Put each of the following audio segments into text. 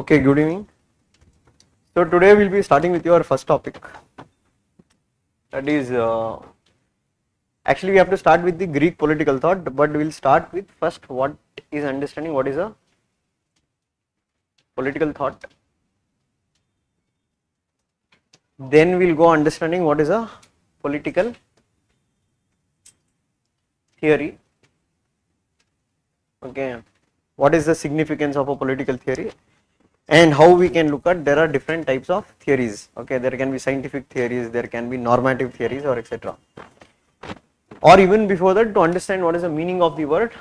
Okay, good evening. So today we'll be starting with your first topic. That is, actually we have to start with the Greek political thought, but we'll start with first what is understanding what is a political thought. Then we'll go understanding what is a political theory. Okay, what is the significance of a political theory? And how we can look at there are different types of theories. Okay, there can be scientific theories, there can be normative theories, or etc. Or even before that, to understand what is the meaning of the word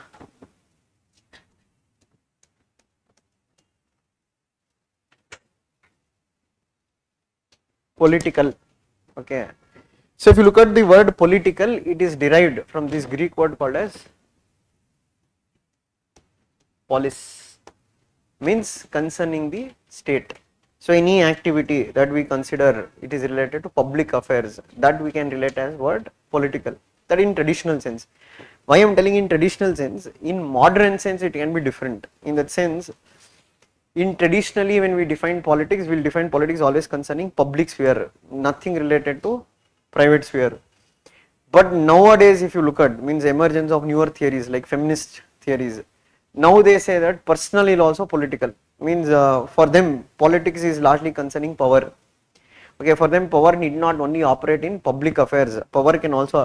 political. Okay, so if you look at the word political, it is derived from this Greek word called as polis, means concerning the state. So any activity that we consider it is related to public affairs, that we can relate as word political, that in traditional sense. Why I am telling in traditional sense, in modern sense it can be different. In that sense, in traditionally when we define politics, we will define politics always concerning public sphere, nothing related to private sphere. But nowadays if you look at, means emergence of newer theories like feminist theories, now they say that personal is also political, means for them politics is largely concerning power. Okay, for them power need not only operate in public affairs, power can also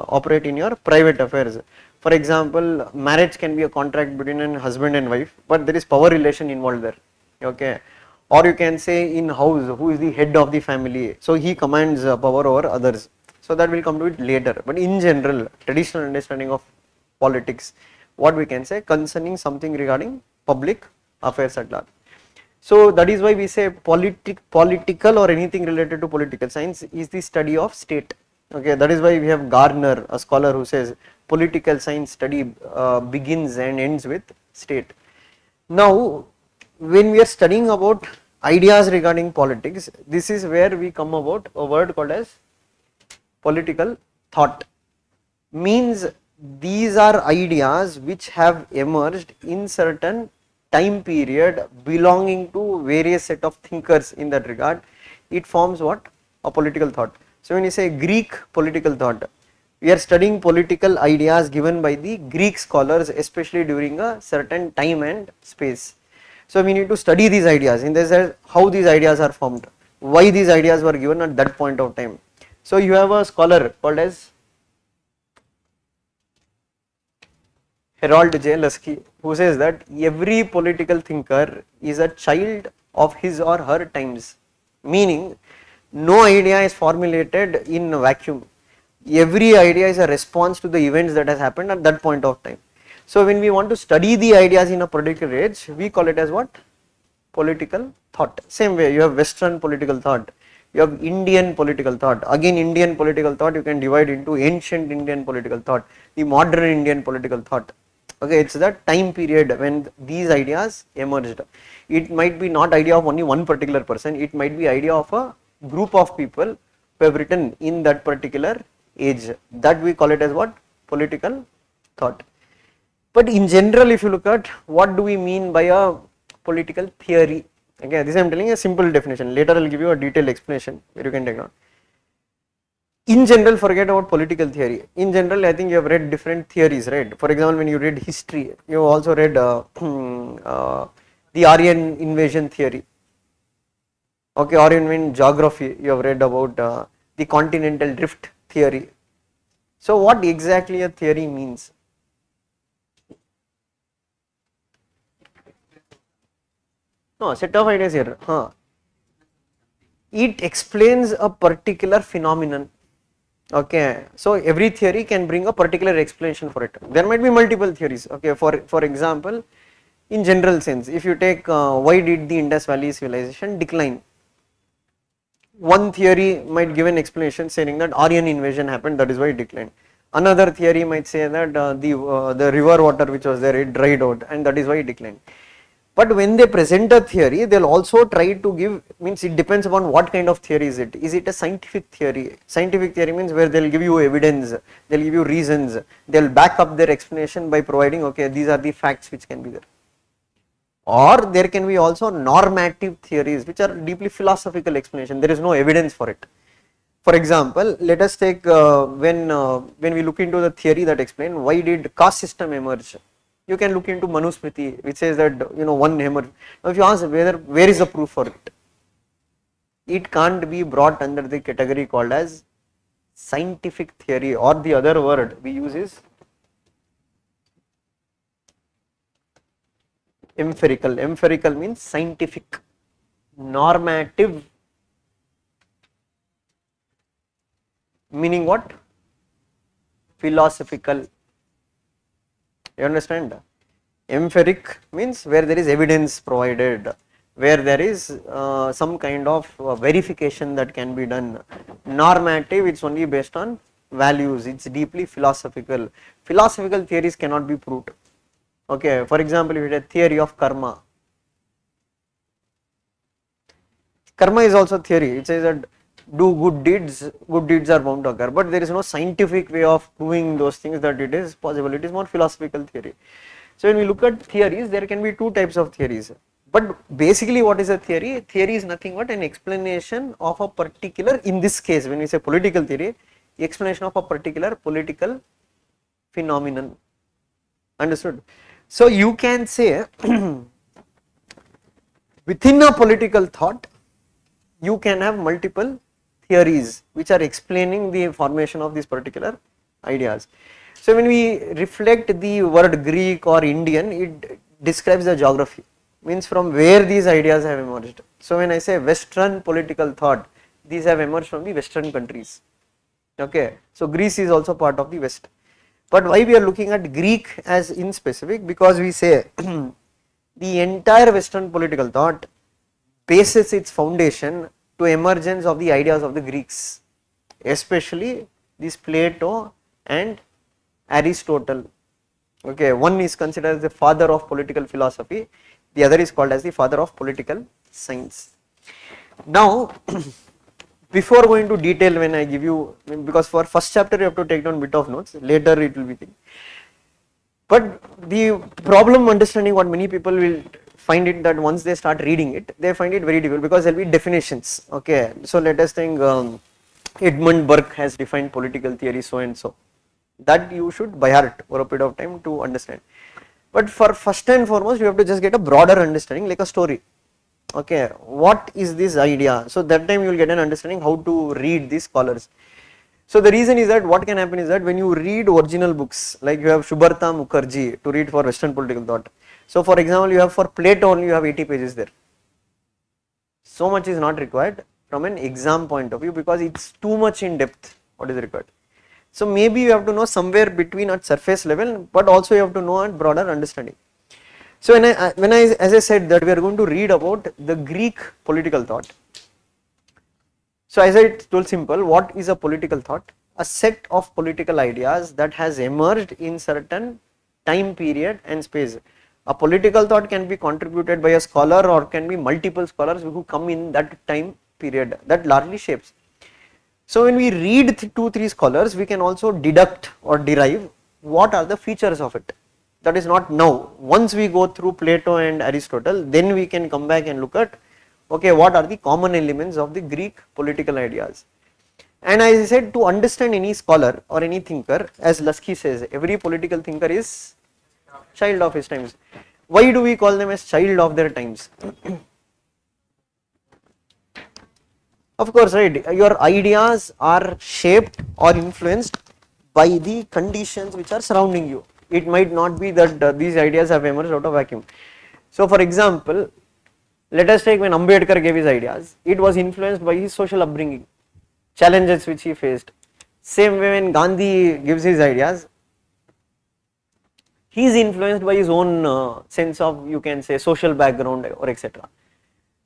operate in your private affairs. For example, marriage can be a contract between a husband and wife, but there is power relation involved there. Okay, or you can say in house, who is the head of the family, so he commands power over others. So that will come to it later, but in general traditional understanding of politics, what we can say concerning something regarding public affairs at large. So that is why we say political or anything related to political science is the study of state. Okay, that is why we have Gardner, a scholar, who says political science study begins and ends with state. Now when we are studying about ideas regarding politics, this is where we come about a word called as political thought. Means these are ideas which have emerged in certain time period belonging to various set of thinkers. In that regard, it forms what? A political thought. So when you say Greek political thought, we are studying political ideas given by the Greek scholars, especially during a certain time and space. So we need to study these ideas in this, how these ideas are formed, why these ideas were given at that point of time. So you have a scholar called as Harold J. Lusky, who says that every political thinker is a child of his or her times, meaning no idea is formulated in a vacuum. Every idea is a response to the events that has happened at that point of time. So when we want to study the ideas in a particular age, we call it as what? Political thought. Same way you have Western political thought, you have Indian political thought. Again Indian political thought you can divide into ancient Indian political thought, the modern Indian political thought. Okay, it's that time period when these ideas emerged. It might be not idea of only one particular person, it might be idea of a group of people who have written in that particular age. That we call it as what? Political thought. But in general, if you look at what do we mean by a political theory, okay, this I am telling a simple definition, later I will give you a detailed explanation where you can take note. In general, forget about political theory. In general, I think you have read different theories, right? For example, when you read history, you also read the Aryan invasion theory. Okay, or in geography, you have read about the continental drift theory. So what exactly a theory means? No, set of ideas here. It explains a particular phenomenon. Okay, so every theory can bring a particular explanation for it. There might be multiple theories. Okay, for example, in general sense, if you take why did the Indus Valley civilization decline? One theory might give an explanation saying that Aryan invasion happened, that is why it declined. Another theory might say that the river water which was there, it dried out and that is why it declined. But when they present a theory, they will also try to give, means it depends upon what kind of theory is it. Is it a scientific theory? Scientific theory means where they will give you evidence, they will give you reasons, they will back up their explanation by providing, okay, these are the facts which can be there. or there can be also normative theories which are deeply philosophical explanation. There is no evidence for it. For example, let us take when we look into the theory that explain why did caste system emerge. You can look into Manusmriti, which says that one emerged. Now, if you ask where is the proof for it, it can't be brought under the category called as scientific theory, or the other word we use is empirical. Empirical means scientific. Normative meaning what? Philosophical. You understand? Empiric means where there is evidence provided, where there is some kind of verification that can be done. Normative, it's only based on values, it's deeply philosophical. Philosophical theories cannot be proved. Okay, for example, if it is a theory of karma. Karma is also theory. It says that do good deeds are bound to occur, but there is no scientific way of proving those things that it is possible. It is more philosophical theory. So when we look at theories, there can be two types of theories. But basically what is a theory? Theory is nothing but an explanation of a particular, in this case when we say political theory, explanation of a particular political phenomenon. Understood? So you can say within a political thought, you can have multiple theories which are explaining the formation of these particular ideas. So when we reflect the word Greek or Indian, it describes the geography, means from where these ideas have emerged. So when I say Western political thought, these have emerged from the Western countries. Okay, so Greece is also part of the West. But why we are looking at Greek as in specific? Because we say the entire Western political thought bases its foundation to emergence of the ideas of the Greeks, especially this Plato and Aristotle. Okay, one is considered as the father of political philosophy, the other is called as the father of political science. Now, before going to detail, when I give you, because for first chapter you have to take down bit of notes, later it will be thing. But the problem understanding what many people will find it that once they start reading it, they find it very difficult because there will be definitions. Okay, so let us think Edmund Burke has defined political theory so and so. That you should by heart for a period of time to understand. But for first and foremost, you have to just get a broader understanding, like a story. Okay, what is this idea? So that time you will get an understanding how to read these scholars. So the reason is that what can happen is that when you read original books, like you have Shubharta Mukherjee to read for Western political thought. So for example, you have for Plato only you have 80 pages there. So much is not required from an exam point of view because it's too much in depth what is required. So maybe you have to know somewhere between at surface level, but also you have to know at broader understanding. So as I said that we are going to read about the Greek political thought. So as I told simple, what is a political thought? A set of political ideas that has emerged in certain time period and space. A political thought can be contributed by a scholar or can be multiple scholars who come in that time period that largely shapes. So when we read 2-3 scholars, we can also deduct or derive what are the features of it. That is not now. Once we go through Plato and Aristotle, then we can come back and look at, okay, what are the common elements of the Greek political ideas. And as I said, to understand any scholar or any thinker, as Lasky says, every political thinker is child of his times. Why do we call them as child of their times? Of course, right, your ideas are shaped or influenced by the conditions which are surrounding you. It might not be that these ideas have emerged out of vacuum. So for example, let us take when Ambedkar gave his ideas, it was influenced by his social upbringing, challenges which he faced. Same way when Gandhi gives his ideas, he is influenced by his own sense of, you can say, social background or etc.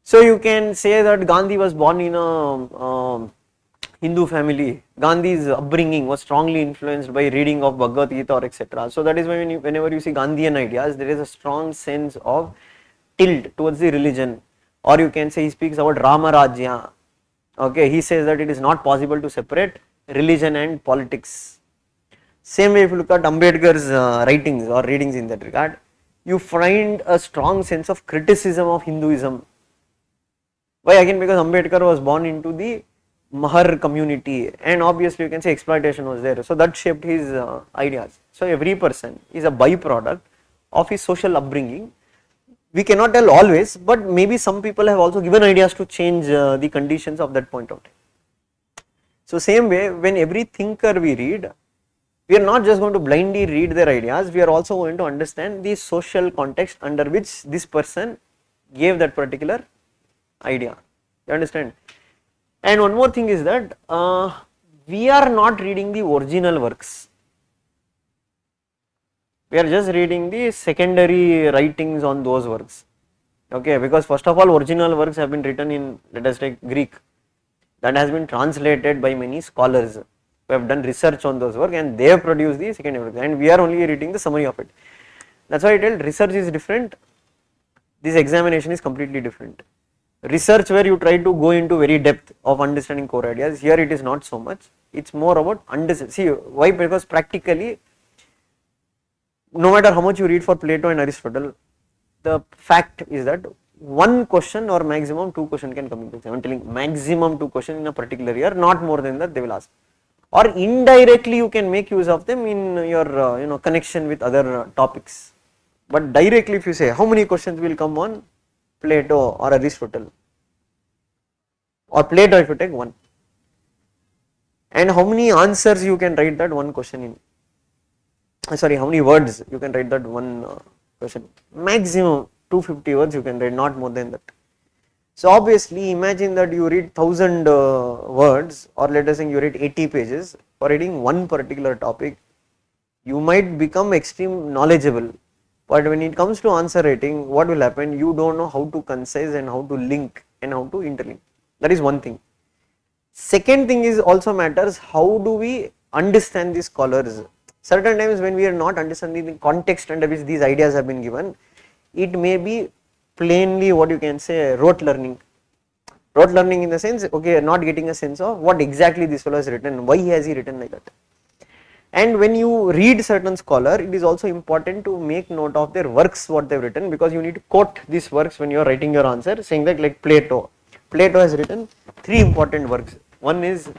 So you can say that Gandhi was born in a Hindu family. Gandhi's upbringing was strongly influenced by reading of Bhagavad Gita or etc. So that is why whenever you see Gandhian ideas, there is a strong sense of tilt towards the religion, or you can say he speaks about Rama Rajya. Okay, he says that it is not possible to separate religion and politics. Same way if you look at Ambedkar's writings or readings in that regard, you find a strong sense of criticism of Hinduism. Why? Again, because Ambedkar was born into the Mahar community, and obviously you can say exploitation was there, so that shaped his ideas. So every person is a byproduct of his social upbringing. We cannot tell always, but maybe some people have also given ideas to change the conditions of that point of time. So same way, when every thinker we read, we are not just going to blindly read their ideas, we are also going to understand the social context under which this person gave that particular idea. You understand? And one more thing is that we are not reading the original works. We are just reading the secondary writings on those works. Okay, because first of all, original works have been written in, let us take Greek, that has been translated by many scholars who have done research on those works, and they have produced the secondary works, and we are only reading the summary of it. That's why I tell research is different, this examination is completely different. Research where you try to go into very depth of understanding core ideas, here it is not so much, it's more about understanding. See why? Because practically, no matter how much you read for Plato and Aristotle, the fact is that one question or maximum two questions can come into exam. I'm telling maximum two questions in a particular year, not more than that they will ask. Or indirectly you can make use of them in your connection with other topics. But directly if you say how many questions will come on Plato or Aristotle, or Plato if you take one, and how many answers you can write that one question in, sorry, how many words you can write that one question, maximum 250 words you can write, not more than that. So obviously imagine that you read 1000 words, or let us say you read 80 pages for reading one particular topic, you might become extreme knowledgeable, but when it comes to answer writing, what will happen? You don't know how to concise and how to link and how to interlink. That is one thing. Second thing is also matters, how do we understand these scholars? Certain times when we are not understanding the context under which these ideas have been given, it may be plainly what you can say rote learning. Rote learning in the sense, okay, not getting a sense of what exactly this fellow has written, why has he written like that. And when you read certain scholar, it is also important to make note of their works, what they have written, because you need to quote these works when you are writing your answer, saying that like Plato has written 3 important works. One is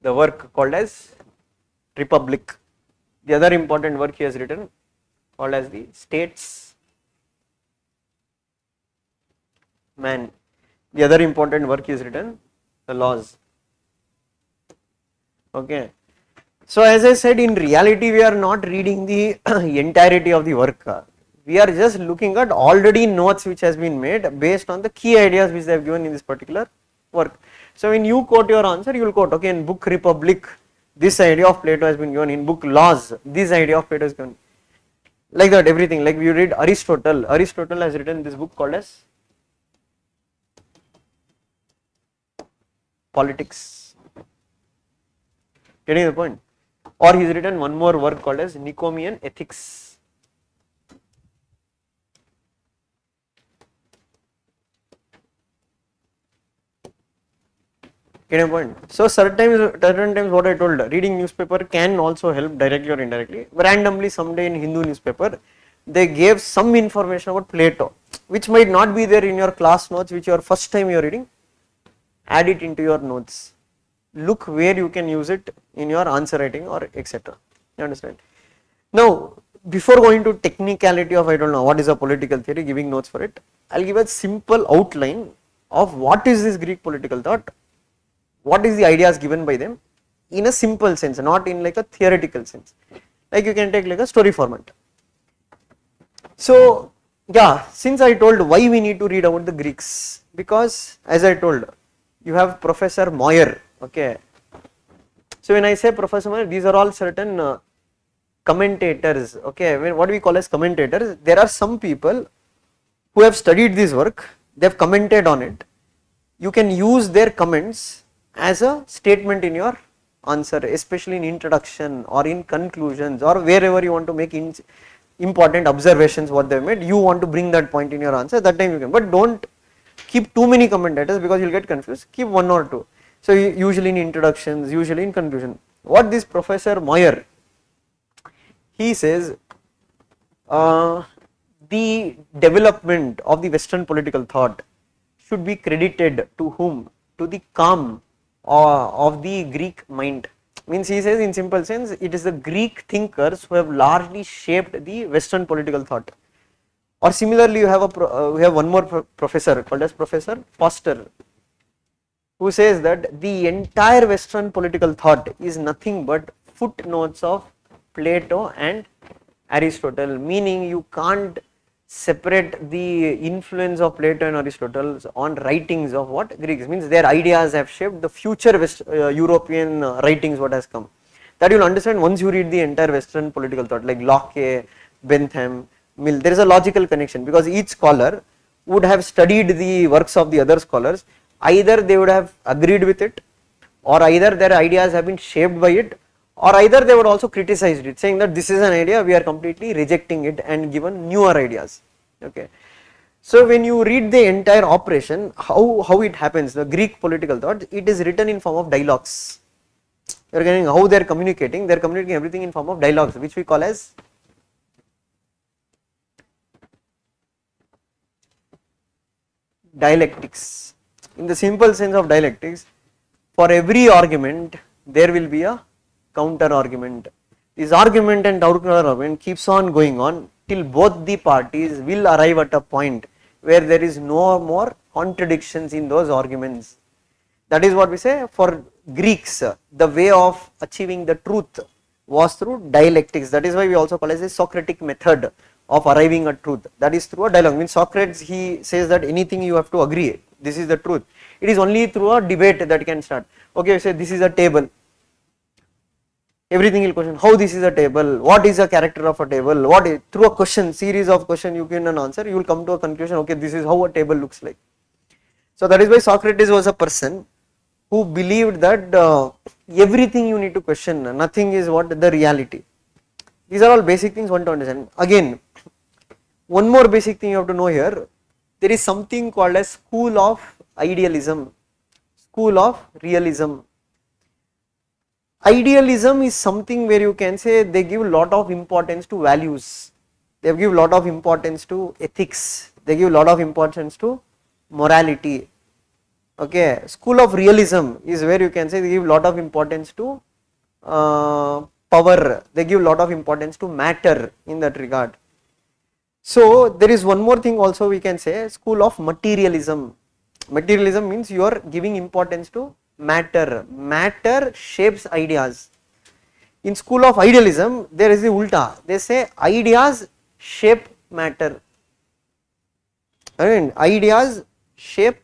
the work called as Republic. The other important work he has written called as the Statesman. The other important work he has written, the Laws. Okay. So as I said, in reality we are not reading the entirety of the work. We are just looking at already notes which has been made based on the key ideas which they have given in this particular work. So when you quote your answer, you will quote, okay, in book Republic, this idea of Plato has been given, in book Laws, this idea of Plato is given. Like that, everything. Like you read Aristotle has written this book called as Politics. Getting the point? Or he has written one more work called as Nicomachean Ethics. Getting a point? So certain times what I told, reading newspaper can also help directly or indirectly. Randomly someday in Hindu newspaper, they gave some information about Plato, which might not be there in your class notes, which your first time you are reading. Add it into your notes. Look where you can use it in your answer writing or etc. You understand? Now, before going to technicality of I don't know what is a political theory, giving notes for it, I will give a simple outline of what is this Greek political thought, what is the ideas given by them in a simple sense, not in like a theoretical sense. Like you can take like a story format. So yeah, since I told why we need to read about the Greeks, because as I told, you have Professor Moyer, okay. So when I say Professor Moyer, these are all certain commentators, okay. What we call as commentators, there are some people who have studied this work, they have commented on it. You can use their comments as a statement in your answer, especially in introduction or in conclusions or wherever you want to make important observations what they have made, you want to bring that point in your answer, that time you can, but don't keep too many commentators because you will get confused, keep one or two. So usually in introductions, usually in conclusion. What this Professor Moyer, he says, the development of the Western political thought should be credited to whom? To the calm of the Greek mind. Means he says in simple sense, it is the Greek thinkers who have largely shaped the Western political thought. Or similarly, you have we have one more professor called as Professor Foster, who says that the entire Western political thought is nothing but footnotes of Plato and Aristotle, meaning you can't separate the influence of Plato and Aristotle on writings of what Greeks, means their ideas have shaped the future European writings what has come. That you will understand once you read the entire Western political thought like Locke, Bentham, Mill. There is a logical connection because each scholar would have studied the works of the other scholars. Either they would have agreed with it, or either their ideas have been shaped by it, or either they would also criticize it, saying that this is an idea, we are completely rejecting it and given newer ideas. Okay. So when you read the entire operation, how it happens, the Greek political thought, it is written in form of dialogues. You are getting how they are communicating everything in form of dialogues, which we call as dialectics. In the simple sense of dialectics, for every argument there will be a counter argument. This argument and counter argument keeps on going on till both the parties will arrive at a point where there is no more contradictions in those arguments. That is what we say for Greeks, the way of achieving the truth was through dialectics. That is why we also call it a Socratic method of arriving at truth. That is through a dialogue. Means Socrates, he says that anything you have to agree, this is the truth. It is only through a debate that can start. Okay, say this is a table. Everything will question how this is a table, what is the character of a table, what is, through a question, series of question you can answer, you will come to a conclusion, okay, this is how a table looks like. So that is why Socrates was a person who believed that everything you need to question, nothing is what the reality. These are all basic things one to understand. Again, one more basic thing you have to know here, there is something called as school of idealism, school of realism. Idealism is something where you can say they give a lot of importance to values, they give a lot of importance to ethics, they give a lot of importance to morality. Okay, school of realism is where you can say they give a lot of importance to power, they give a lot of importance to matter in that regard. So there is one more thing also we can say, school of materialism. Materialism means you are giving importance to matter, matter shapes ideas. In school of idealism there is the ulta, they say ideas shape matter. I mean ideas shape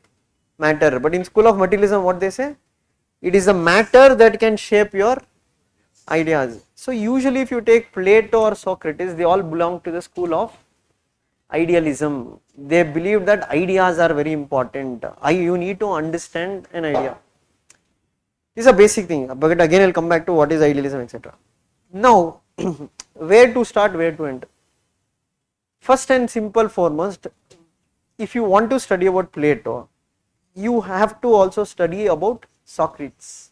matter, but in school of materialism what they say, it is the matter that can shape your ideas. So usually if you take Plato or Socrates, they all belong to the school of idealism. They believe that ideas are very important. You need to understand an idea. This is a basic thing, but again I will come back to what is idealism, etc. Now, where to start, where to end? First and simple foremost, if you want to study about Plato, you have to also study about Socrates.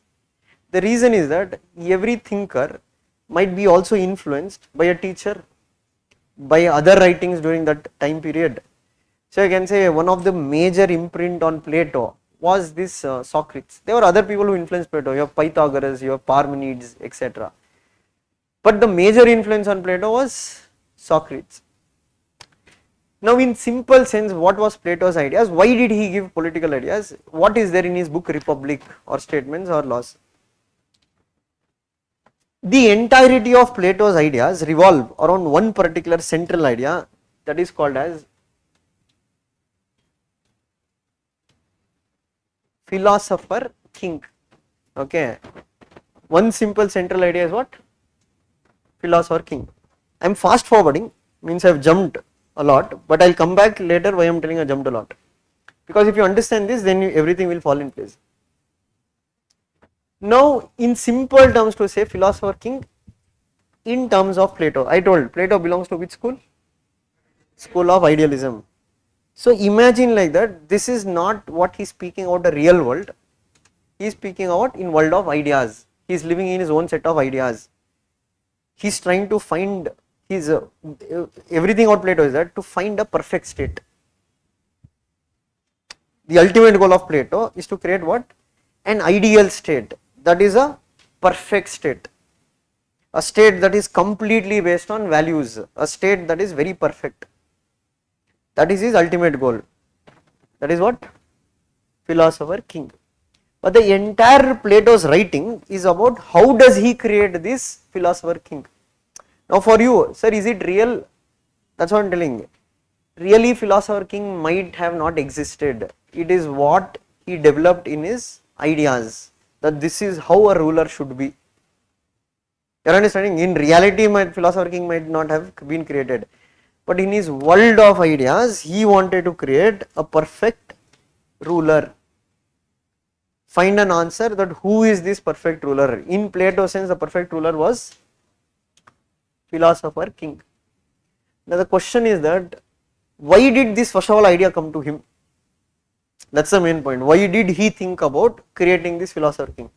The reason is that every thinker might be also influenced by a teacher, by other writings during that time period. So you can say one of the major imprint on Plato was this Socrates. There were other people who influenced Plato, you have Pythagoras, you have Parmenides, etc. But the major influence on Plato was Socrates. Now in simple sense, what was Plato's ideas? Why did he give political ideas? What is there in his book Republic or Statements or Laws? The entirety of Plato's ideas revolve around one particular central idea that is called as philosopher king. Okay, one simple central idea is what? Philosopher king. I am fast forwarding, means I have jumped a lot, but I will come back later why I am telling I jumped a lot, because if you understand this then everything will fall in place. Now in simple terms to say philosopher king in terms of Plato, I told Plato belongs to which school? School of idealism. So imagine like that, this is not what he is speaking about the real world, he is speaking about in world of ideas. He is living in his own set of ideas. He is trying to find his everything about Plato is that to find a perfect state. The ultimate goal of Plato is to create what? An ideal state, that is a perfect state, a state that is completely based on values, a state that is very perfect. That is his ultimate goal. That is what? Philosopher king. But the entire Plato's writing is about how does he create this philosopher king. Now for you, sir, is it real? That's what I am telling you. Really philosopher king might have not existed. It is what he developed in his ideas, that this is how a ruler should be. You are understanding? In reality, philosopher king might not have been created. But in his world of ideas, he wanted to create a perfect ruler. Find an answer that who is this perfect ruler. In Plato's sense, the perfect ruler was philosopher king. Now the question is that why did this first of all idea come to him? That's the main point. Why did he think about creating this philosopher king?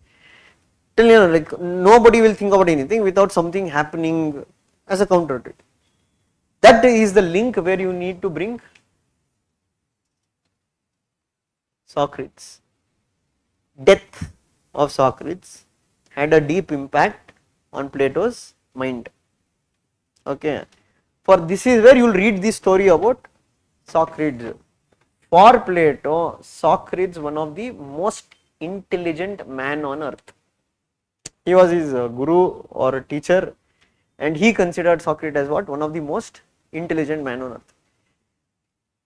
Tell you, like nobody will think about anything without something happening as a counter to it. That is the link where you need to bring Socrates. Death of Socrates had a deep impact on Plato's mind. Okay, for this is where you will read the story about Socrates. For Plato, Socrates one of the most intelligent man on earth. He was his guru or teacher, and he considered Socrates as what? One of the most intelligent man on earth.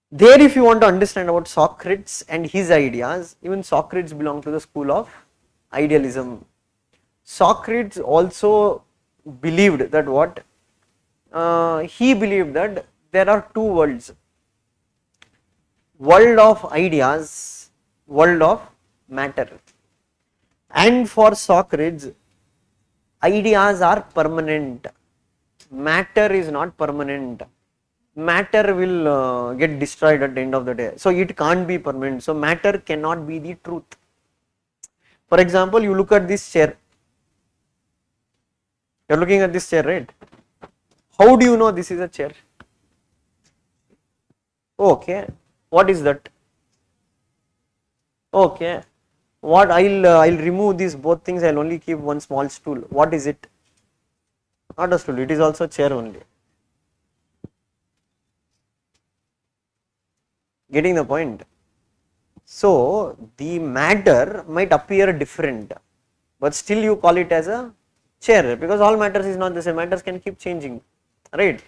There, if you want to understand about Socrates and his ideas, even Socrates belonged to the school of idealism. Socrates also believed that what? He believed that there are two worlds, world of ideas, world of matter. And for Socrates, ideas are permanent, matter is not permanent. Matter will get destroyed at the end of the day, so it can't be permanent. So matter cannot be the truth. For example, you look at this chair. You are looking at this chair, right? How do you know this is a chair? Okay, what is that? Okay, what I'll remove these both things. I'll only keep one small stool. What is it? Not a stool. It is also chair only. Getting the point? So the matter might appear different, but still you call it as a chair, because all matters is not the same. Matters can keep changing, right?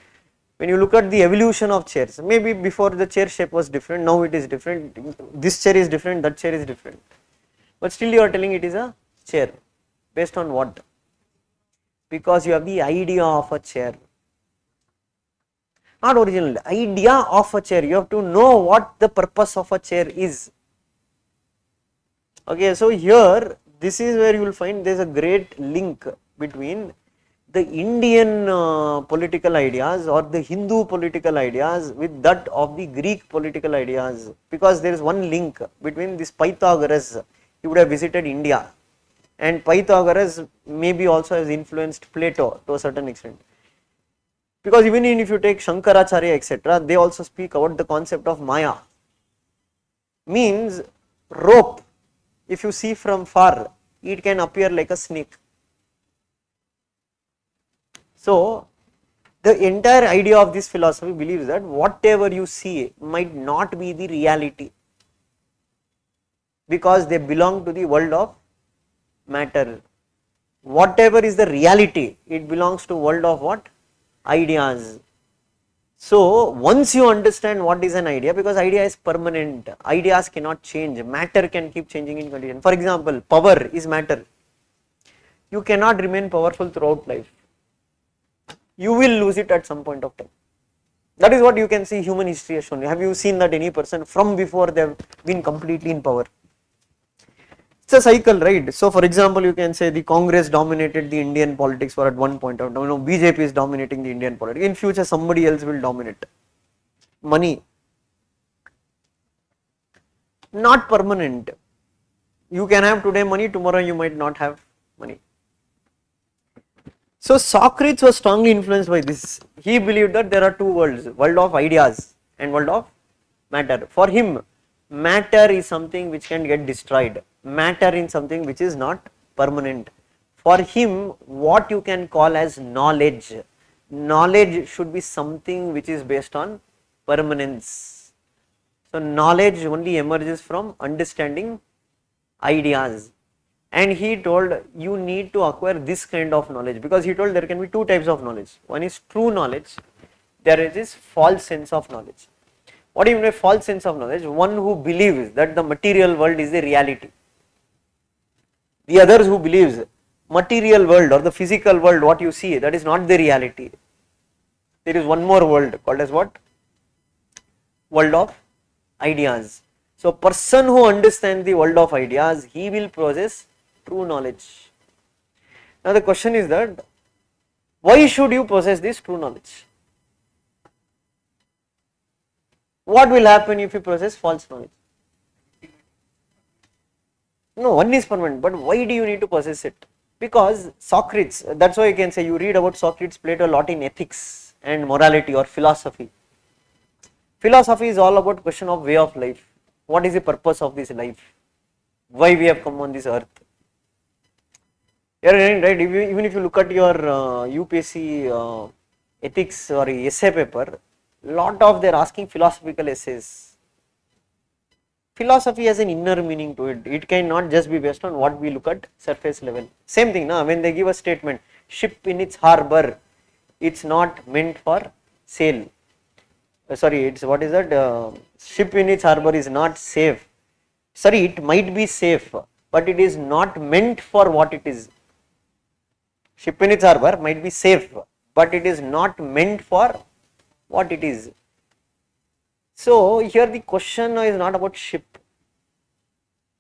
When you look at the evolution of chairs, maybe before the chair shape was different, now it is different. This chair is different, that chair is different, but still you are telling it is a chair. Based on what? Because you have the idea of a chair. Not original, idea of a chair. You have to know what the purpose of a chair is. Okay, so here this is where you will find there is a great link between the Indian political ideas or the Hindu political ideas with that of the Greek political ideas, because there is one link between this Pythagoras. He would have visited India, and Pythagoras maybe also has influenced Plato to a certain extent. Because even if you take Shankaracharya etc., they also speak about the concept of Maya. Means rope, if you see from far, it can appear like a snake. So the entire idea of this philosophy believes that whatever you see might not be the reality, because they belong to the world of matter. Whatever is the reality, it belongs to world of what? Ideas. So once you understand what is an idea, because idea is permanent, ideas cannot change, matter can keep changing in condition. For example, power is matter. You cannot remain powerful throughout life. You will lose it at some point of time. That is what you can see human history has shown. Have you seen that any person from before they have been completely in power? It's a cycle, right? So for example, you can say the Congress dominated the Indian politics for at one point of time. BJP is dominating the Indian politics. In future, somebody else will dominate. Money, not permanent. You can have today money, tomorrow you might not have money. So Socrates was strongly influenced by this. He believed that there are two worlds, world of ideas and world of matter. For him, matter is something which can get destroyed. Matter is something which is not permanent. For him, what you can call as knowledge, knowledge should be something which is based on permanence. So knowledge only emerges from understanding ideas. And he told you need to acquire this kind of knowledge, because he told there can be two types of knowledge. One is true knowledge, there is this false sense of knowledge. What do you mean by false sense of knowledge? One who believes that the material world is the reality. The others who believes material world or the physical world, what you see, that is not the reality. There is one more world called as what? World of ideas. So person who understands the world of ideas, he will possess true knowledge. Now the question is that why should you possess this true knowledge? What will happen if you possess false knowledge? No, one is permanent, but why do you need to possess it? Because Socrates, that's why you can say you read about Socrates played a lot in ethics and morality or philosophy. Philosophy is all about question of way of life. What is the purpose of this life? Why we have come on this earth? Right? Even if you look at your UPSC ethics or essay paper, lot of they are asking philosophical essays. Philosophy has an inner meaning to it. It cannot just be based on what we look at surface level. Same thing, na? When they give a statement, ship in its harbor, it's not meant for sail. Sorry, it's what is that? Ship in its harbor is not safe. Sorry, it might be safe, but it is not meant for what it is. Ship in its harbor might be safe, but it is not meant for what it is. So here the question is not about ship.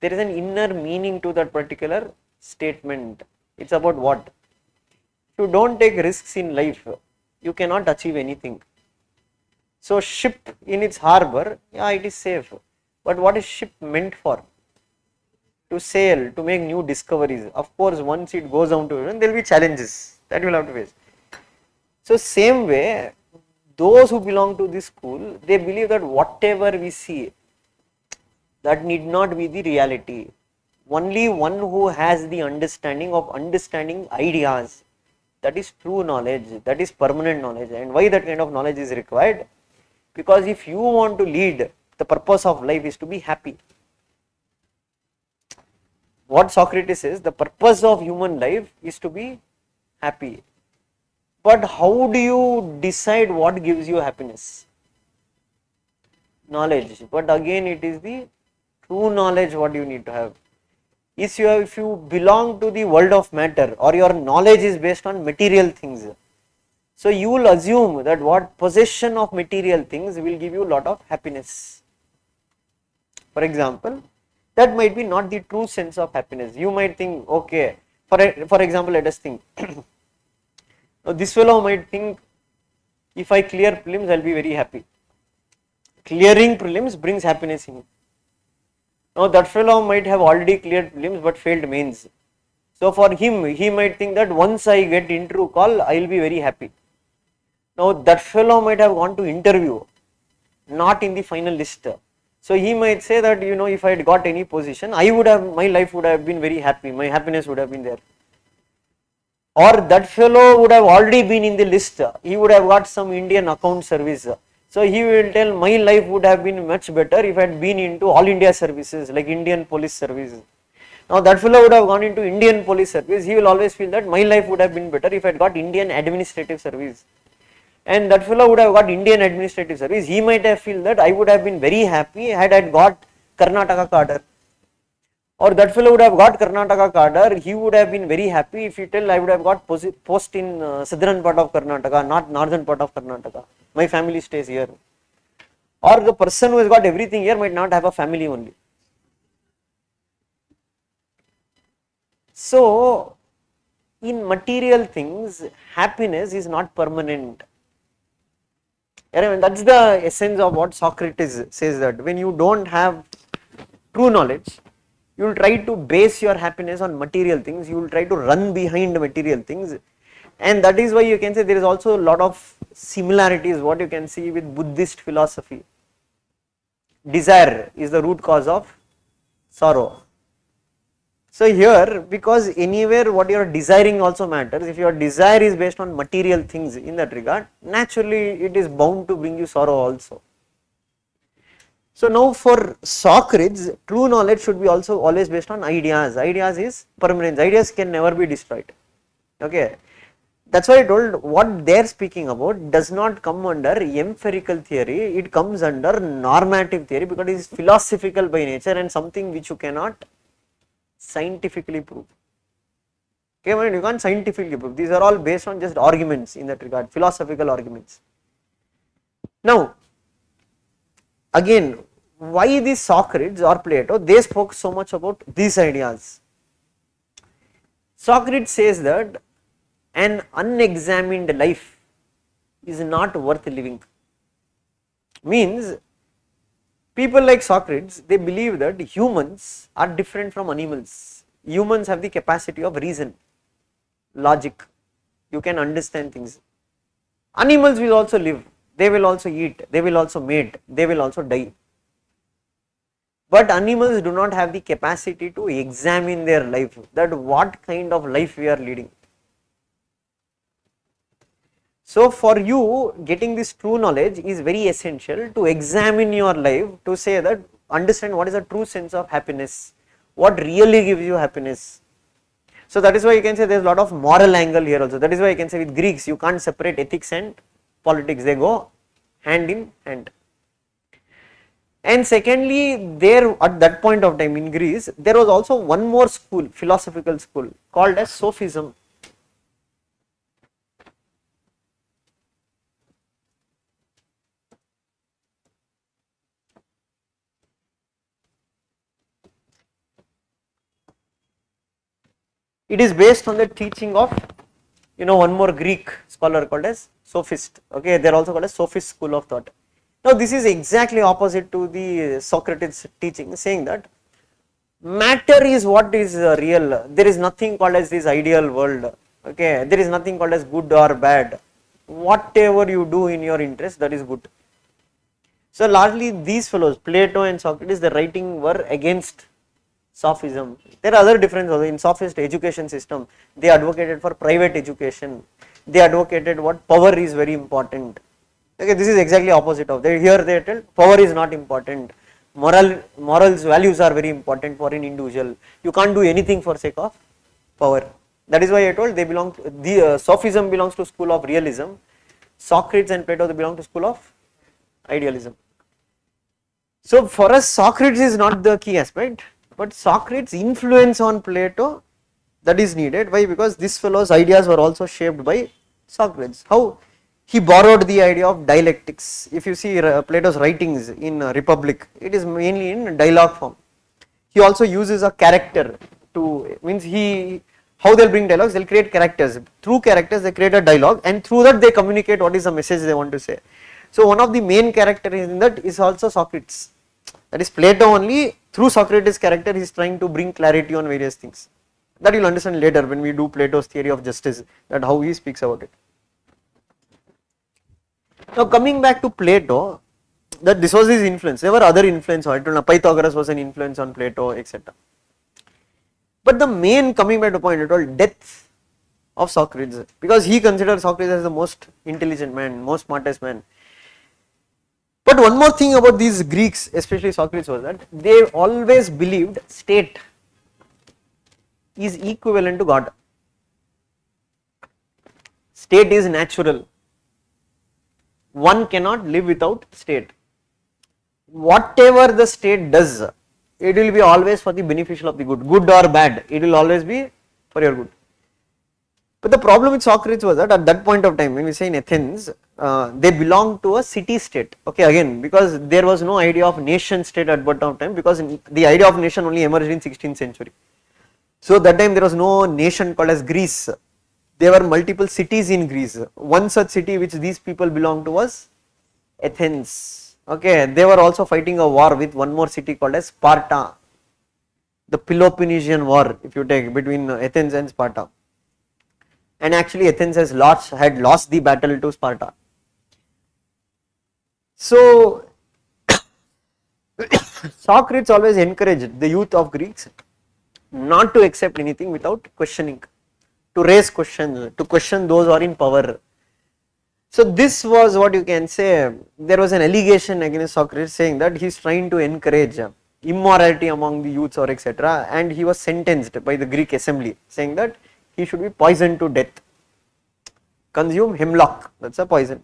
There is an inner meaning to that particular statement. It's about what? If you don't take risks in life, you cannot achieve anything. So ship in its harbor, yeah, it is safe. But what is ship meant for? To sail, to make new discoveries. Of course, once it goes down to it, there will be challenges that you will have to face. So same way, those who belong to this school, they believe that whatever we see, that need not be the reality. Only one who has the understanding of understanding ideas, that is true knowledge, that is permanent knowledge. And why that kind of knowledge is required? Because if you want to lead, the purpose of life is to be happy. What Socrates says, the purpose of human life is to be happy. But how do you decide what gives you happiness? Knowledge. But again, it is the true knowledge what you need to have. If you belong to the world of matter, or your knowledge is based on material things, so you will assume that what possession of material things will give you a lot of happiness. For example, that might be not the true sense of happiness. You might think, okay, for example, let us think. Now this fellow might think, if I clear prelims, I will be very happy. Clearing prelims brings happiness in him. Now that fellow might have already cleared prelims but failed mains. So for him, he might think that once I get interview call, I will be very happy. Now that fellow might have gone to interview, not in the final list. So he might say that, if I had got any position, my life would have been very happy, my happiness would have been there. Or that fellow would have already been in the list, he would have got some Indian account service. So he will tell, my life would have been much better if I had been into all India services like Indian police service. Now that fellow would have gone into Indian police service, he will always feel that my life would have been better if I had got Indian administrative service. And that fellow would have got Indian administrative service, he might have feel that I would have been very happy had I got Karnataka cadre. Or that fellow would have got Karnataka cadre, he would have been very happy if you tell I would have got post in southern part of Karnataka, not northern part of Karnataka. My family stays here. Or the person who has got everything here might not have a family only. So in material things, happiness is not permanent. That's the essence of what Socrates says, that when you don't have true knowledge, you will try to base your happiness on material things, you will try to run behind material things, And that is why you can say there is also a lot of similarities what you can see with Buddhist philosophy. Desire is the root cause of sorrow. So here, because anywhere what you are desiring also matters, if your desire is based on material things in that regard, naturally it is bound to bring you sorrow also. So now for Socrates, true knowledge should be also always based on ideas. Ideas is permanence, ideas can never be destroyed. Okay, that's why I told what they are speaking about does not come under empirical theory, it comes under normative theory because it is philosophical by nature and something which you cannot scientifically prove. Okay, you can't scientifically prove, these are all based on just arguments in that regard, philosophical arguments. Now, again, why this Socrates or Plato, they spoke so much about these ideas. Socrates says that an unexamined life is not worth living. Means people like Socrates, they believe that humans are different from animals. Humans have the capacity of reason, logic, you can understand things. Animals will also live, they will also eat, they will also mate, they will also die. But animals do not have the capacity to examine their life, that what kind of life we are leading. So for you, getting this true knowledge is very essential to examine your life, to say that understand what is the true sense of happiness, what really gives you happiness. So that is why you can say there is a lot of moral angle here also. That is why you can say with Greeks you can't separate ethics and politics, they go hand in hand. And secondly, there at that point of time in Greece, there was also one more school, philosophical school called as Sophism. It is based on the teaching of, one more Greek scholar called as Sophist. Okay, they are also called as Sophist school of thought. Now this is exactly opposite to the Socrates teaching, saying that matter is what is real. There is nothing called as this ideal world. Okay, there is nothing called as good or bad. Whatever you do in your interest, that is good. So largely these fellows, Plato and Socrates, the writing were against Sophism. There are other differences also in Sophist education system. They advocated for private education. They advocated what power is very important. Okay, this is exactly opposite of that. Here they tell power is not important. Morals, values are very important for an individual. You can't do anything for sake of power. That is why I told they belong to, the Sophism belongs to school of realism. Socrates and Plato, they belong to school of idealism. So for us, Socrates is not the key aspect, but Socrates' influence on Plato, that is needed. Why? Because this fellow's ideas were also shaped by Socrates. How? He borrowed the idea of dialectics. If you see Plato's writings in Republic, it is mainly in dialogue form. He also uses a character to, means how they'll bring dialogues, they'll create characters. Through characters they create a dialogue and through that they communicate what is the message they want to say. So one of the main characters in that is also Socrates. That is Plato only, through Socrates' character he is trying to bring clarity on various things. That you will understand later when we do Plato's theory of justice, that how he speaks about it. Now coming back to Plato, that this was his influence. There were other influences. I don't know, Pythagoras was an influence on Plato, etc. But the main, coming back to point at all, death of Socrates, because he considered Socrates as the most intelligent man, most smartest man. But one more thing about these Greeks, especially Socrates, was that they always believed state is equivalent to God. State is natural. One cannot live without state. Whatever the state does, it will be always for the beneficial of the good or bad, it will always be for your good. But the problem with Socrates was that at that point of time, when we say in Athens, they belonged to a city state. Okay, again, because there was no idea of nation state at that point of time, because the idea of nation only emerged in 16th century. So that time there was no nation called as Greece. There were multiple cities in Greece. One such city which these people belonged to was Athens. Okay, they were also fighting a war with one more city called as Sparta. The Peloponnesian War, if you take, between Athens and Sparta. and actually Athens had lost the battle to Sparta. So Socrates always encouraged the youth of Greeks not to accept anything without questioning, to raise questions, to question those who are in power. So this was what you can say, there was an allegation against Socrates saying that he is trying to encourage immorality among the youths or etc., and he was sentenced by the Greek assembly saying that he should be poisoned to death, consume hemlock, that is a poison,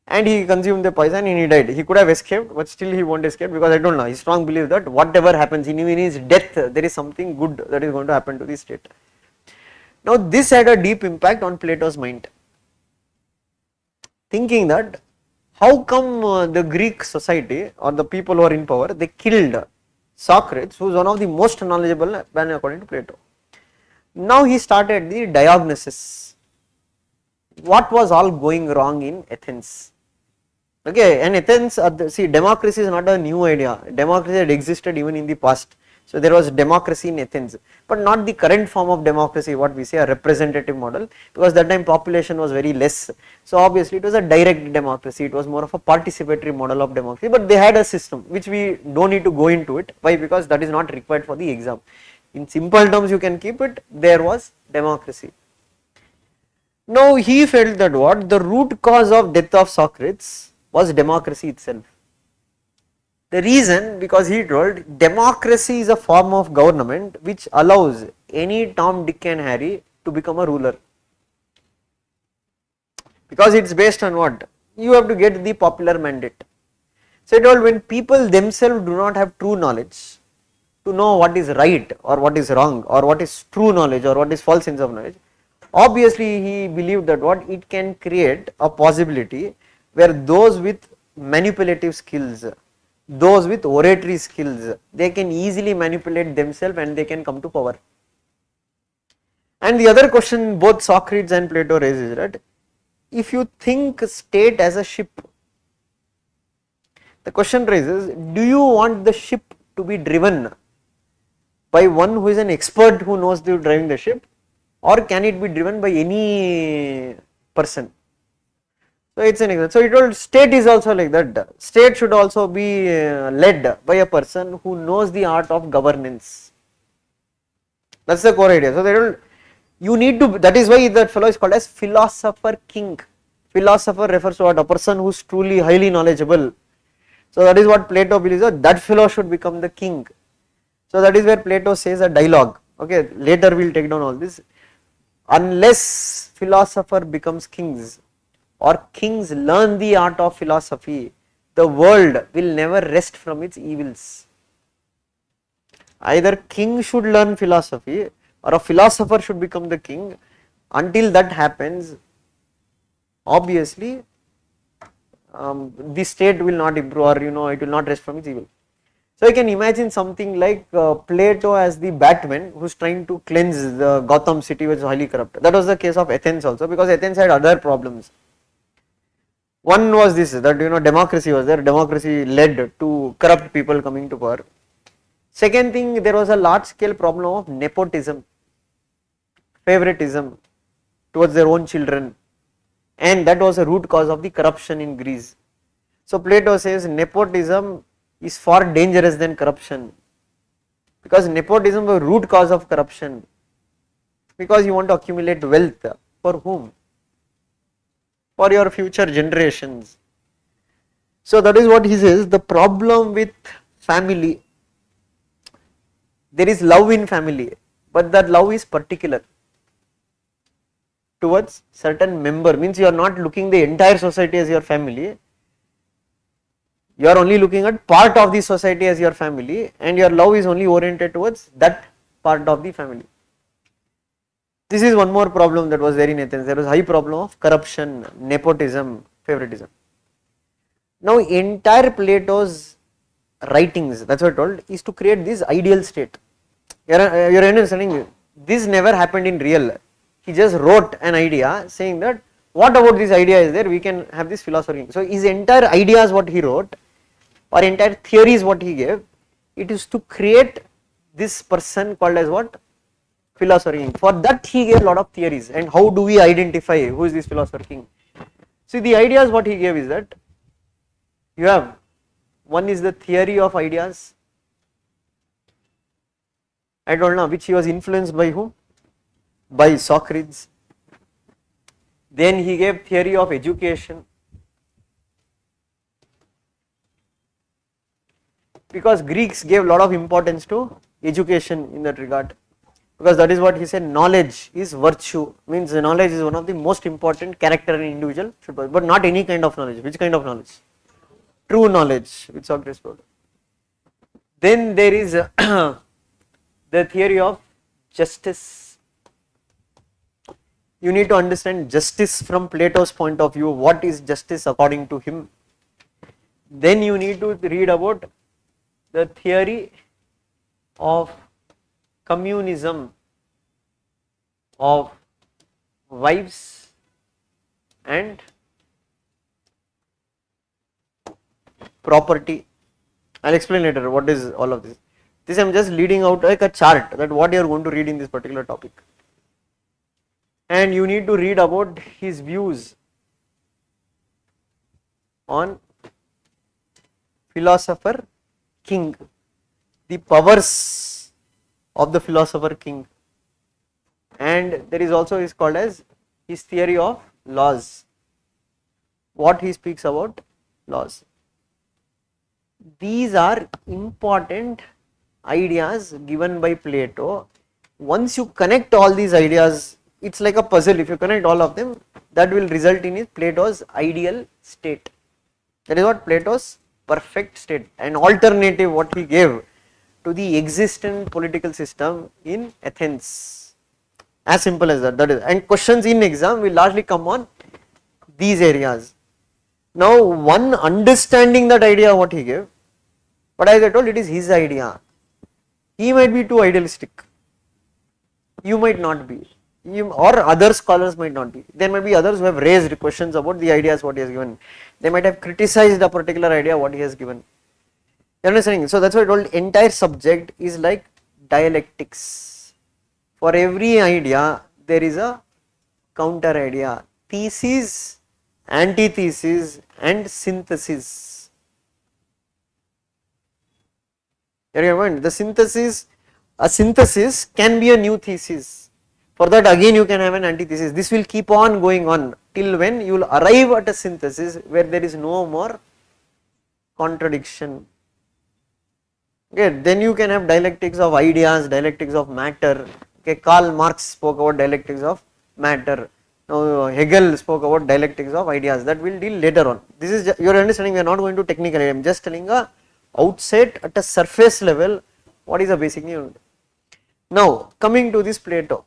and he consumed the poison and he died. He could have escaped, but still he won't escape, because I don't know, he strong believe that whatever happens in his death, there is something good that is going to happen to the state. Now this had a deep impact on Plato's mind, thinking that how come the Greek society or the people who are in power, they killed Socrates, who is one of the most knowledgeable man according to Plato. Now he started the diagnosis, what was all going wrong in Athens. Okay, and Athens, see, democracy is not a new idea, democracy had existed even in the past. So there was democracy in Athens, but not the current form of democracy, what we say a representative model, because that time population was very less. So obviously it was a direct democracy, it was more of a participatory model of democracy, but they had a system which we don't need to go into it. Why? Because that is not required for the exam. In simple terms you can keep it, there was democracy. Now he felt that what? The root cause of death of Socrates was democracy itself. The reason, because he told democracy is a form of government which allows any Tom, Dick and Harry to become a ruler, because it is based on what? You have to get the popular mandate. So he told when people themselves do not have true knowledge to know what is right or what is wrong or what is true knowledge or what is false sense of knowledge, obviously he believed that what? It can create a possibility where those with manipulative skills, those with oratory skills, they can easily manipulate themselves and they can come to power. And the other question both Socrates and Plato raises, right? If you think state as a ship, the question raises, do you want the ship to be driven by one who is an expert who knows the driving the ship, or can it be driven by any person? So it is an example. So he told state is also like that. State should also be led by a person who knows the art of governance. That is the core idea. So they told you need to, that is why that fellow is called as philosopher king. Philosopher refers to what? A person who is truly highly knowledgeable. So that is what Plato believes, that fellow should become the king. So that is where Plato says a dialogue. Okay, later we will take down all this. Unless philosopher becomes kings, or kings learn the art of philosophy, the world will never rest from its evils. Either king should learn philosophy or a philosopher should become the king. Until that happens, obviously the state will not improve, or it will not rest from its evil. So you can imagine something like Plato as the Batman who is trying to cleanse the Gotham city which is highly corrupt. That was the case of Athens also, because Athens had other problems. One was this, that democracy was there, democracy led to corrupt people coming to power. Second thing, there was a large scale problem of nepotism, favoritism towards their own children, and that was a root cause of the corruption in Greece. So Plato says nepotism is far dangerous than corruption, because nepotism is the root cause of corruption, because you want to accumulate wealth for whom? For your future generations. So that is what he says, the problem with family, there is love in family, but that love is particular towards certain member, means you are not looking the entire society as your family, you are only looking at part of the society as your family, and your love is only oriented towards that part of the family. This is one more problem that was there in Athens. There was high problem of corruption, nepotism, favoritism. Now entire Plato's writings, that is what I told, is to create this ideal state. You are understanding, this never happened in real. He just wrote an idea saying that what about this idea is there, we can have this philosophy. So his entire ideas what he wrote, or entire theories what he gave, it is to create this person called as what? philosopher king. For that he gave a lot of theories. And how do we identify who is this philosopher king? See, the ideas what he gave is that you have, one is the theory of ideas. I don't know which he was influenced by whom? By Socrates. Then he gave theory of education. Because Greeks gave a lot of importance to education in that regard. Because that is what he said, knowledge is virtue, means the knowledge is one of the most important character in individual should possess, but not any kind of knowledge. Which kind of knowledge? True knowledge, which Socrates told. Then there is the theory of justice. You need to understand justice from Plato's point of view. What is justice according to him? Then you need to read about the theory of communism of wives and property. I will explain later what is all of this. This I am just leading out like a chart that what you are going to read in this particular topic. And you need to read about his views on philosopher king, the powers of the philosopher king, and there is also is called as his theory of laws, what he speaks about laws. These are important ideas given by Plato. Once you connect all these ideas, it's like a puzzle. If you connect all of them, that will result in Plato's ideal state. That is what Plato's perfect state, an alternative what he gave to the existent political system in Athens. As simple as that. That is, and questions in exam will largely come on these areas. Now, one understanding that idea what he gave, but as I told, it is his idea. He might be too idealistic. You might not be. You, or other scholars might not be. There might be others who have raised questions about the ideas what he has given. They might have criticized a particular idea what he has given. You understanding? So that's why I told entire subject is like dialectics. For every idea there is a counter idea, thesis, antithesis and synthesis. The synthesis, a synthesis can be a new thesis. For that again you can have an antithesis. This will keep on going on till when you will arrive at a synthesis where there is no more contradiction. Okay, then you can have dialectics of ideas, dialectics of matter. Okay, Karl Marx spoke about dialectics of matter. Now Hegel spoke about dialectics of ideas. That will deal later on. This is your understanding. We are not going to technical. I am just telling a outset at a surface level what is a basic unit. Now coming to this Plato.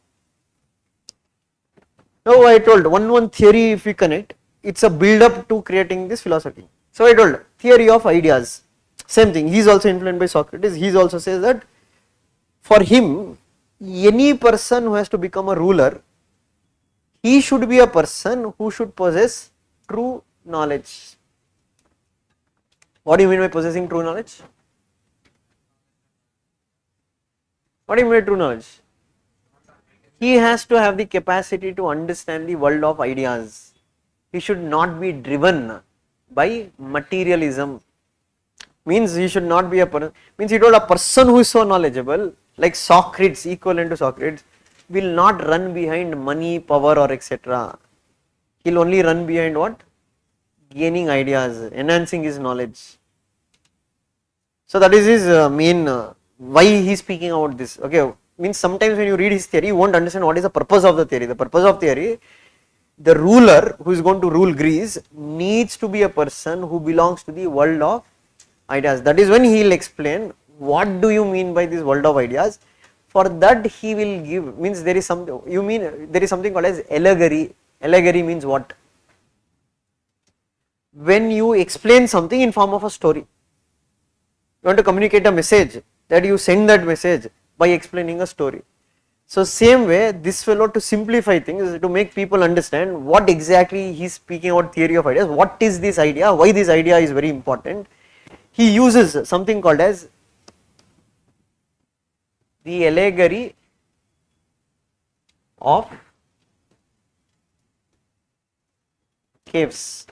Now I told one theory if we connect, it's a build up to creating this philosophy. So I told theory of ideas, same thing, he is also influenced by Socrates. He also says that for him any person who has to become a ruler, he should be a person who should possess true knowledge. What do you mean by possessing true knowledge? What do you mean by true knowledge? He has to have the capacity to understand the world of ideas. He should not be driven by materialism. Means he should not be a person, means he told a person who is so knowledgeable, like Socrates, equivalent to Socrates, will not run behind money, power or etc. He will only run behind what? Gaining ideas, enhancing his knowledge. So that is his main, why he is speaking about this. Okay, means sometimes when you read his theory, you won't understand what is the purpose of the theory. The purpose of theory, the ruler who is going to rule Greece needs to be a person who belongs to the world of ideas. That is when he will explain what do you mean by this world of ideas. For that he will give, means there is something, you mean there is something called as allegory. Allegory means what? When you explain something in form of a story. You want to communicate a message, that you send that message by explaining a story. So same way this fellow, to simplify things, to make people understand what exactly he is speaking about theory of ideas, what is this idea, why this idea is very important, he uses something called as the allegory of caves.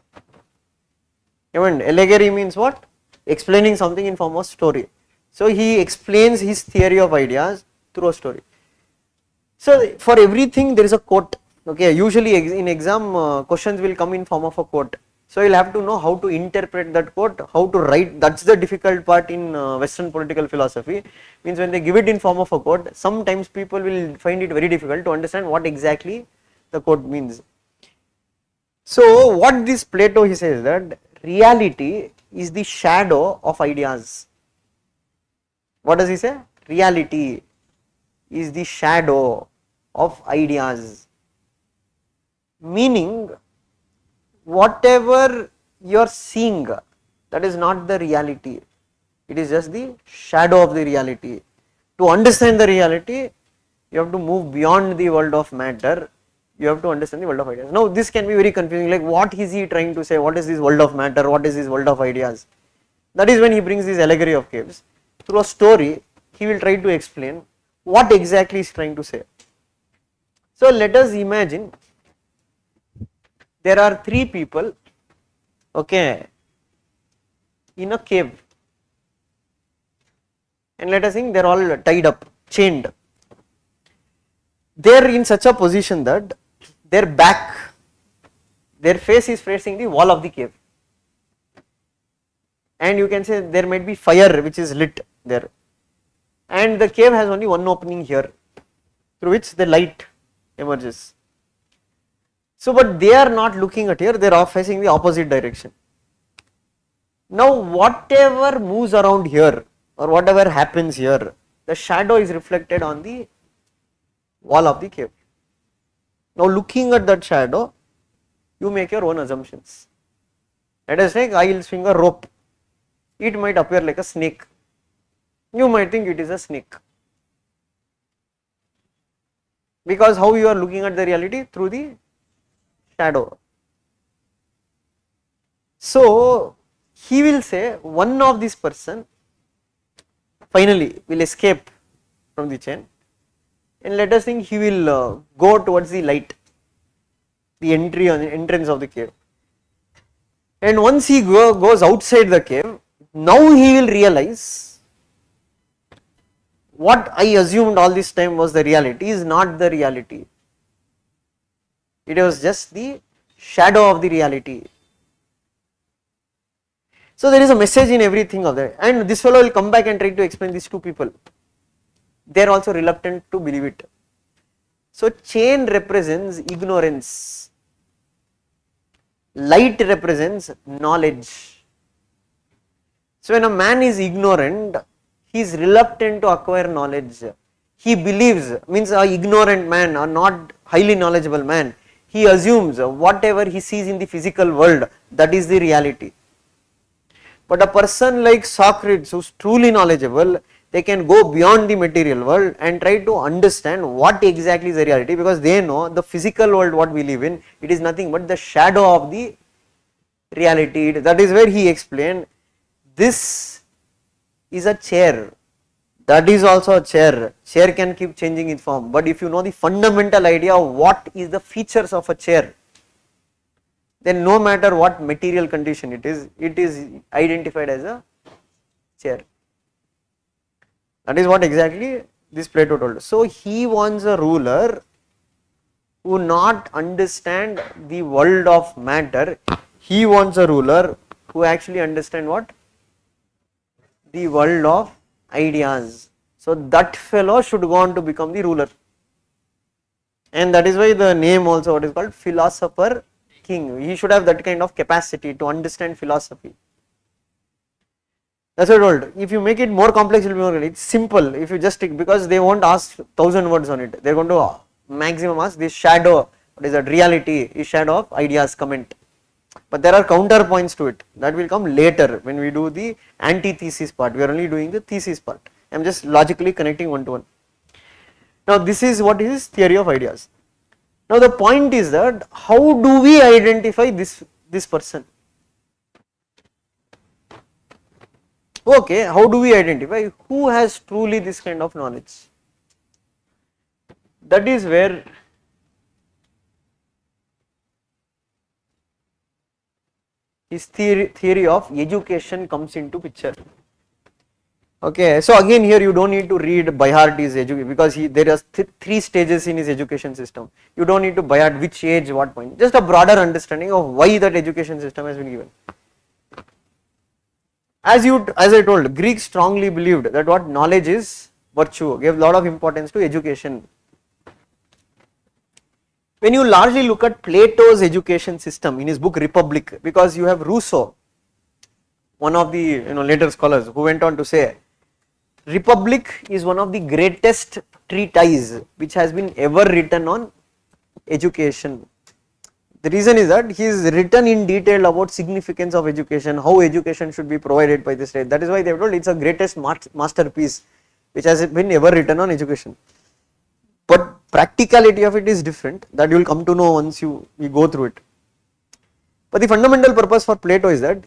Even allegory means what? Explaining something in form of story. So he explains his theory of ideas through a story. So for everything there is a quote. Okay, usually in exam questions will come in form of a quote. So you'll have to know how to interpret that quote, how to write. That's the difficult part in Western political philosophy. Means when they give it in form of a quote, sometimes people will find it very difficult to understand what exactly the quote means. So what this Plato he says that reality is the shadow of ideas. What does he say? Reality is the shadow of ideas. Meaning whatever you are seeing, that is not the reality. It is just the shadow of the reality. To understand the reality, you have to move beyond the world of matter. You have to understand the world of ideas. Now this can be very confusing, like what is he trying to say? What is this world of matter? What is this world of ideas? That is when he brings this allegory of caves. Through a story, he will try to explain what exactly he is trying to say. So let us imagine there are three people, okay, in a cave, and let us think they are all tied up, chained. They are in such a position that their back, their face is facing the wall of the cave, and you can say there might be fire which is lit there, and the cave has only one opening here through which the light emerges. So but they are not looking at here, they are facing the opposite direction. Now whatever moves around here or whatever happens here, the shadow is reflected on the wall of the cave. Now looking at that shadow, you make your own assumptions. Let us say I will swing a rope, it might appear like a snake, you might think it is a snake, because how you are looking at the reality? Through the shadow. So he will say one of this person finally will escape from the chain, and let us think he will go towards the light, the entrance of the cave, and once he goes outside the cave, now he will realize what I assumed all this time was the reality is not the reality, it was just the shadow of the reality. So there is a message in everything of that, and this fellow will come back and try to explain these two people. They are also reluctant to believe it. So chain represents ignorance, light represents knowledge. So when a man is ignorant, he is reluctant to acquire knowledge. He believes, means an ignorant man or not highly knowledgeable man, he assumes whatever he sees in the physical world, that is the reality. But a person like Socrates, who is truly knowledgeable, they can go beyond the material world and try to understand what exactly is the reality, because they know the physical world what we live in, it is nothing but the shadow of the reality. That is where he explained, this is a chair, that is also a chair, chair can keep changing its form, but if you know the fundamental idea of what is the features of a chair, then no matter what material condition it is identified as a chair. That is what exactly this Plato told us. So he wants a ruler who not understand the world of matter, he wants a ruler who actually understand what? The world of ideas. So that fellow should go on to become the ruler, and that is why the name also what is called philosopher king. He should have that kind of capacity to understand philosophy. That's what I told. If you make it more complex, it will be more. It's simple. If you just take, because they won't ask 1000 words on it. They are going to maximum ask this shadow. What is that? Reality is shadow of ideas comment. But there are counterpoints to it. That will come later when we do the antithesis part. We are only doing the thesis part. I am just logically connecting one to one. Now this is what is theory of ideas. Now the point is that how do we identify this person? Okay, how do we identify who has truly this kind of knowledge? That is where his theory of education comes into picture. Okay, so again here you don't need to read by heart his education, because there are three stages in his education system. You don't need to by heart which age, what point, just a broader understanding of why that education system has been given. As I told, Greeks strongly believed that what knowledge is virtue, gave a lot of importance to education. When you largely look at Plato's education system in his book Republic, because you have Rousseau, one of the later scholars, who went on to say Republic is one of the greatest treatise which has been ever written on education. The reason is that he is written in detail about significance of education, how education should be provided by the state. That is why they have told it's the greatest masterpiece which has been ever written on education. But practicality of it is different, that you will come to know once you go through it. But the fundamental purpose for Plato is that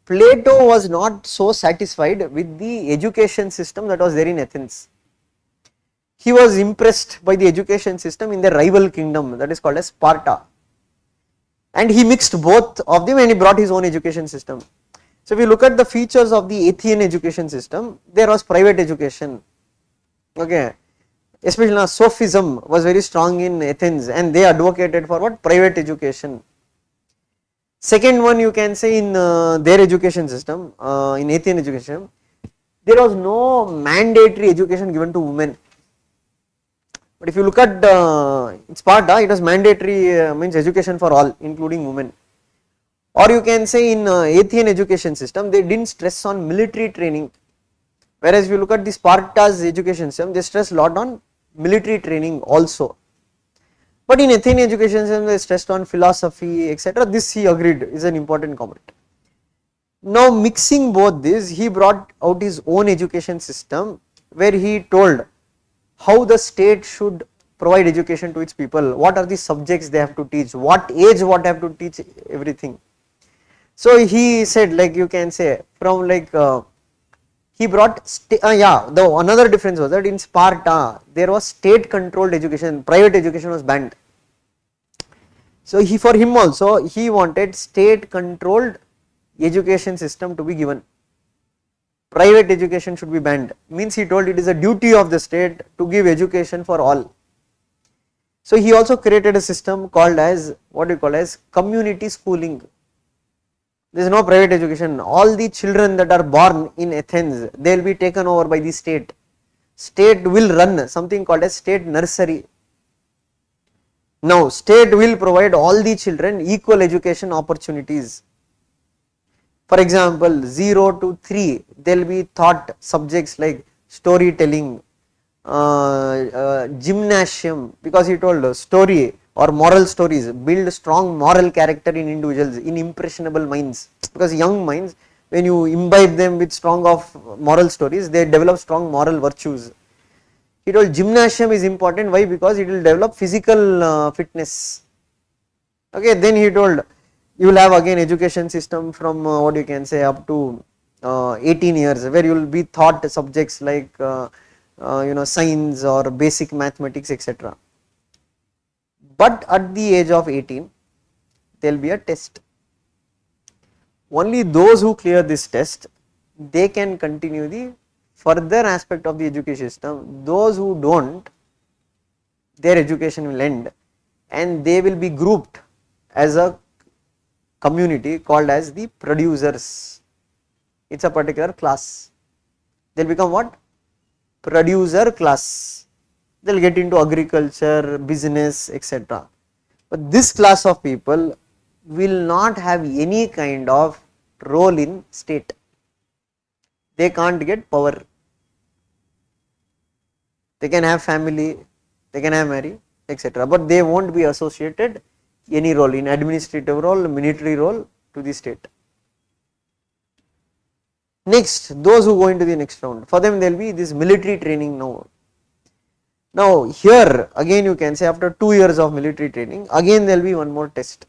Plato was not so satisfied with the education system that was there in Athens. He was impressed by the education system in the rival kingdom that is called as Sparta, and he mixed both of them and he brought his own education system. So if you look at the features of the Athenian education system, there was private education, okay, especially now Sophism was very strong in Athens and they advocated for what? Private education. Second one, you can say in their education system, in Athenian education, there was no mandatory education given to women. But if you look at Sparta, it was mandatory, means education for all, including women. Or you can say in Athenian education system, they didn't stress on military training. Whereas if you look at the Sparta's education system, they stress a lot on military training also. But in Athenian education system, they stressed on philosophy, etc. This he agreed is an important comment. Now mixing both this, he brought out his own education system where he told how the state should provide education to its people, what are the subjects they have to teach, what age what they have to teach, everything. So he said, like you can say from like he brought the another difference was that in Sparta there was state controlled education, private education was banned. So for him also he wanted state controlled education system to be given. Private education should be banned, means he told it is a duty of the state to give education for all. So he also created a system called as what we call as community schooling. There is no private education. All the children that are born in Athens, they will be taken over by the state. State will run something called as state nursery. Now state will provide all the children equal education opportunities. For example, 0 to 3, they will be taught subjects like storytelling, gymnasium, because he told story or moral stories build strong moral character in individuals, in impressionable minds, because young minds, when you imbibe them with strong of moral stories, they develop strong moral virtues. He told gymnasium is important, why? Because it will develop physical fitness. Okay, then he told you will have again education system from what you can say up to 18 years, where you will be taught subjects like science or basic mathematics, etc. But at the age of 18 there will be a test. Only those who clear this test, they can continue the further aspect of the education system. Those who don't, their education will end and they will be grouped as a community called as the producers. It is a particular class. They will become what? Producer class. They will get into agriculture, business, etc. But this class of people will not have any kind of role in state. They can't get power. They can have family, they can have marry, etc. But they won't be associated any role in administrative role, military role to the state. Next, those who go into the next round, for them there will be this military training now. Now here again you can say after 2 years of military training, again there will be one more test.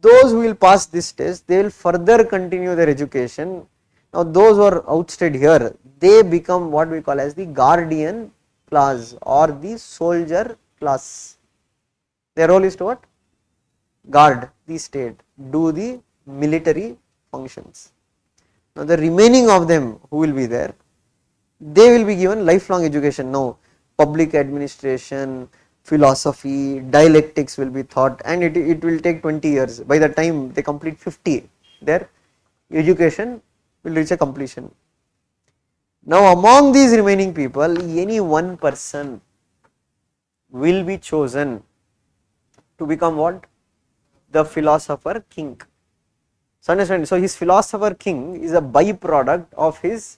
Those who will pass this test, they will further continue their education. Now those who are ousted here, they become what we call as the guardian class or the soldier class. Their role is to what? Guard the state, do the military functions. Now the remaining of them who will be there, they will be given lifelong education. Now public administration, philosophy, dialectics will be taught, and it will take 20 years. By the time they complete 50, their education will reach a completion. Now among these remaining people, any one person will be chosen to become what? The philosopher king. So understand, so his philosopher king is a byproduct of his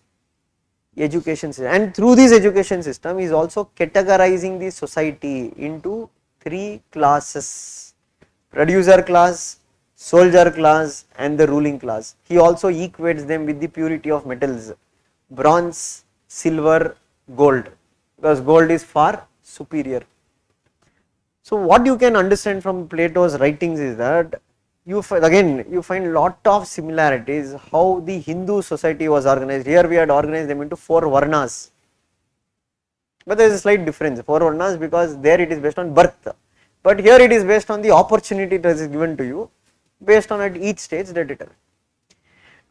education system, and through this education system he is also categorizing the society into 3 classes: producer class, soldier class, and the ruling class. He also equates them with the purity of metals: bronze, silver, gold, because gold is far superior. So what you can understand from Plato's writings is that you find lot of similarities how the Hindu society was organized. Here we had organized them into 4 varnas, but there is a slight difference. 4 varnas because there it is based on birth, but here it is based on the opportunity that is given to you, based on at each stage they determine.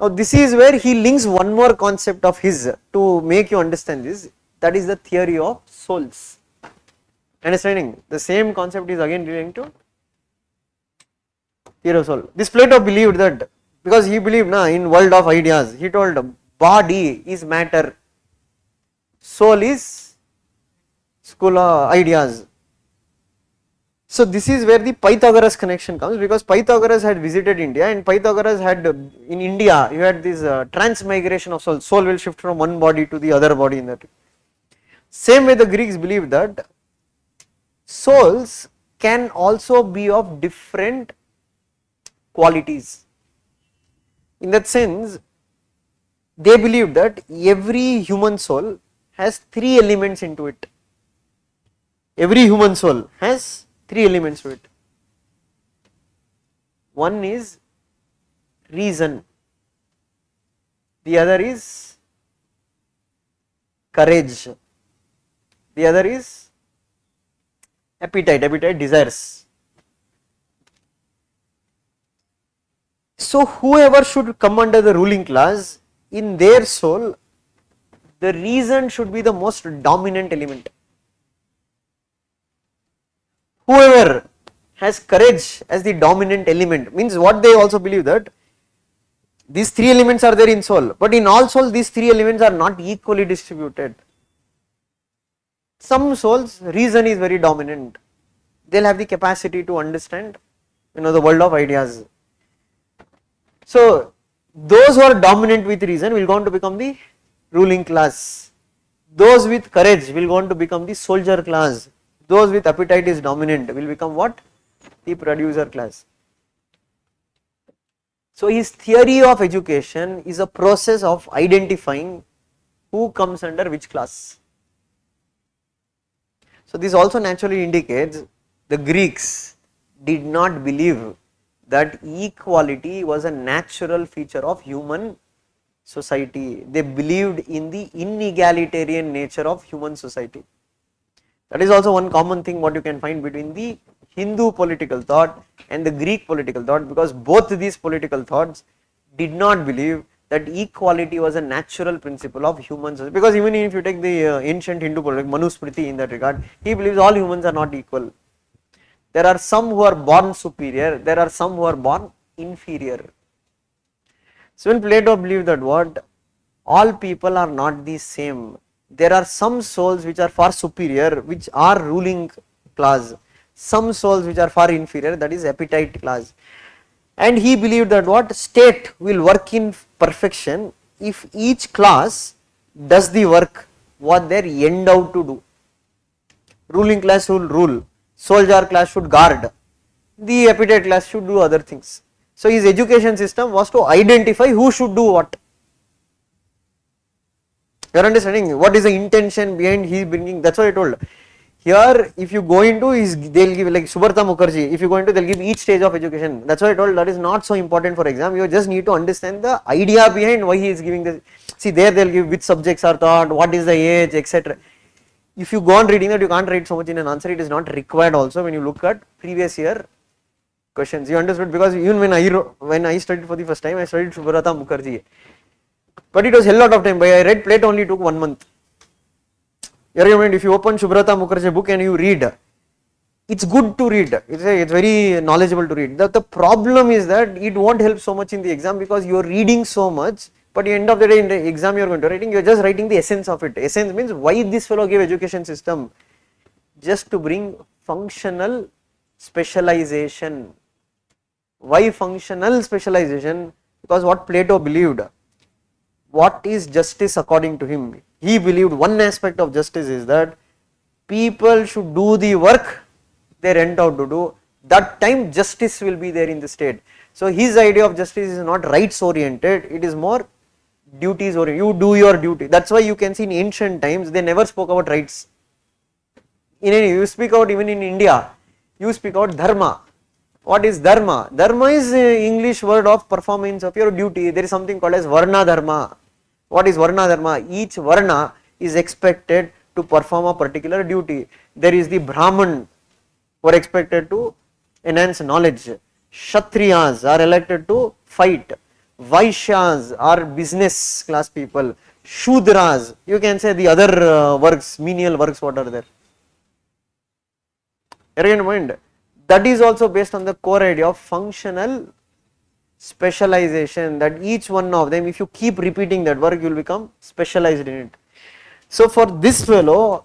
Now this is where he links one more concept of his to make you understand this, that is the theory of souls. Understanding the same concept is again relating to theory of soul. This Plato believed that, because he believed in world of ideas, he told body is matter, soul is school of ideas. So this is where the Pythagoras connection comes, because Pythagoras had visited India, and Pythagoras had in India you had this transmigration of soul. Soul will shift from one body to the other body in that. Same way the Greeks believed that souls can also be of different qualities. In that sense, they believe that every human soul has 3 elements into it. Every human soul has 3 elements to it. One is reason, the other is courage, the other is appetite, desires. So whoever should come under the ruling class, in their soul the reason should be the most dominant element. Whoever has courage as the dominant element, means what they also believe that these 3 elements are there in soul, but in all souls these 3 elements are not equally distributed. Some souls reason is very dominant, they will have the capacity to understand the world of ideas. So those who are dominant with reason will go on to become the ruling class, those with courage will go on to become the soldier class, those with appetite is dominant will become what? The producer class. So his theory of education is a process of identifying who comes under which class. So this also naturally indicates the Greeks did not believe that equality was a natural feature of human society. They believed in the inegalitarian nature of human society. That is also one common thing what you can find between the Hindu political thought and the Greek political thought, because both these political thoughts did not believe that equality was a natural principle of human society. Because even if you take the ancient Hindu politics, Manusmriti in that regard, he believes all humans are not equal. There are some who are born superior, there are some who are born inferior. So when Plato believed that what? All people are not the same. There are some souls which are far superior, which are ruling class, some souls which are far inferior, that is appetite class. And he believed that what? State will work in perfection if each class does the work what they are endowed to do. Ruling class will rule, soldier class should guard, the appetite class should do other things. So his education system was to identify who should do what. You are understanding what is the intention behind he bringing? That's what I told. Here if you go into they will give like Subrata Mukherjee, if you go into they will give each stage of education. That's why I told that is not so important for exam. You just need to understand the idea behind why he is giving this. See there they will give which subjects are taught, what is the age, etc. If you go on reading that, you can't write so much in an answer. It is not required also when you look at previous year questions. You understood? Because even when I studied for the first time, I studied Subrata Mukherjee, but it was a hell lot of time. But I read Plato only took 1 month. If you open Subrata Mukherjee book and you read, it's good to read. It's very knowledgeable to read. The problem is that it won't help so much in the exam because you are reading so much. But at the end of the day, in the exam you are going to writing, you are just writing the essence of it. Essence means why this fellow gave education system, just to bring functional specialization. Why functional specialization? Because what Plato believed, what is justice according to him? He believed one aspect of justice is that people should do the work they are meant out to do. That time justice will be there in the state. So his idea of justice is not rights oriented, it is more duties oriented. You do your duty. That's why you can see in ancient times they never spoke about rights. You speak out even in India, you speak out dharma. What is dharma? Dharma is English word of performance of your duty. There is something called as varna dharma. What is varna dharma? Each varna is expected to perform a particular duty. There is the Brahman who are expected to enhance knowledge. Kshatriyas are elected to fight. Vaishyas are business class people. Shudras, you can say the other works, menial works, what are there. Mind. That is also based on the core idea of functional specialization, that each one of them, if you keep repeating that work, you will become specialized in it. So for this fellow,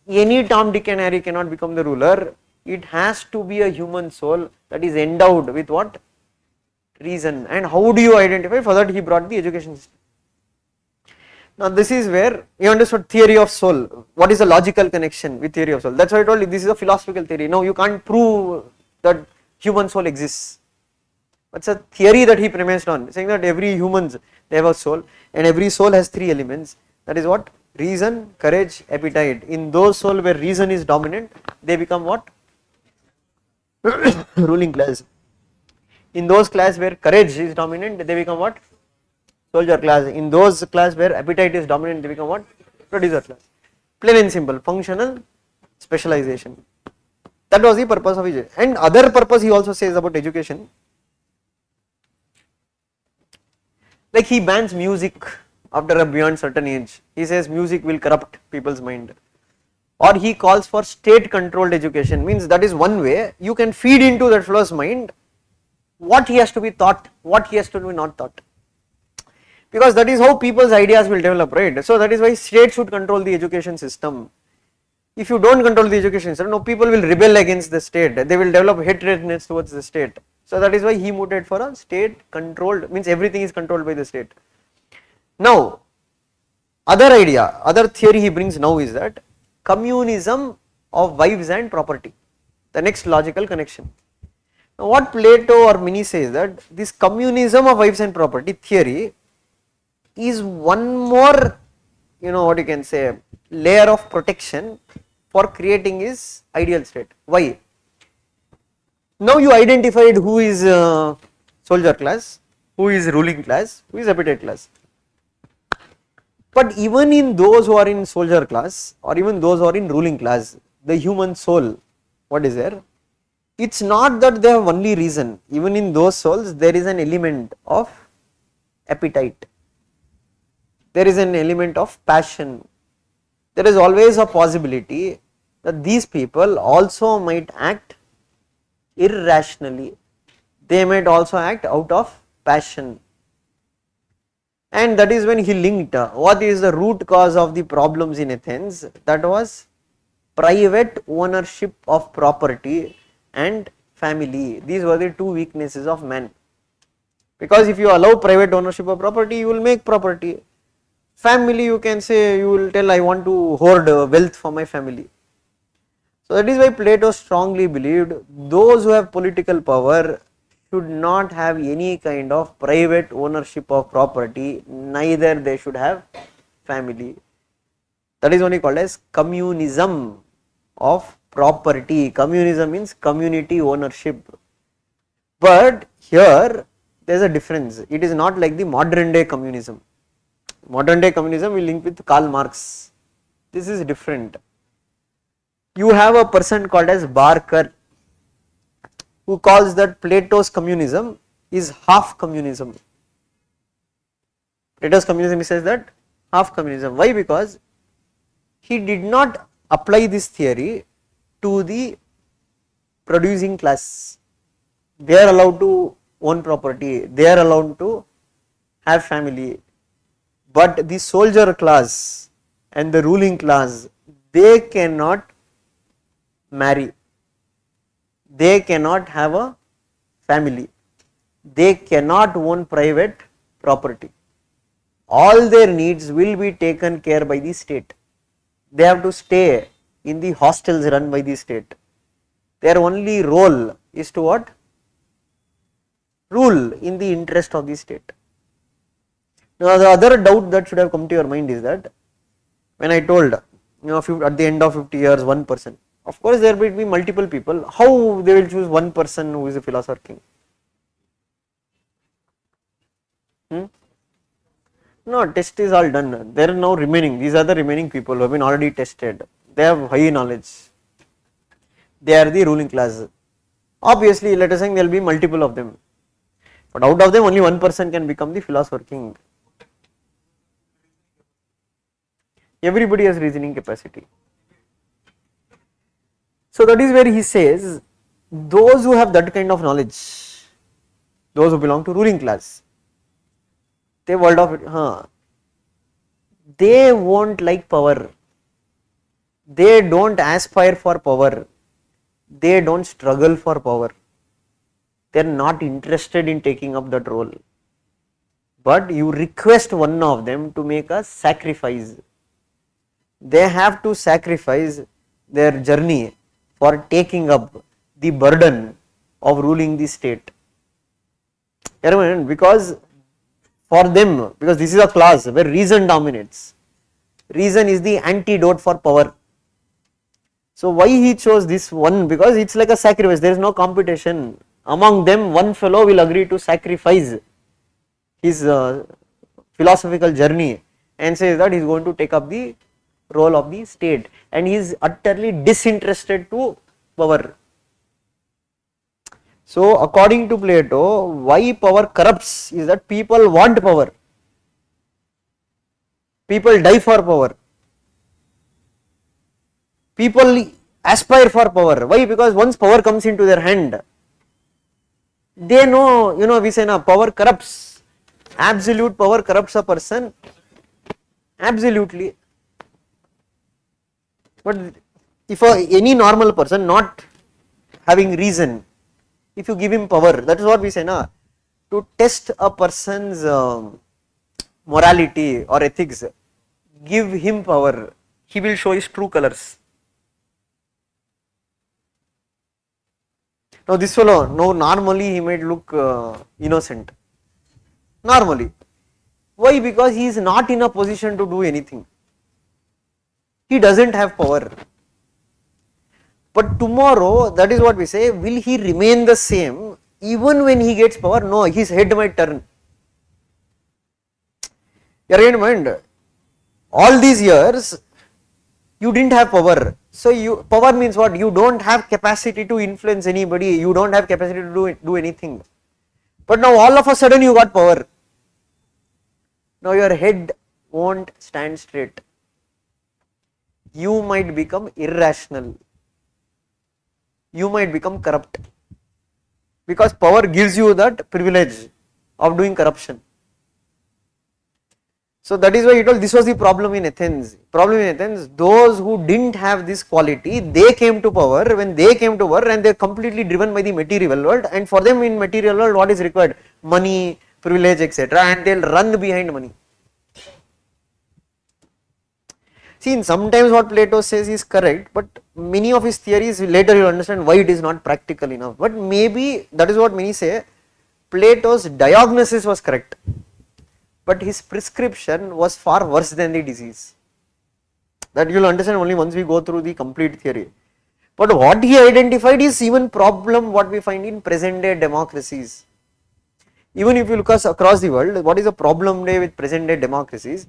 any Tom, Dick and Harry cannot become the ruler. It has to be a human soul that is endowed with what? Reason. And how do you identify? For that he brought the education system. Now this is where you understood theory of soul. What is the logical connection with theory of soul? That's why I told you this is a philosophical theory. No, you can't prove that human soul exists. It's a theory that he premised on, saying that every humans, they have a soul and every soul has 3 elements. That is what? Reason, courage, appetite. In those soul where reason is dominant, they become what? Ruling class. In those class where courage is dominant, they become what? Soldier class. In those class where appetite is dominant, they become what? Producer class. Plain and simple, functional specialization. That was the purpose of it. And other purpose he also says about education. Like he bans music after a beyond certain age. He says music will corrupt people's mind. Or he calls for state controlled education, means that is one way you can feed into that fellow's mind what he has to be taught, what he has to be not taught. Because that is how people's ideas will develop, right? So that is why state should control the education system. If you don't control the education system, no, people will rebel against the state. They will develop hatredness towards the state. So that is why he mooted for a state controlled, means everything is controlled by the state. Now, other idea, other theory he brings now is that communism of wives and property. The next logical connection. Now what Plato or Mini says that this communism of wives and property theory is one more, what you can say, layer of protection for creating his ideal state. Why? Now you identified who is soldier class, who is ruling class, who is appetite class. But even in those who are in soldier class or even those who are in ruling class, the human soul, what is there? It's not that they have only reason. Even in those souls, there is an element of appetite. There is an element of passion. There is always a possibility that these people also might act irrationally. They might also act out of passion. And that is when he linked what is the root cause of the problems in Athens. That was private ownership of property and family. These were the two weaknesses of man. Because if you allow private ownership of property, you will make property. Family, you can say, you will tell I want to hoard wealth for my family. So that is why Plato strongly believed those who have political power should not have any kind of private ownership of property, neither they should have family. That is only called as communism of property. Communism means community ownership. But here there is a difference. It is not like the modern day communism. Modern day communism we link with Karl Marx. This is different. You have a person called as Barker. who calls that Plato's communism is half communism. Plato's communism, he says that half communism. Why? Because he did not apply this theory to the producing class. They are allowed to own property, they are allowed to have family, but the soldier class and the ruling class, they cannot marry, they cannot have a family, they cannot own private property. All their needs will be taken care by the state. They have to stay in the hostels run by the state. Their only role is to what? Rule in the interest of the state. Now the other doubt that should have come to your mind is that when I told, at the end of 50 years, one person, of course there will be multiple people, how they will choose one person who is a philosopher king? No, test is all done. There are now remaining, these are the remaining people who have been already tested. They have high knowledge. They are the ruling class. Obviously, let us say there will be multiple of them. But out of them, only one person can become the philosopher king. Everybody has reasoning capacity. So that is where he says, those who have that kind of knowledge, those who belong to ruling class, they world of it, they won't like power, they don't aspire for power, they don't struggle for power, they are not interested in taking up that role, but you request one of them to make a sacrifice. They have to sacrifice their journey for taking up the burden of ruling the state. Because for them, because this is a class where reason dominates, reason is the antidote for power. So why he chose this one? Because it's like a sacrifice, there is no competition. Among them, one fellow will agree to sacrifice his philosophical journey and says that he is going to take up the role of the state, and he is utterly disinterested to power. So according to Plato, why power corrupts is that people want power, people die for power, people aspire for power. Why? Because once power comes into their hand, they know, we say now, power corrupts, absolute power corrupts a person, absolutely. But if any normal person not having reason, if you give him power, that is what we say now, to test a person's morality or ethics, give him power, he will show his true colors. Now this fellow, normally he might look innocent, normally. Why? Because he is not in a position to do anything. He doesn't have power. But tomorrow, that is what we say, will he remain the same even when he gets power? No, his head might turn. You are in mind, all these years you didn't have power. So power means what? You don't have capacity to influence anybody, you don't have capacity to do anything. But now all of a sudden you got power. Now your head won't stand straight. You might become irrational. You might become corrupt. Because power gives you that privilege of doing corruption. So that is why he told this was the problem in Athens. Problem in Athens, those who didn't have this quality, they came to power. When they came to power, and they are completely driven by the material world, and for them in material world what is required? Money, privilege, etc. and they will run behind money. See, sometimes what Plato says is correct, but many of his theories later you will understand why it is not practical enough. But maybe that is what many say, Plato's diagnosis was correct, but his prescription was far worse than the disease. That you will understand only once we go through the complete theory. But what he identified is even problem what we find in present day democracies. Even if you look across the world, what is the problem day with present day democracies?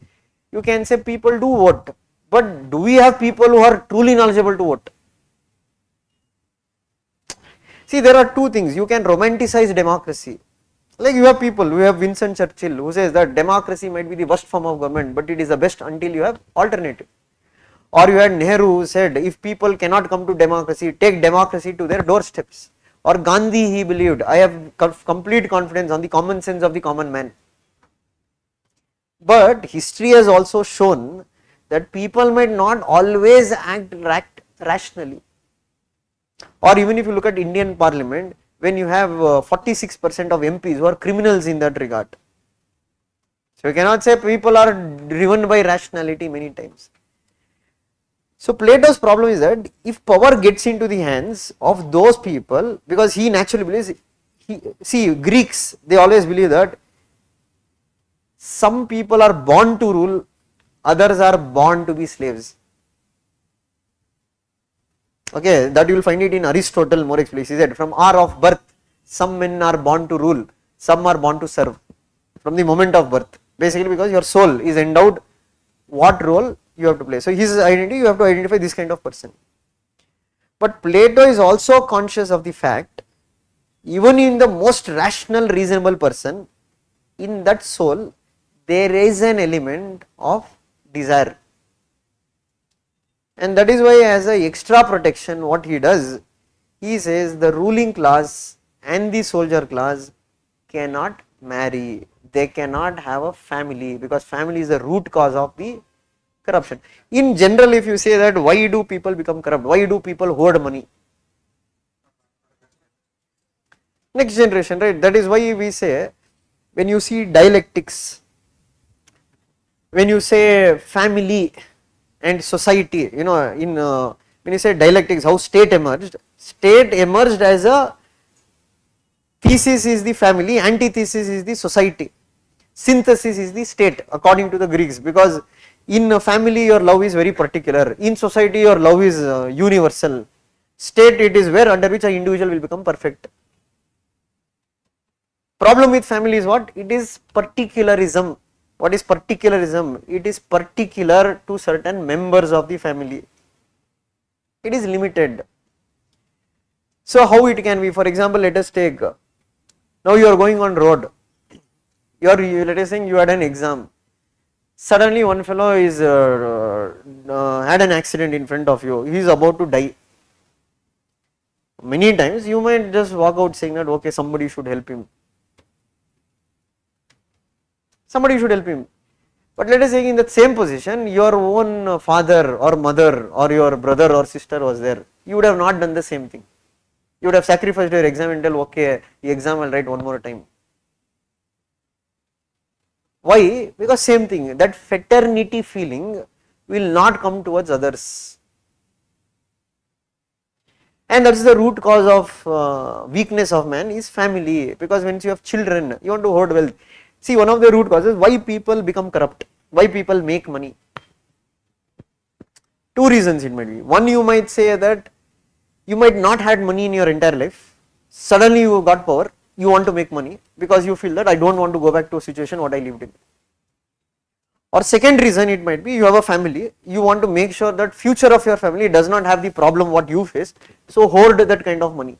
You can say people do vote, but do we have people who are truly knowledgeable to vote? See, there are two things. You can romanticize democracy. Like you have people, we have Winston Churchill who says that democracy might be the worst form of government, but it is the best until you have alternative. Or you had Nehru who said if people cannot come to democracy, take democracy to their doorsteps. Or Gandhi, he believed, I have complete confidence on the common sense of the common man. But history has also shown that people might not always act rationally. Or even if you look at Indian parliament, when you have 46% of MPs who are criminals in that regard. So you cannot say people are driven by rationality many times. So Plato's problem is that if power gets into the hands of those people, because he naturally believes, see Greeks, they always believe that some people are born to rule, others are born to be slaves. Okay, that you will find it in Aristotle more explicitly. He said from hour of birth, some men are born to rule, some are born to serve from the moment of birth. Basically because your soul is endowed what role you have to play. So his identity, you have to identify this kind of person. But Plato is also conscious of the fact, even in the most rational, reasonable person, in that soul, there is an element of desire. And that is why as a extra protection, what he does, he says the ruling class and the soldier class cannot marry, they cannot have a family, because family is the root cause of the corruption. In general, if you say that why do people become corrupt, why do people hoard money? Next generation, right? That is why we say, when you see dialectics, when you say family and society, you know, in when you say dialectics, how state emerged as a thesis is the family, antithesis is the society, synthesis is the state according to the Greeks, because in a family your love is very particular, in society your love is universal, state it is where under which an individual will become perfect. Problem with family is what? It is particularism. What is particularism? It is particular to certain members of the family. It is limited. So how it can be? For example, let us take, now you are going on road, let us say you had an exam, suddenly one fellow is had an accident in front of you, he is about to die. Many times you might just walk out saying that okay, somebody should help him. Somebody should help him. But let us say in that same position, your own father or mother or your brother or sister was there, you would have not done the same thing. You would have sacrificed your exam and tell, okay, the exam I'll write one more time. Why? Because same thing, that fraternity feeling will not come towards others. And that is the root cause of weakness of man is family, because when you have children, you want to hoard wealth. See, one of the root causes why people become corrupt, why people make money. Two reasons it might be. One, you might say that you might not had money in your entire life, suddenly you got power, you want to make money because you feel that I don't want to go back to a situation what I lived in. Or second reason it might be you have a family, you want to make sure that future of your family does not have the problem what you faced, so hoard that kind of money.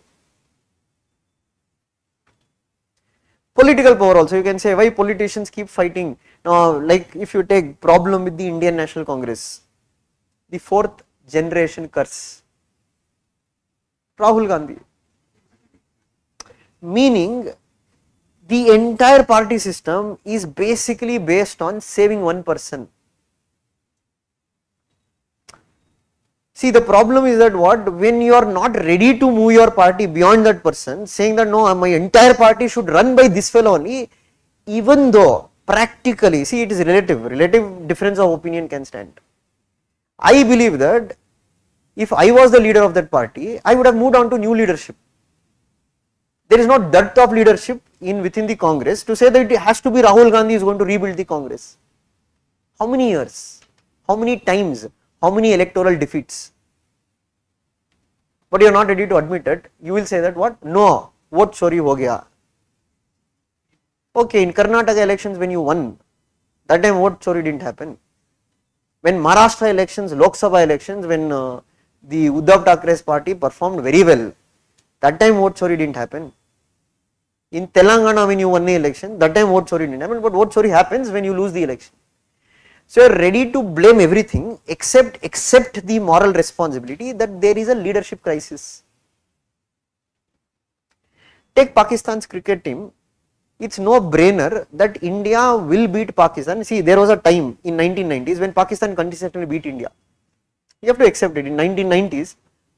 Political power also, you can say why politicians keep fighting. Now, like if you take problem with the Indian National Congress, the fourth generation curse, Rahul Gandhi, meaning the entire party system is basically based on saving one person. See, the problem is that what, when you are not ready to move your party beyond that person, saying that no, my entire party should run by this fellow only, even though practically, see, it is relative difference of opinion can stand. I believe that if I was the leader of that party, I would have moved on to new leadership. There is no dearth of leadership within the Congress to say that it has to be Rahul Gandhi is going to rebuild the Congress. How many years? How many times? How many electoral defeats? But you are not ready to admit it. You will say that what? No, vote chori ho gaya. Okay, in Karnataka elections when you won, that time vote chori didn't happen. When Maharashtra elections, Lok Sabha elections, when the Uddhav Thackeray's party performed very well, That time vote chori didn't happen. In Telangana when you won the election, that time vote chori didn't happen, but vote chori happens when you lose the election. So you are ready to blame everything except the moral responsibility that there is a leadership crisis. Take Pakistan's cricket team. It's no brainer that India will beat Pakistan. See, there was a time in 1990s when Pakistan consistently beat India. You have to accept it. In 1990s,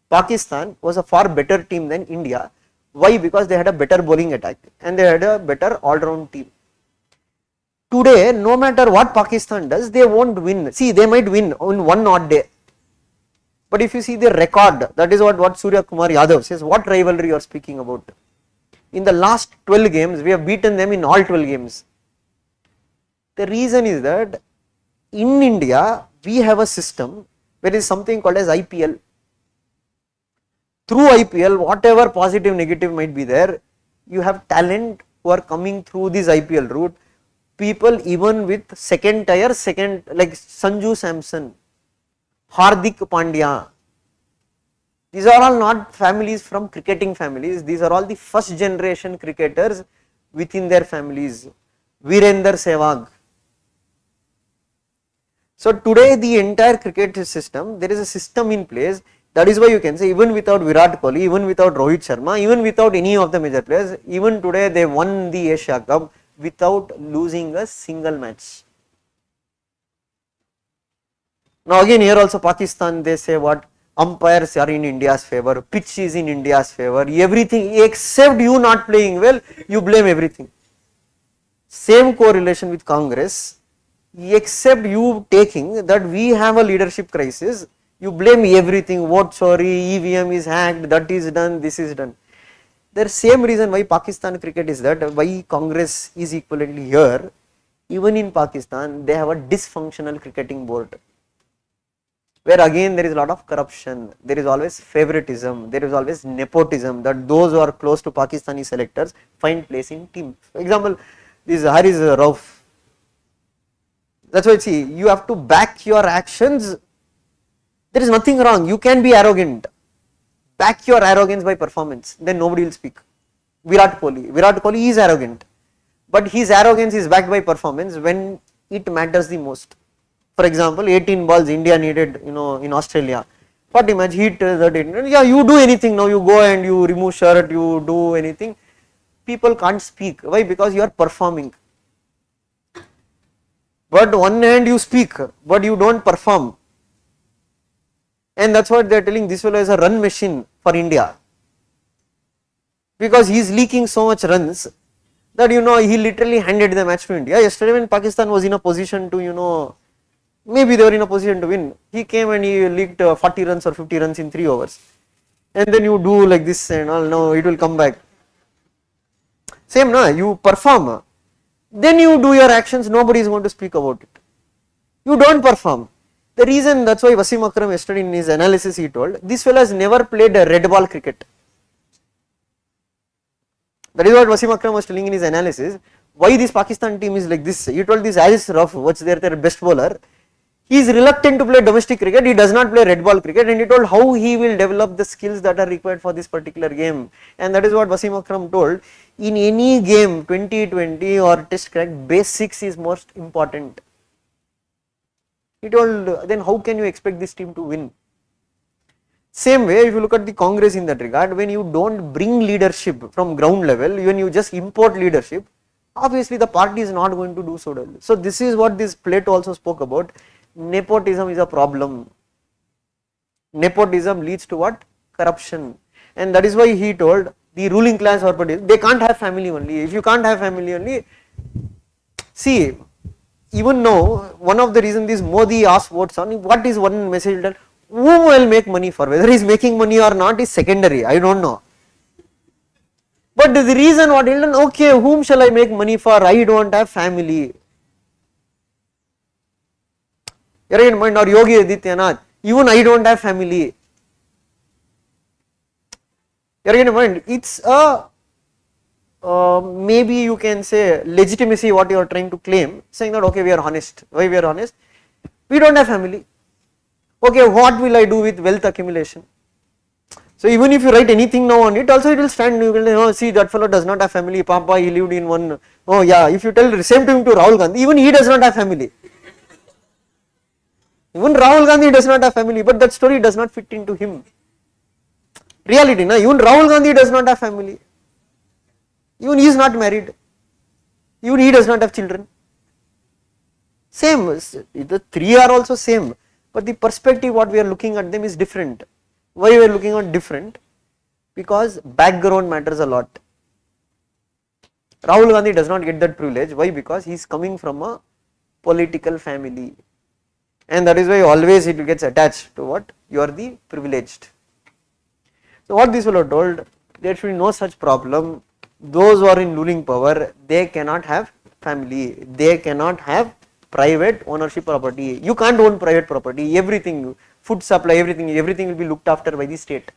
Pakistan was a far better team than India. Why? Because they had a better bowling attack and they had a better all-round team. Today, no matter what Pakistan does, they won't win. See, they might win on one odd day. But if you see the record, that is what Surya Kumar Yadav says, what rivalry you are speaking about. In the last 12 games, we have beaten them in all 12 games. The reason is that in India, we have a system where there is something called as IPL. Through IPL, whatever positive, negative might be there, you have talent who are coming through this IPL route. People even with second tier, like Sanju Samson, Hardik Pandya. These are all not families from cricketing families. These are all the first generation cricketers within their families. Virender Sehwag. So today the entire cricket system, there is a system in place. That is why you can say even without Virat Kohli, even without Rohit Sharma, even without any of the major players, even today they won the Asia Cup without losing a single match. Now again here also Pakistan, they say what? Umpires are in India's favor, pitch is in India's favor, everything except you not playing well, you blame everything. Same correlation with Congress, except you taking that we have a leadership crisis, you blame everything, vote sorry, EVM is hacked, that is done, this is done. The same reason why Pakistan cricket is that, why Congress is equivalently here, even in Pakistan, they have a dysfunctional cricketing board. Where again there is a lot of corruption, there is always favoritism, there is always nepotism, that those who are close to Pakistani selectors find place in team. For example, this Haris Rauf. That's why see, you have to back your actions. There is nothing wrong, you can be arrogant. Back your arrogance by performance, then nobody will speak. Virat Kohli is arrogant, but his arrogance is backed by performance when it matters the most. For example, 18 balls India needed, in Australia. 40 match, hit 13. Yeah, you do anything now, you go and you remove shirt, you do anything. People can't speak. Why? Because you are performing. But one hand you speak, but you don't perform. And that's what they are telling, this fellow is a run machine for India. Because he is leaking so much runs that he literally handed the match to India. Yesterday when Pakistan was in a position to maybe they were in a position to win, he came and he leaked 40 runs or 50 runs in 3 overs. And then you do like this and all, now it will come back. Same, you perform. Then you do your actions, nobody is going to speak about it. You don't perform. The reason, that's why Wasim Akram yesterday in his analysis he told, this fellow has never played a red ball cricket. That is what Wasim Akram was telling in his analysis. Why this Pakistan team is like this? He told this Haris Rauf, what's their best bowler. He is reluctant to play domestic cricket, he does not play red ball cricket, and he told how he will develop the skills that are required for this particular game. And that is what Wasim Akram told, in any game, 2020 or test cricket, basics is most important. He told, then how can you expect this team to win? Same way, if you look at the Congress in that regard, when you don't bring leadership from ground level, when you just import leadership, obviously the party is not going to do so well. So this is what this Plato also spoke about. Nepotism is a problem. Nepotism leads to what? Corruption. And that is why he told the ruling class or party, they can't have family only. If you can't have family only, see, even now, one of the reasons this Modi asked votes on, what is one message that whom will make money for? Whether he is making money or not is secondary, I don't know. But the reason what he done, okay, whom shall I make money for? I don't have family. Arrogant mind, or Yogi Adityanath, even I don't have family. Arrogant mind, it's a maybe you can say legitimacy what you are trying to claim, saying that okay, we are honest. Why we are honest? We don't have family. Okay, what will I do with wealth accumulation? So even if you write anything now on it, also it will stand. You will say, oh, see, that fellow does not have family. Papa, he lived in one. Oh yeah, if you tell the same thing to Rahul Gandhi, even he does not have family. Even Rahul Gandhi does not have family, but that story does not fit into him. Reality, na? Even Rahul Gandhi does not have family. Even he is not married. Even he does not have children. Same, the three are also same, but the perspective what we are looking at them is different. Why we are looking at different? Because background matters a lot. Rahul Gandhi does not get that privilege. Why? Because he is coming from a political family, and that is why always it gets attached to what? You are the privileged. So what this fellow told, there should be no such problem. Those who are in ruling power, they cannot have family, they cannot have private ownership property. You can't own private property. Everything, food supply, everything will be looked after by the state.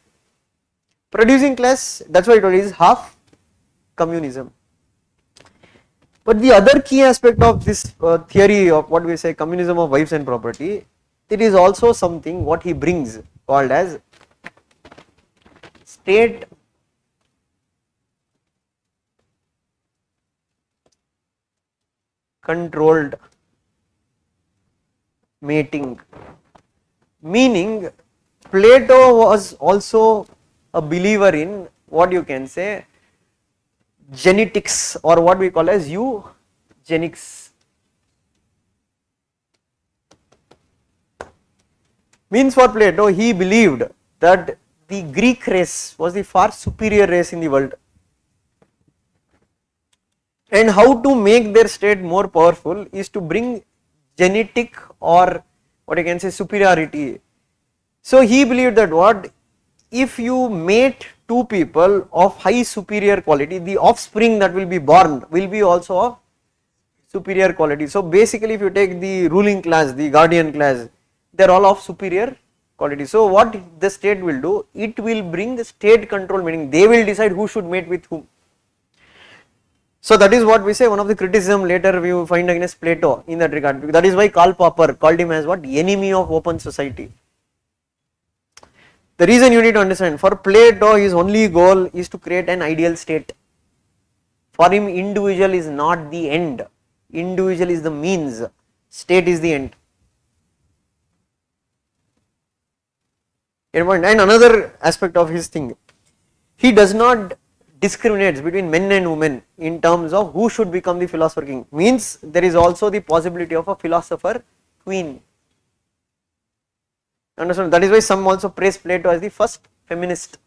Producing class, that's why it is half communism. But the other key aspect of this theory of what we say communism of wives and property, it is also something what he brings called as state controlled mating, meaning Plato was also a believer in what you can say genetics, or what we call as eugenics. Means for Plato, he believed that the Greek race was the far superior race in the world, and how to make their state more powerful is to bring genetic, or what you can say superiority. So he believed that what if you mate two people of high superior quality, the offspring that will be born will be also of superior quality. So basically if you take the ruling class, the guardian class, they are all of superior quality. So what the state will do, it will bring the state control, meaning they will decide who should mate with whom. So that is what we say, one of the criticism later we will find against Plato in that regard. That is why Karl Popper called him as what? Enemy of open society. The reason you need to understand, for Plato his only goal is to create an ideal state. For him individual is not the end, individual is the means, state is the end. And another aspect of his thing, he does not discriminate between men and women in terms of who should become the philosopher king. Means there is also the possibility of a philosopher queen. Understand? That is why some also praise Plato as the first feminist.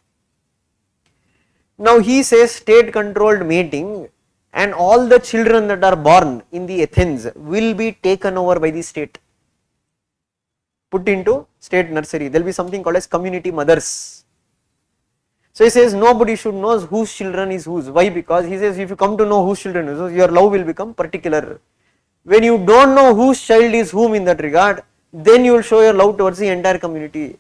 Now he says state controlled mating, and all the children that are born in the Athens will be taken over by the state, put into state nursery. There will be something called as community mothers. So he says nobody should know whose children is whose. Why? Because he says if you come to know whose children is whose, your love will become particular. When you don't know whose child is whom in that regard, then you will show your love towards the entire community.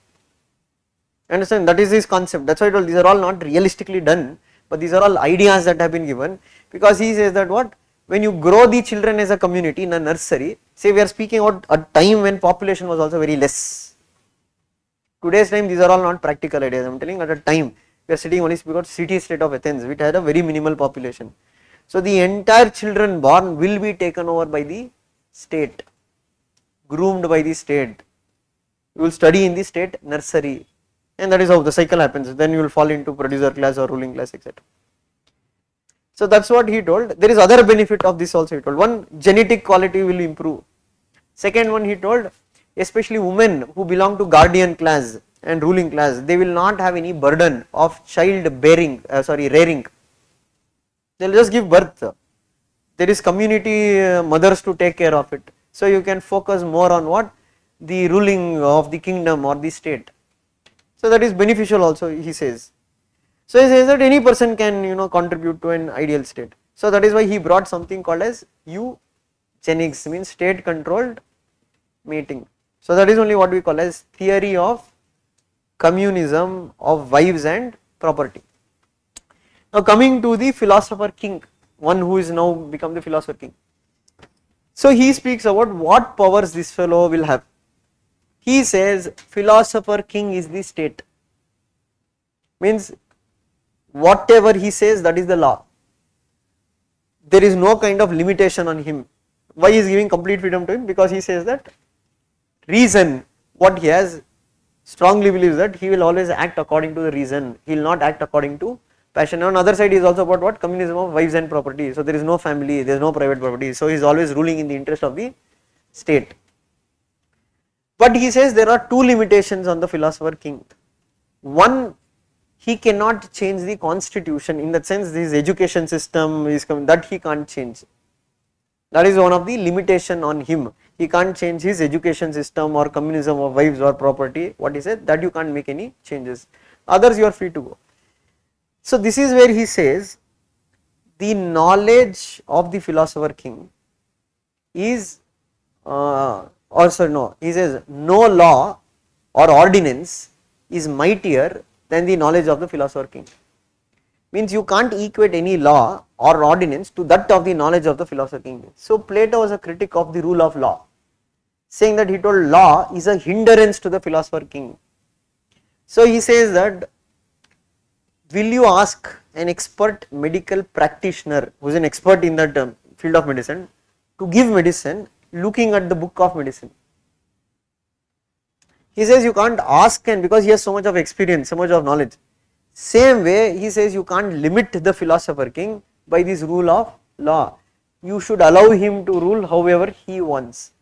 Understand? That is his concept. That's why I told these are all not realistically done, but these are all ideas that have been given, because he says that what, when you grow the children as a community in a nursery, say we are speaking about a time when population was also very less. Today's time these are all not practical ideas. I am telling at a time we are sitting only because city state of Athens, which had a very minimal population. So the entire children born will be taken over by the state, groomed by the state. You will study in the state nursery, and that is how the cycle happens. Then you will fall into producer class or ruling class, etc. So that's what he told. There is other benefit of this also he told. One, genetic quality will improve. Second one, he told, especially women who belong to guardian class and ruling class, they will not have any burden of child rearing. They will just give birth. There is community mothers to take care of it. So you can focus more on what? The ruling of the kingdom or the state. So that is beneficial also, he says. So he says that any person can contribute to an ideal state. So that is why he brought something called as eugenics, means state controlled mating. So that is only what we call as theory of communism of wives and property. Now coming to the philosopher king, one who is now become the philosopher king. So he speaks about what powers this fellow will have. He says philosopher king is the state. Means whatever he says, that is the law. There is no kind of limitation on him. Why he is giving complete freedom to him? Because he says that reason, what he has, strongly believes that he will always act according to the reason, he will not act according to passion. On the other side, he is also about what? Communism of wives and property. So there is no family, there is no private property, so he is always ruling in the interest of the state. But he says there are two limitations on the philosopher king. One, he cannot change the constitution, in that sense his education system is that he can't change. That is one of the limitation on him. He can't change his education system or communism of wives or property. What he said, that you can't make any changes. Others you are free to go. So this is where he says the knowledge of the philosopher king is also no. He says no law or ordinance is mightier than the knowledge of the philosopher king. Means you can't equate any law or ordinance to that of the knowledge of the philosopher king. So Plato was a critic of the rule of law, saying that he told law is a hindrance to the philosopher king. So he says that, will you ask an expert medical practitioner who is an expert in that field of medicine to give medicine looking at the book of medicine? He says you can't ask, and because he has so much of experience, so much of knowledge. Same way he says you can't limit the philosopher king by this rule of law. You should allow him to rule however he wants.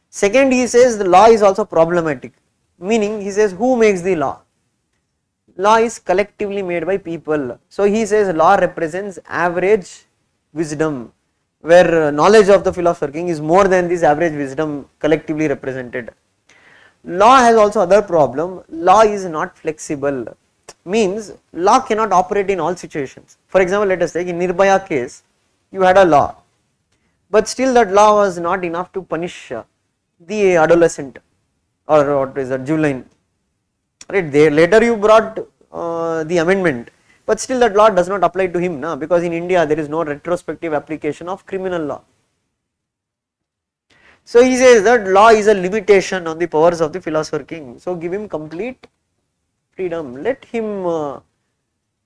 Second, he says the law is also problematic, meaning he says who makes the law? Law is collectively made by people. So he says law represents average wisdom, where knowledge of the philosopher king is more than this average wisdom collectively represented. Law has also other problem. Law is not flexible, means law cannot operate in all situations. For example, let us take in Nirbhaya case, you had a law, but still that law was not enough to punish the adolescent or what is that, juvenile. Right, there later you brought the amendment, but still that law does not apply to him, na, because in India there is no retrospective application of criminal law. So he says that law is a limitation on the powers of the philosopher king. So give him complete freedom, let him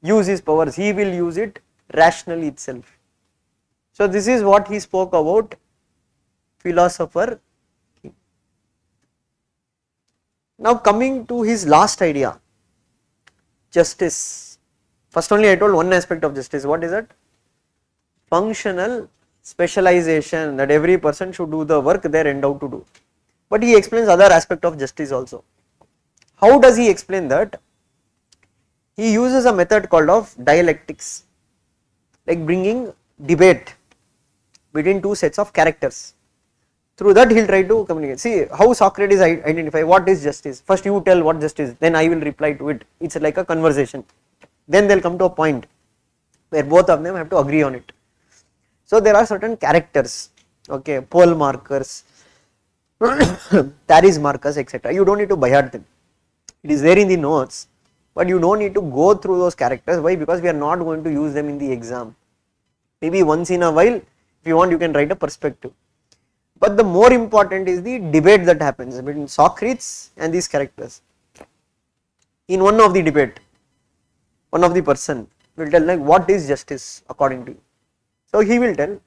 use his powers, he will use it rationally itself. So this is what he spoke about philosopher king. Now coming to his last idea, justice. First only I told one aspect of justice. What is that? Functional specialization, that every person should do the work they are endowed to do. But he explains other aspect of justice also. How does he explain that? He uses a method called of dialectics, like bringing debate between two sets of characters. Through that he will try to communicate. See how Socrates identify what is justice. First you tell what justice, then I will reply to it. It's like a conversation. Then they will come to a point where both of them have to agree on it. So there are certain characters, okay, pole markers, Taris markers, etc. You don't need to by heart them. It is there in the notes, but you don't need to go through those characters. Why? Because we are not going to use them in the exam. Maybe once in a while, if you want, you can write a perspective. But the more important is the debate that happens between Socrates and these characters. In one of the debate, one of the person will tell like what is justice according to you. So he will tell,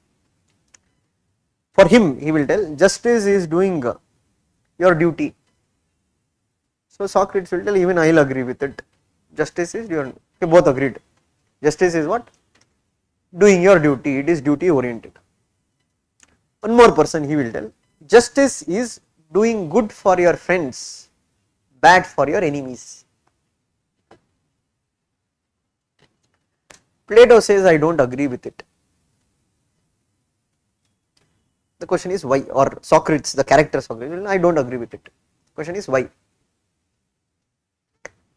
for him he will tell justice is doing your duty. So Socrates will tell even I will agree with it. Justice is your, okay, both agreed. Justice is what? Doing your duty, it is duty oriented. One more person he will tell, justice is doing good for your friends, bad for your enemies. Plato says I don't agree with it. The question is why, or Socrates, the character Socrates, I don't agree with it. Question is why.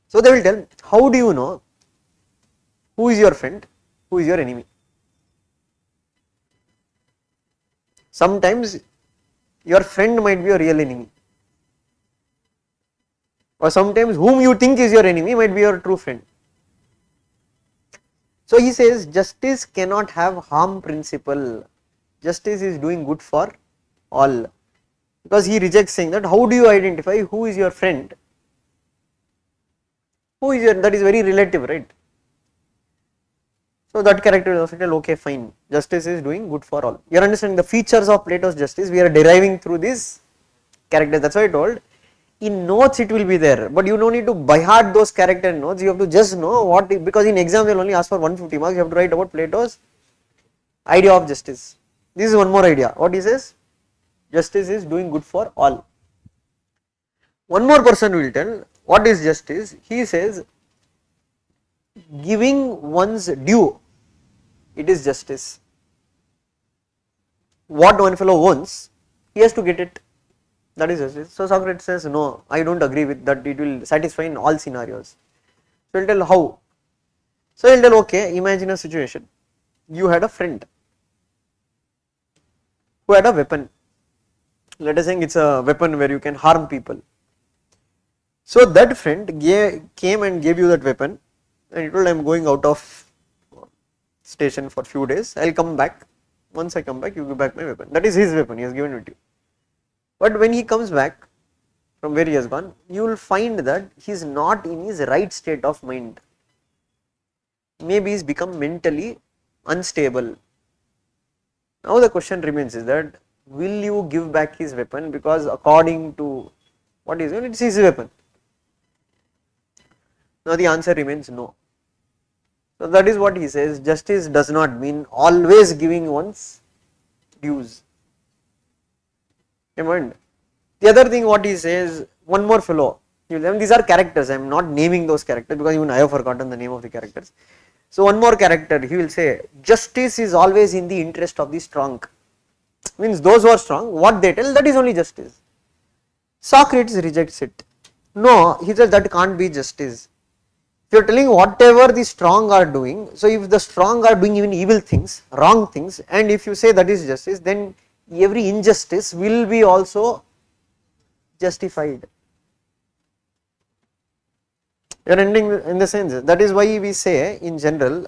So they will tell, how do you know who is your friend, who is your enemy? Sometimes your friend might be your real enemy, or sometimes whom you think is your enemy might be your true friend. So he says justice cannot have harm principle. Justice is doing good for all, because he rejects saying that how do you identify who is your friend Who is that is very relative, right? So that character is also tell, okay, fine, justice is doing good for all. You are understanding the features of Plato's justice we are deriving through this character. That's why I told in notes it will be there, but you don't need to by heart those character notes. You have to just know what, because in exam they will only ask for 150 marks. You have to write about Plato's idea of justice. This is one more idea. What he says? Justice is doing good for all. One more person will tell what is justice. He says giving one's due, it is justice. What one fellow wants, he has to get it. That is justice. So Socrates says, no, I don't agree with that. It will satisfy in all scenarios. So he'll tell how. So he'll tell, okay, imagine a situation. You had a friend who had a weapon. Let us say it's a weapon where you can harm people. So that friend came and gave you that weapon, and he told, I am going out of station for few days. I will come back. Once I come back, you give back my weapon. That is his weapon. He has given it to you. But when he comes back from where he has gone, you will find that he is not in his right state of mind. Maybe he has become mentally unstable. Now the question remains is that will you give back his weapon, because according to what is it is his weapon. Now the answer remains no. So that is what he says, justice does not mean always giving one's dues. The other thing what he says, one more fellow, these are characters, I am not naming those characters because even I have forgotten the name of the characters. So one more character, he will say justice is always in the interest of the strong. Means those who are strong, what they tell, that is only justice. Socrates rejects it. No, he says that can't be justice. If you are telling whatever the strong are doing, so if the strong are doing even evil things, wrong things, and if you say that is justice, then every injustice will be also justified. You are ending in the sense, that is why we say in general,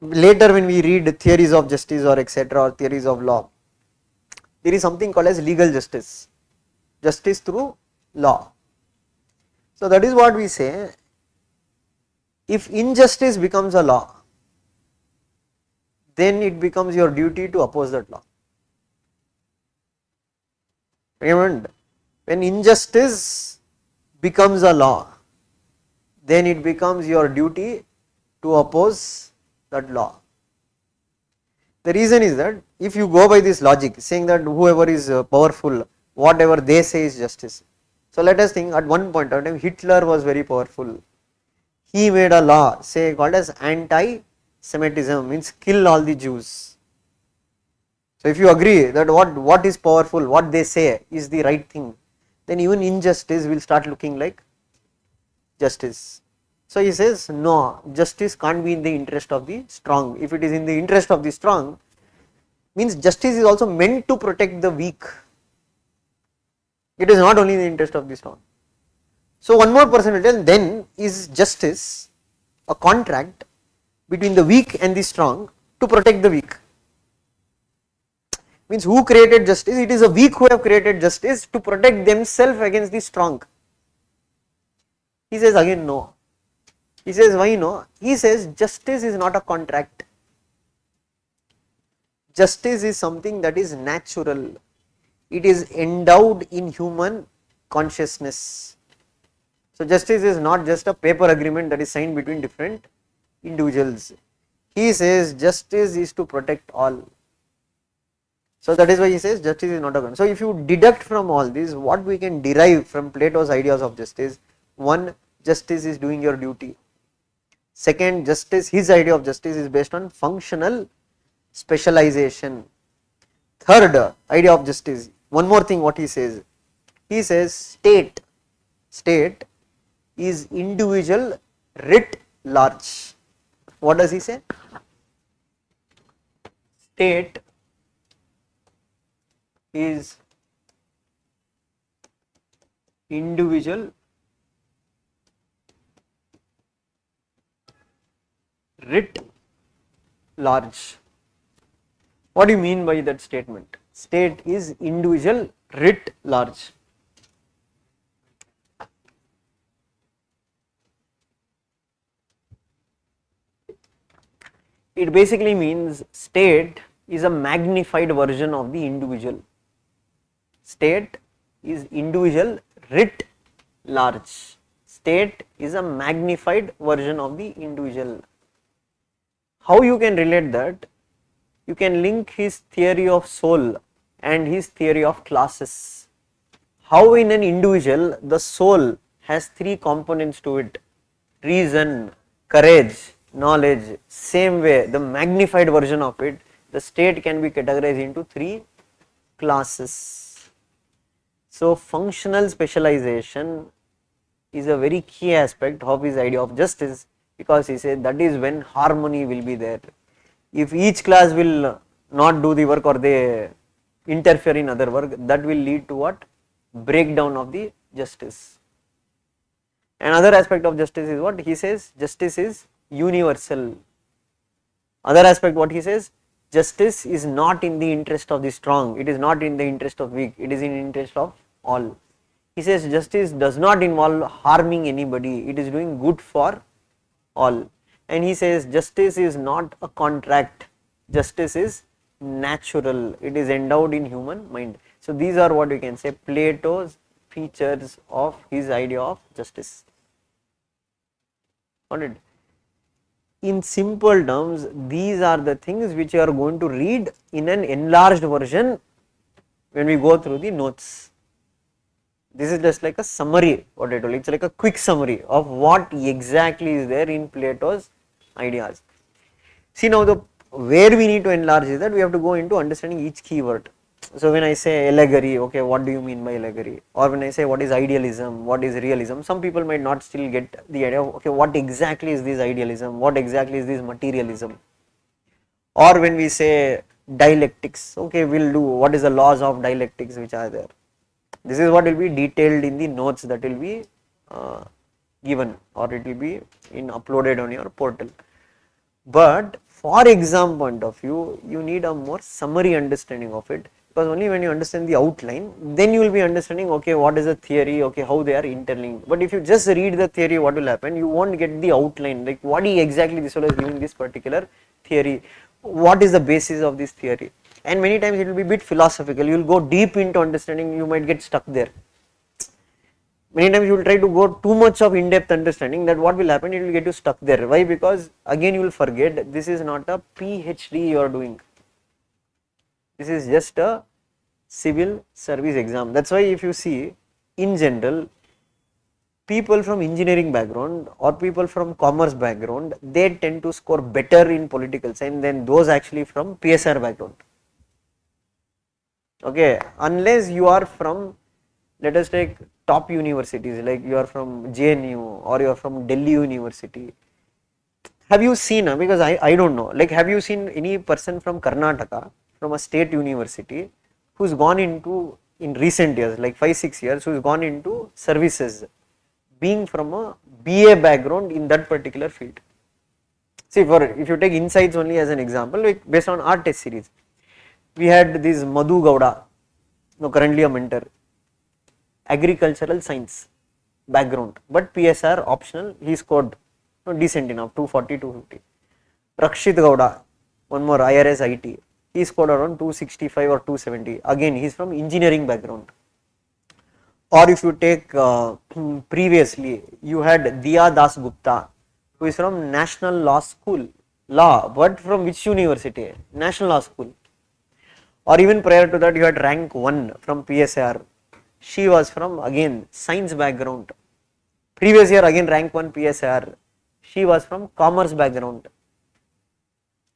later when we read theories of justice or etc. or theories of law, there is something called as legal justice, justice through law. So that is what we say, if injustice becomes a law, then it becomes your duty to oppose that law. Remember, when injustice becomes a law, then it becomes your duty to oppose that law. The reason is that if you go by this logic, saying that whoever is powerful, whatever they say is justice. So let us think, at one point of time Hitler was very powerful. He made a law, say called as anti-Semitism, means kill all the Jews. So if you agree that what is powerful, what they say is the right thing, then even injustice will start looking like justice. So he says no, justice can't be in the interest of the strong. If it is in the interest of the strong, means justice is also meant to protect the weak. It is not only in the interest of the strong. So one more person will tell, then is justice a contract between the weak and the strong to protect the weak. Means who created justice? It is the weak who have created justice to protect themselves against the strong. He says again no. He says why no? He says justice is not a contract. Justice is something that is natural. It is endowed in human consciousness. So justice is not just a paper agreement that is signed between different individuals. He says justice is to protect all. So that is why he says justice is not a contract. So if you deduct from all this, what we can derive from Plato's ideas of justice: one, justice is doing your duty. Second, justice, his idea of justice is based on functional specialization. Third idea of justice, one more thing what he says state is individual writ large. What does he say? State is individual writ large. What do you mean by that statement? State is individual writ large. It basically means state is a magnified version of the individual. State is individual writ large. State is a magnified version of the individual. How you can relate that? You can link his theory of soul and his theory of classes. How in an individual the soul has three components to it: reason, courage, knowledge. Same way, the magnified version of it, the state can be categorized into three classes. So functional specialization is a very key aspect of his idea of justice, because he said that is when harmony will be there. If each class will not do the work or they interfere in other work, that will lead to what? Breakdown of the justice. Another aspect of justice is what he says, justice is universal. Other aspect what he says, justice is not in the interest of the strong, it is not in the interest of weak, it is in interest of all. He says justice does not involve harming anybody, it is doing good for all. And he says justice is not a contract, justice is natural, it is endowed in human mind. So these are what we can say Plato's features of his idea of justice. Got it? In simple terms, these are the things which you are going to read in an enlarged version when we go through the notes. This is just like a summary, what I told, it's like a quick summary of what exactly is there in Plato's ideas. See, now the where we need to enlarge is that we have to go into understanding each keyword. So when I say allegory, okay, what do you mean by allegory? Or when I say what is idealism, what is realism, some people might not still get the idea of, okay, what exactly is this idealism, what exactly is this materialism? Or when we say dialectics, okay, we'll do what is the laws of dialectics which are there. This is what will be detailed in the notes that will be given, or it will be uploaded on your portal. But for exam point of view, you need a more summary understanding of it, because only when you understand the outline, then you will be understanding, okay, what is the theory, okay, how they are interlinked. But if you just read the theory, what will happen? You won't get the outline, like what exactly this fellow is giving this particular theory, what is the basis of this theory. And many times it will be a bit philosophical, you will go deep into understanding, you might get stuck there. Many times you will try to go too much of in-depth understanding, that what will happen, it will get you stuck there. Why? Because again you will forget this is not a PhD you are doing, this is just a civil service exam. That's why if you see in general, people from engineering background or people from commerce background, they tend to score better in political science than those actually from PSIR background. Okay, unless you are from, let us take top universities, like you are from JNU or you are from Delhi University. Have you seen, because I don't know, like have you seen any person from Karnataka, from a state university, who's gone into, in recent years, like 5-6 years, who's gone into services, being from a BA background in that particular field? See, if you take Insights only as an example, like based on our test series, we had this Gowda, currently a mentor, agricultural science background, but PSR optional, he scored decent enough, 240, 250. Rakshit Gowda, one more IRS IT, he scored around 265 or 270, again he is from engineering background. Or if you take previously, you had Diya Das Gupta, who is from National Law School, law, but from which university? National Law School. Or even prior to that, you had rank 1 from PSIR, she was from again science background. Previous year again rank 1 PSIR, she was from commerce background.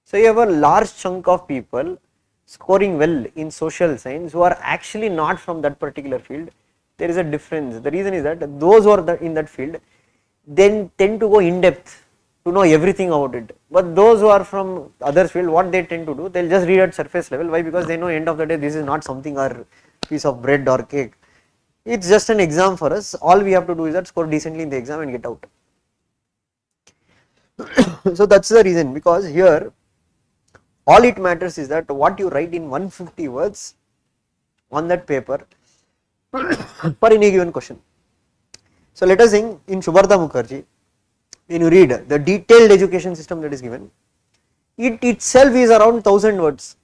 So you have a large chunk of people scoring well in social science who are actually not from that particular field. There is a difference. The reason is that those who are in that field then tend to go in depth to know everything about it. But those who are from other field, what they tend to do, they'll just read at surface level. Why? Because they know end of the day this is not something or piece of bread or cake. It's just an exam for us. All we have to do is that score decently in the exam and get out. So that's the reason, because here all it matters is that what you write in 150 words on that paper for any given question. So let us think in Shubharta Mukherjee, when you read the detailed education system that is given, it itself is around 1000 words.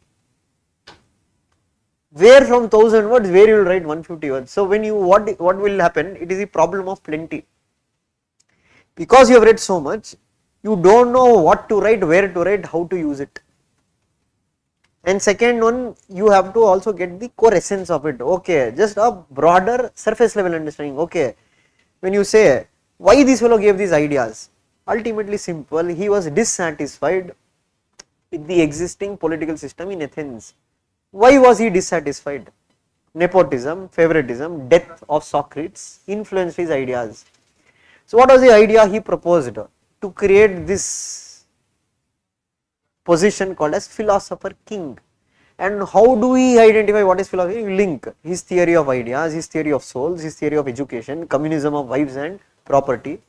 Where from 1000 words, where you will write 150 words. So when you, what will happen, it is a problem of plenty. Because you have read so much, you don't know what to write, where to write, how to use it. And second one, you have to also get the core essence of it. Okay, just a broader surface level understanding. Okay, when you say why this fellow gave these ideas, ultimately simple, he was dissatisfied with the existing political system in Athens. Why was he dissatisfied? Nepotism, favoritism, death of Socrates influenced his ideas. So what was the idea he proposed? To create this position called as philosopher king. And how do we identify what is philosophy? We link his theory of ideas, his theory of souls, his theory of education, communism of wives and property,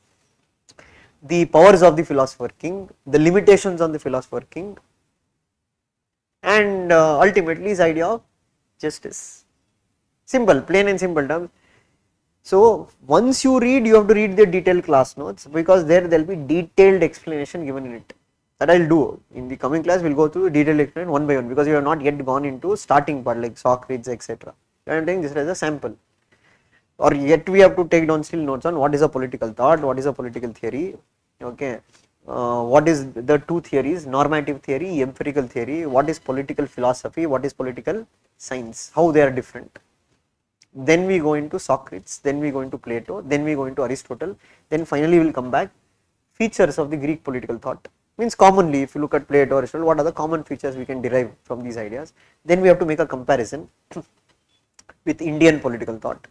the powers of the philosopher king, the limitations on the philosopher king, and ultimately his idea of justice. Simple, plain and simple terms. So once you read, you have to read the detailed class notes, because there will be detailed explanation given in it. That I will do in the coming class. We will go through detailed explanation one by one, because you have not yet gone into starting part like Socrates, etc. I am taking this as a sample, or yet we have to take down still notes on what is a political thought, what is a political theory. Okay, what is the two theories, normative theory, empirical theory, what is political philosophy, what is political science, how they are different. Then we go into Socrates, then we go into Plato, then we go into Aristotle, then finally we will come back features of the Greek political thought. Means commonly, if you look at Plato or Aristotle, what are the common features we can derive from these ideas. Then we have to make a comparison with Indian political thought.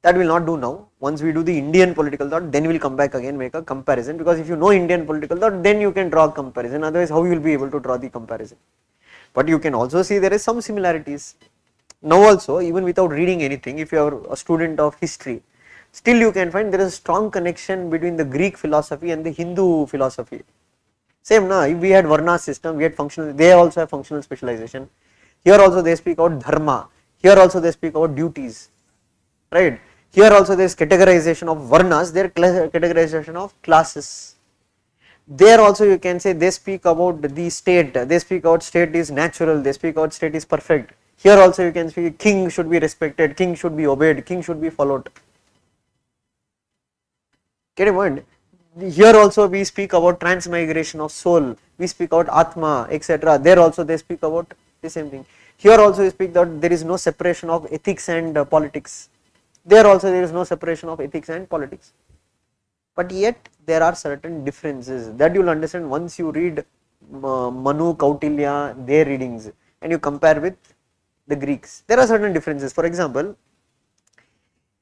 That we will not do now. Once we do the Indian political thought, then we will come back again, make a comparison, because if you know Indian political thought, then you can draw a comparison, otherwise how you will be able to draw the comparison. But you can also see there is some similarities. Now also, even without reading anything, if you are a student of history, still you can find there is a strong connection between the Greek philosophy and the Hindu philosophy. Same na, if we had Varna system, we had functional, they also have functional specialization. Here also they speak about dharma, here also they speak about duties, right? Here also there is categorization of Varnas, there categorization of classes. There also you can say they speak about the state, they speak about state is natural, they speak about state is perfect. Here also you can see king should be respected, king should be obeyed, king should be followed. Get a point? Here also we speak about transmigration of soul, we speak about Atma, etc. There also they speak about the same thing. Here also we speak that there is no separation of ethics and politics. There also there is no separation of ethics and politics. But yet there are certain differences that you will understand once you read Manu, Kautilya, their readings, and you compare with the Greeks. There are certain differences. For example,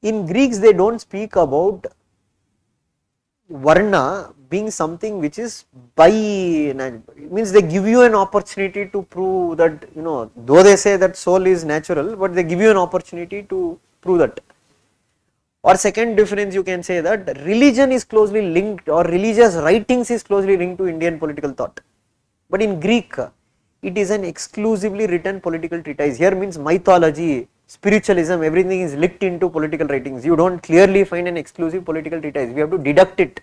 in Greeks they don't speak about Varna being something which is by, means they give you an opportunity to prove that, you know, though they say that soul is natural, but they give you an opportunity to prove that. Or second difference, you can say that religion is closely linked, or religious writings is closely linked to Indian political thought. But in Greek, it is an exclusively written political treatise. Here means mythology, spiritualism, everything is linked into political writings. You don't clearly find an exclusive political treatise. We have to deduct it.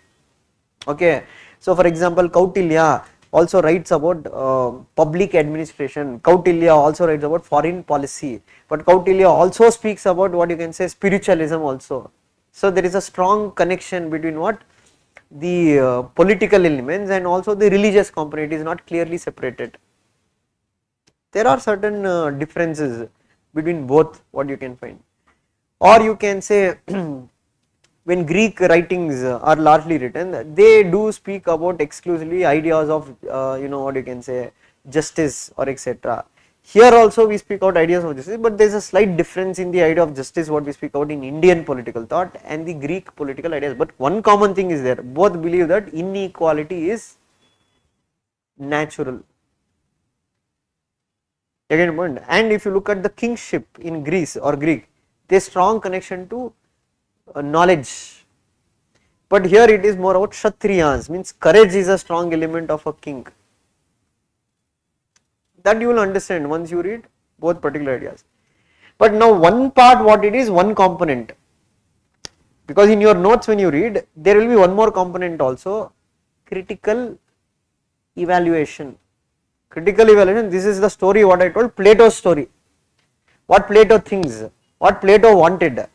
Okay. So for example, Kautilya also writes about public administration. Kautilya also writes about foreign policy. But Kautilya also speaks about what you can say spiritualism also. So there is a strong connection between what? The political elements and also the religious component. It is not clearly separated. There are certain differences between both, what you can find. Or you can say when Greek writings are largely written, they do speak about exclusively ideas of you know, what you can say justice or etc. Here also we speak out ideas of justice, but there is a slight difference in the idea of justice what we speak out in Indian political thought and the Greek political ideas. But one common thing is there, both believe that inequality is natural. Again, and if you look at the kingship in Greece or Greek, there is strong connection to knowledge. But here it is more about Kshatriyas, means courage is a strong element of a king. That you will understand once you read both particular ideas. But now one part, what it is, one component. Because in your notes when you read, there will be one more component also, critical evaluation. Critical evaluation, this is the story what I told, Plato's story, what Plato thinks, what Plato wanted,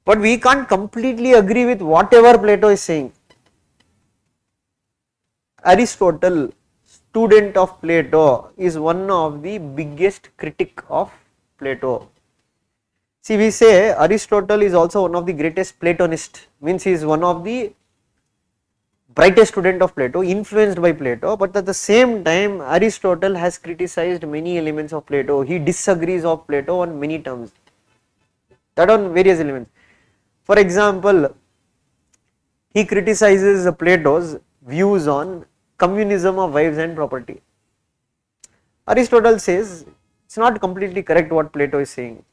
but we can't completely agree with whatever Plato is saying. Aristotle, student of Plato, is one of the biggest critic of Plato. See, we say Aristotle is also one of the greatest Platonist, means he is one of the brightest student of Plato, influenced by Plato, but at the same time Aristotle has criticized many elements of Plato. He disagrees of Plato on many terms, that on various elements. For example, he criticizes Plato's views on communism of wives and property. Aristotle says it's not completely correct what Plato is saying,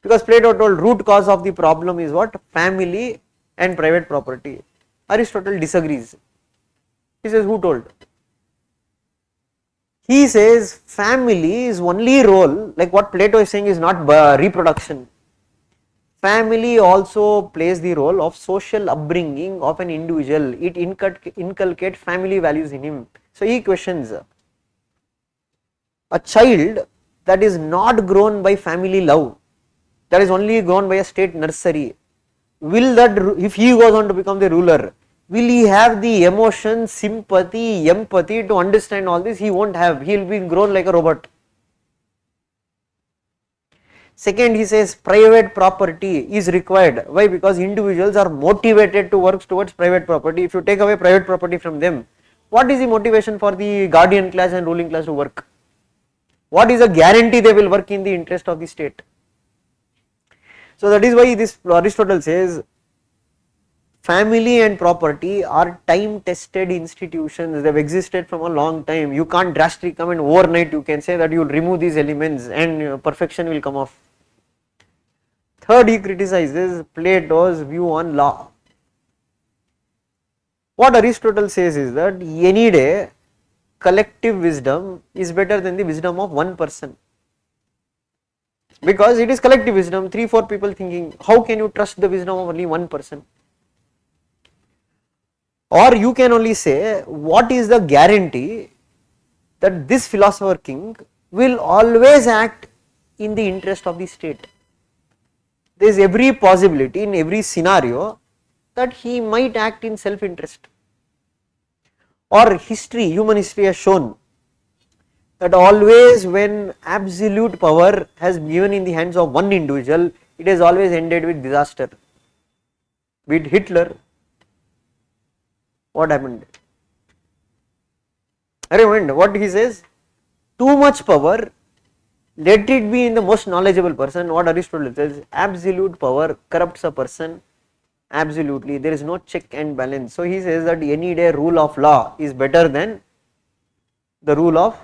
because Plato told root cause of the problem is what? Family and private property. Aristotle disagrees. He says, who told? He says family is only role, like what Plato is saying is not reproduction. Family also plays the role of social upbringing of an individual. It inculcates family values in him. So he questions, a child that is not grown by family love, that is only grown by a state nursery, will that, if he goes on to become the ruler, will he have the emotion, sympathy, empathy to understand all this? He won't have, he will be grown like a robot. Second, he says private property is required. Why? Because individuals are motivated to work towards private property. If you take away private property from them, what is the motivation for the guardian class and ruling class to work? What is a guarantee they will work in the interest of the state? So that is why this Aristotle says family and property are time tested institutions. They have existed from a long time. You can't drastically come and overnight you can say that you will remove these elements and perfection will come off. Third, he criticizes Plato's view on law. What Aristotle says is that any day collective wisdom is better than the wisdom of one person, because it is collective wisdom, 3-4 people thinking. How can you trust the wisdom of only one person? Or you can only say, what is the guarantee that this philosopher king will always act in the interest of the state? There is every possibility in every scenario that he might act in self-interest. Or history, human history has shown that always when absolute power has been given in the hands of one individual, it has always ended with disaster. With Hitler, what happened? I remember what he says, too much power, let it be in the most knowledgeable person. What Aristotle says, absolute power corrupts a person absolutely, there is no check and balance. So he says that any day rule of law is better than the rule of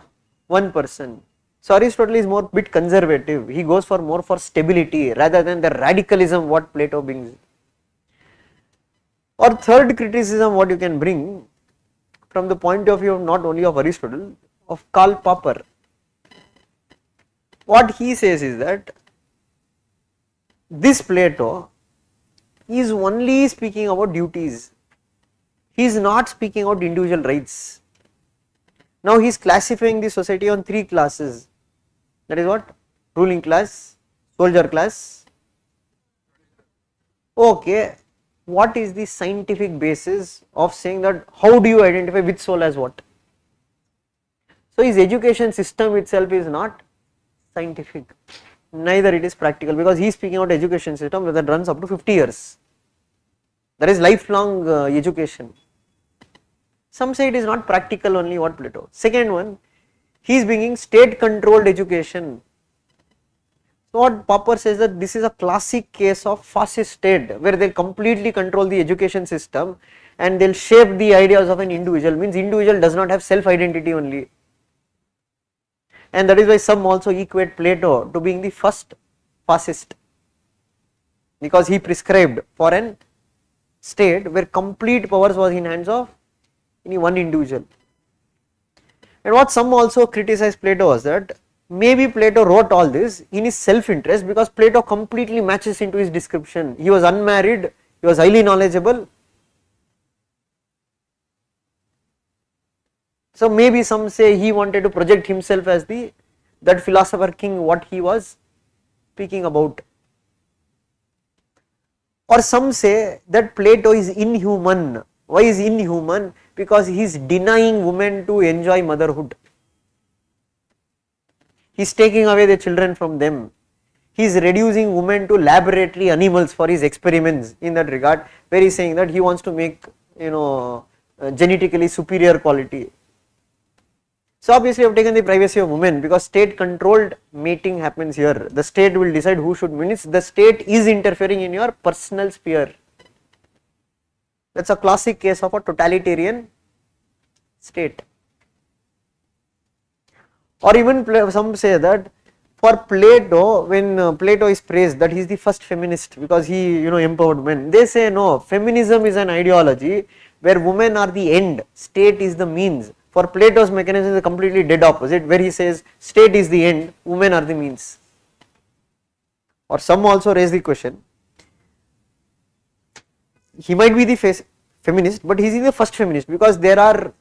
one person. So Aristotle is more bit conservative, he goes for more for stability rather than the radicalism what Plato brings. Or third criticism what you can bring from the point of view of not only of Aristotle, of Karl Popper. What he says is that this Plato is only speaking about duties, he is not speaking about individual rights. Now he is classifying the society on 3 classes, that is what? Ruling class, soldier class. Okay, what is the scientific basis of saying that, how do you identify which soul as what? So his education system itself is not scientific, neither it is practical, because he is speaking about education system that runs up to 50 years. There is lifelong education. Some say it is not practical only what Plato. Second one, he is bringing state controlled education. So what Popper says that this is a classic case of fascist state where they will completely control the education system and they will shape the ideas of an individual, means individual does not have self identity only. And that is why some also equate Plato to being the first fascist, because he prescribed for an state where complete powers was in hands of any one individual. And what some also criticize Plato was that maybe Plato wrote all this in his self interest, because Plato completely matches into his description. He was unmarried, he was highly knowledgeable. So maybe some say he wanted to project himself as that philosopher king what he was speaking about. Or some say that Plato is inhuman. Why is inhuman? Because he is denying women to enjoy motherhood. He is taking away the children from them. He is reducing women to laboratory animals for his experiments in that regard, where he is saying that he wants to make, genetically superior quality. So obviously I have taken the privacy of women because state controlled mating happens here. The state will decide who should win. The state is interfering in your personal sphere. That is a classic case of a totalitarian state. Or even some say that for Plato, when Plato is praised that he is the first feminist because he empowered men, they say no, feminism is an ideology where women are the end, state is the means. For Plato's mechanism is a completely dead opposite, where he says state is the end, women are the means. Or some also raise the question, he might be the feminist, but he is the first feminist because there are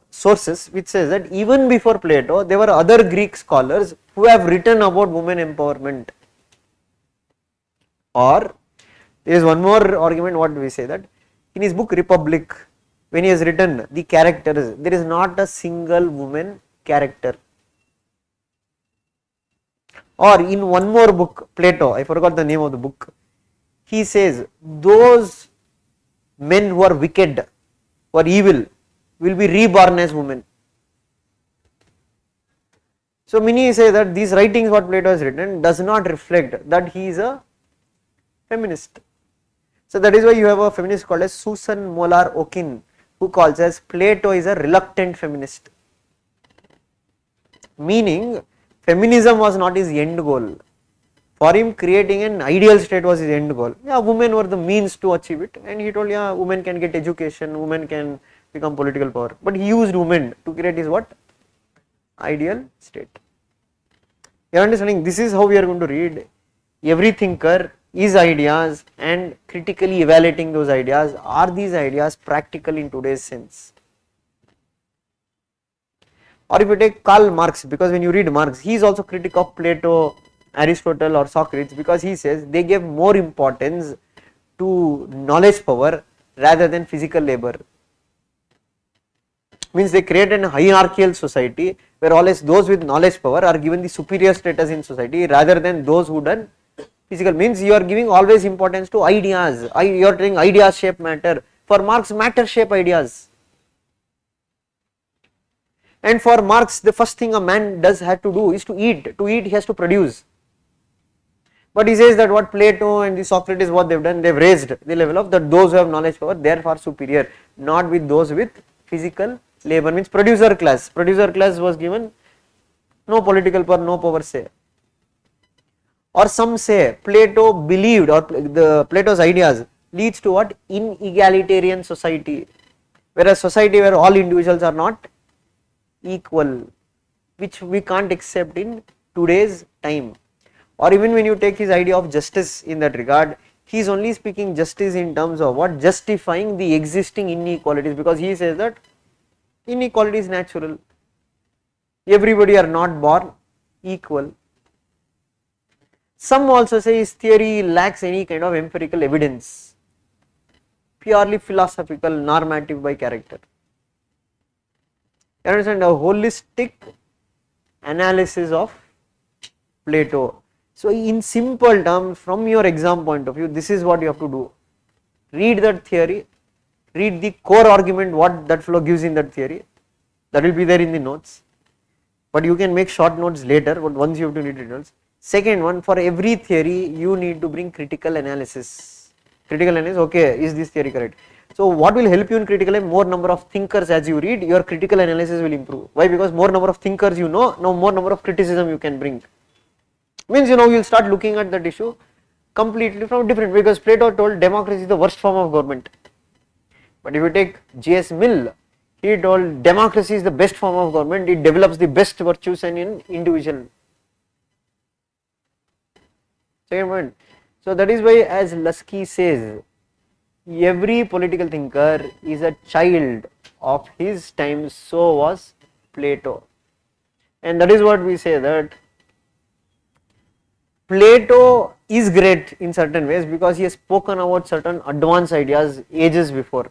sources which says that even before Plato there were other Greek scholars who have written about women empowerment. Or there is one more argument, what do we say, that in his book Republic, when he has written the characters, there is not a single woman character. Or in one more book, Plato, I forgot the name of the book, he says those men who are wicked, who are evil, will be reborn as women. So many say that these writings what Plato has written does not reflect that he is a feminist. So that is why you have a feminist called as Susan Molar Okin, who calls as Plato is a reluctant feminist. Meaning feminism was not his end goal. For him creating an ideal state was his end goal. Yeah, women were the means to achieve it, and he told yeah, women can get education, women can become political power. But he used women to create his what? Ideal state. You are understanding? This is how we are going to read every thinker, his ideas, and critically evaluating those ideas. Are these ideas practical in today's sense? Or if you take Karl Marx, because when you read Marx, he is also critic of Plato, Aristotle or Socrates, because he says they gave more importance to knowledge power rather than physical labor. Means they create an hierarchical society where always those with knowledge power are given the superior status in society rather than those who done physical. Means you are giving always importance to ideas. You are saying ideas shape matter. For Marx, matter shape ideas. And for Marx, the first thing a man does have to do is to eat. To eat, he has to produce. But he says that what Plato and the Socrates, what they've done, they've raised the level of that those who have knowledge power, they are far superior, not with those with physical labor. Means producer class. Producer class was given no political power, no power say. Or some say Plato believed, or the Plato's ideas leads to what? Inegalitarian society, whereas society where all individuals are not equal, which we can't accept in today's time. Or even when you take his idea of justice in that regard, he is only speaking justice in terms of what? Justifying the existing inequalities, because he says that inequality is natural. Everybody are not born equal. Some also say his theory lacks any kind of empirical evidence, purely philosophical, normative by character. You understand? A holistic analysis of Plato. So in simple terms, from your exam point of view, this is what you have to do. Read that theory, read the core argument what that fellow gives in that theory, that will be there in the notes, but you can make short notes later, but once you have to read results. Second one, for every theory you need to bring critical analysis. Critical analysis, okay, is this theory correct? So what will help you in critical analysis? More number of thinkers as you read, your critical analysis will improve. Why? Because more number of thinkers you know, now more number of criticism you can bring. Means you will start looking at that issue completely from different, because Plato told democracy is the worst form of government. But if you take J.S. Mill, he told democracy is the best form of government, it develops the best virtues and in individual. Second point. So that is why, as Lasky says, every political thinker is a child of his time, so was Plato. And that is what we say, that Plato is great in certain ways because he has spoken about certain advanced ideas ages before.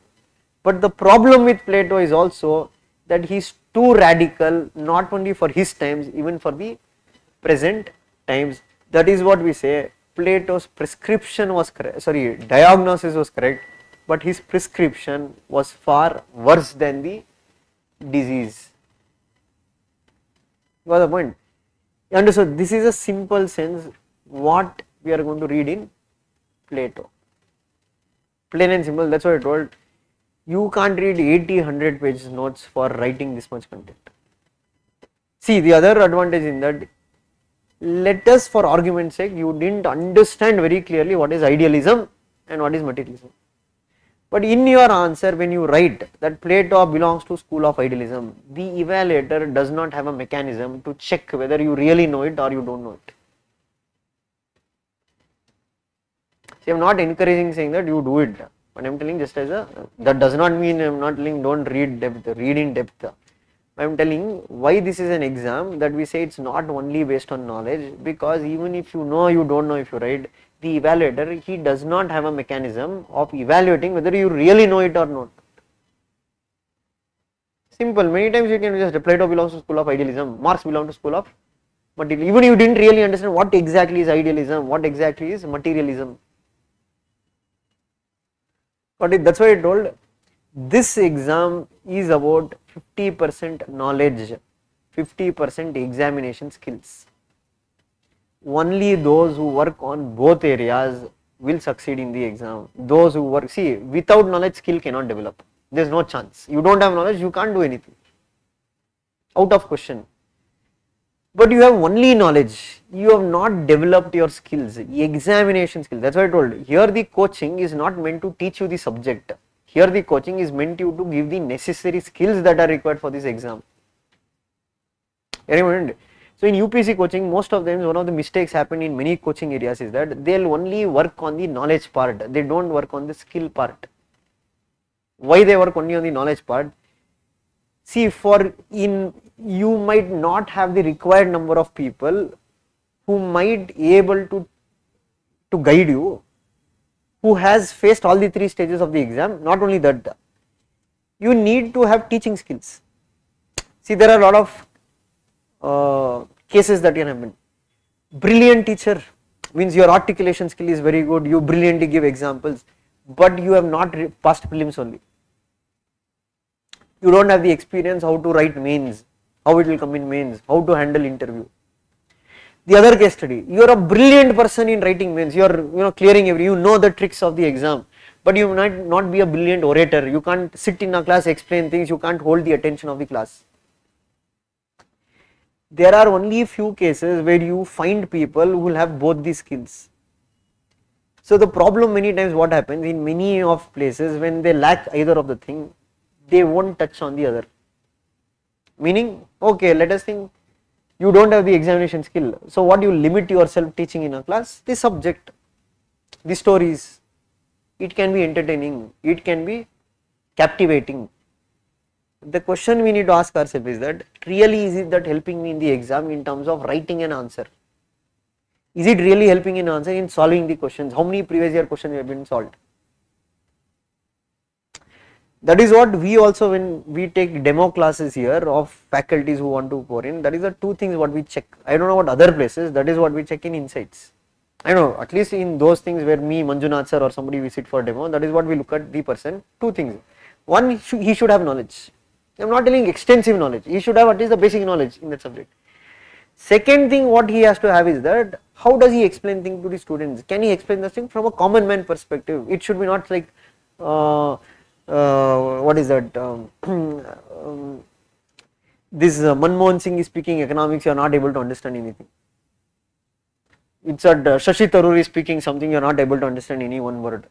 But the problem with Plato is also that he is too radical, not only for his times, even for the present times. That is what we say, Plato's prescription was correct, sorry, diagnosis was correct, but his prescription was far worse than the disease. Got the point? Understood? This is a simple sense what we are going to read in Plato. Plain and simple, that's what I told. You can't read 80-100 page notes for writing this much content. See, the other advantage in that, let us for argument's sake, you didn't understand very clearly what is idealism and what is materialism. But in your answer, when you write that Plato belongs to school of idealism, the evaluator does not have a mechanism to check whether you really know it or you don't know it. See, I am not encouraging saying that you do it, but I am telling just as a, that does not mean I am not telling don't read depth, read in depth. I am telling why this is an exam, that we say it's not only based on knowledge, because even if you know, you don't know if you write, the evaluator, he does not have a mechanism of evaluating whether you really know it or not. Simple, many times you can just, Plato belongs to school of idealism, Marx belongs to school of materialism. Even you didn't really understand what exactly is idealism, what exactly is materialism. But that's why I told, this exam is about 50% knowledge, 50% examination skills. Only those who work on both areas will succeed in the exam. Those who work, see, without knowledge, skill cannot develop. There is no chance. You don't have knowledge, you can't do anything. Out of question. But you have only knowledge, you have not developed your skills, examination skills. That's why I told, here the coaching is not meant to teach you the subject. Here the coaching is meant you to give the necessary skills that are required for this exam. So in UPSC coaching, most of them, one of the mistakes happen in many coaching areas is that they'll only work on the knowledge part, they don't work on the skill part. Why they work only on the knowledge part? See, you might not have the required number of people who might be able to guide you, who has faced all the 3 stages of the exam. Not only that, you need to have teaching skills. See, there are a lot of cases that can happen. Brilliant teacher means your articulation skill is very good, you brilliantly give examples, but you have not passed prelims only. You don't have the experience how to write mains, how it will come in mains, how to handle interview. The other case study, you are a brilliant person in writing mains, you are clearing you know the tricks of the exam, but you might not be a brilliant orator, you can't sit in a class, explain things, you can't hold the attention of the class. There are only few cases where you find people who will have both these skills. So the problem many times what happens in many of places, when they lack either of the thing, they won't touch on the other. Meaning, okay, let us think you don't have the examination skill, so what you limit yourself teaching in a class? The subject, the stories. It can be entertaining, it can be captivating. The question we need to ask ourselves is that, really is it that helping me in the exam in terms of writing an answer? Is it really helping in answer in solving the questions? How many previous year questions have been solved? That is what we also, when we take demo classes here of faculties who want to pour in, that is the 2 things what we check. I don't know what other places, that is what we check in Insights. I know, at least in those things where me, Manjunath sir or somebody we sit for demo, that is what we look at the person. 2 things. One, he should have knowledge. I am not telling extensive knowledge, he should have at least the basic knowledge in that subject. Second thing what he has to have is that, how does he explain things to the students? Can he explain the thing from a common man perspective? It should be not like, what is that, this Manmohan Singh is speaking economics, you are not able to understand anything. It's that Shashi Tharoor is speaking something, you are not able to understand any one word.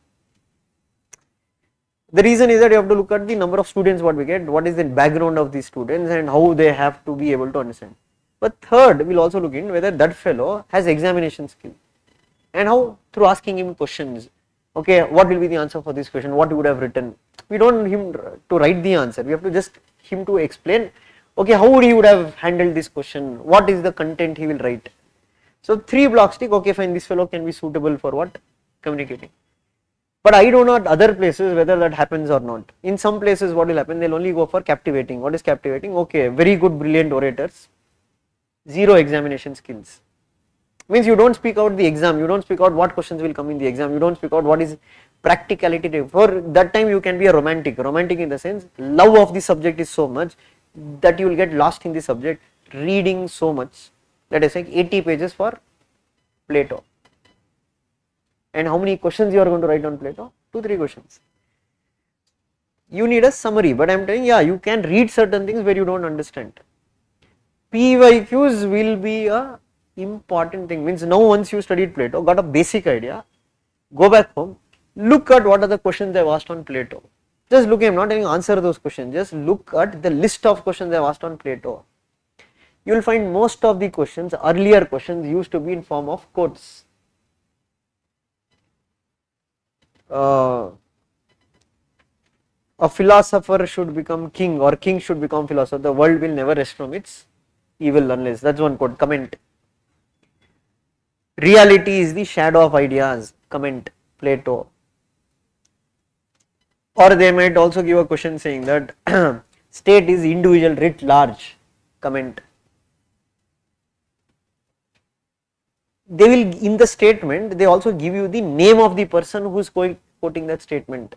The reason is that you have to look at the number of students what we get, what is the background of these students and how they have to be able to understand. But third, we will also look in whether that fellow has examination skill, and how? Through asking him questions. Okay, what will be the answer for this question? What you would have written? We don't want him to write the answer. We have to just him to explain. Okay, how would he would have handled this question? What is the content he will write? So 3 blocks tick. Okay, fine. This fellow can be suitable for what? Communicating. But I don't know at other places whether that happens or not. In some places, what will happen? They'll only go for captivating. What is captivating? Okay, very good, brilliant orators. 0 examination skills. Means you don't speak out the exam, you don't speak out what questions will come in the exam, you don't speak out what is practicality. For that time you can be a romantic in the sense love of the subject is so much that you will get lost in the subject, reading so much. Let us say 80 pages for Plato. And how many questions you are going to write on Plato? 2-3 questions. You need a summary, but I am telling yeah, you can read certain things where you don't understand. PYQs will be a important thing. Means now once you studied Plato, got a basic idea, go back home, look at what are the questions they have asked on Plato. Just look at, I am not telling answer those questions, just look at the list of questions they have asked on Plato. You will find most of the questions, earlier questions used to be in form of quotes. A philosopher should become king or king should become philosopher. The world will never rest from its evil unless, that's one quote, comment. Reality is the shadow of ideas, comment, Plato. Or they might also give a question saying that state is individual writ large, comment. They will, in the statement, they also give you the name of the person who is quoting that statement.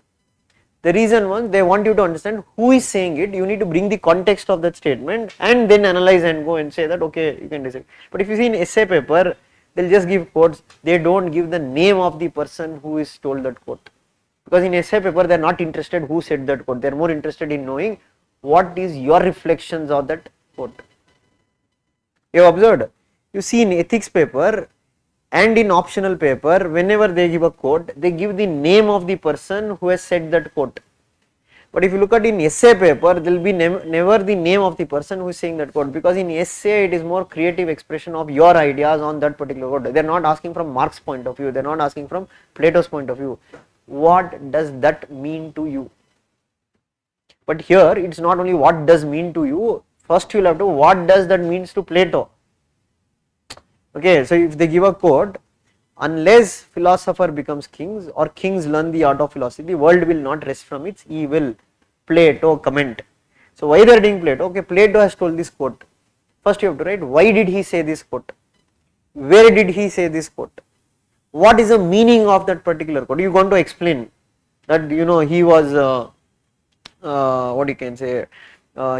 The reason was they want you to understand who is saying it, you need to bring the context of that statement and then analyze and go and say that okay, you can decide. But if you see in essay paper, they will just give quotes, they don't give the name of the person who is told that quote. Because in essay paper, they are not interested who said that quote, they are more interested in knowing what is your reflections of that quote. You have observed, you see in ethics paper and in optional paper, whenever they give a quote, they give the name of the person who has said that quote. But if you look at in essay paper, there will be never the name of the person who is saying that quote, because in essay it is more creative expression of your ideas on that particular quote. They are not asking from Marx's point of view, they are not asking from Plato's point of view. What does that mean to you? But here it is not only what does mean to you, first you will have to what does that means to Plato. Okay, so if they give a quote, unless philosopher becomes kings or kings learn the art of philosophy, the world will not rest from its evil. Plato, comment. So why they are doing Plato? Okay, Plato has told this quote. First you have to write why did he say this quote? Where did he say this quote? What is the meaning of that particular quote? You want to explain that he was what you can say,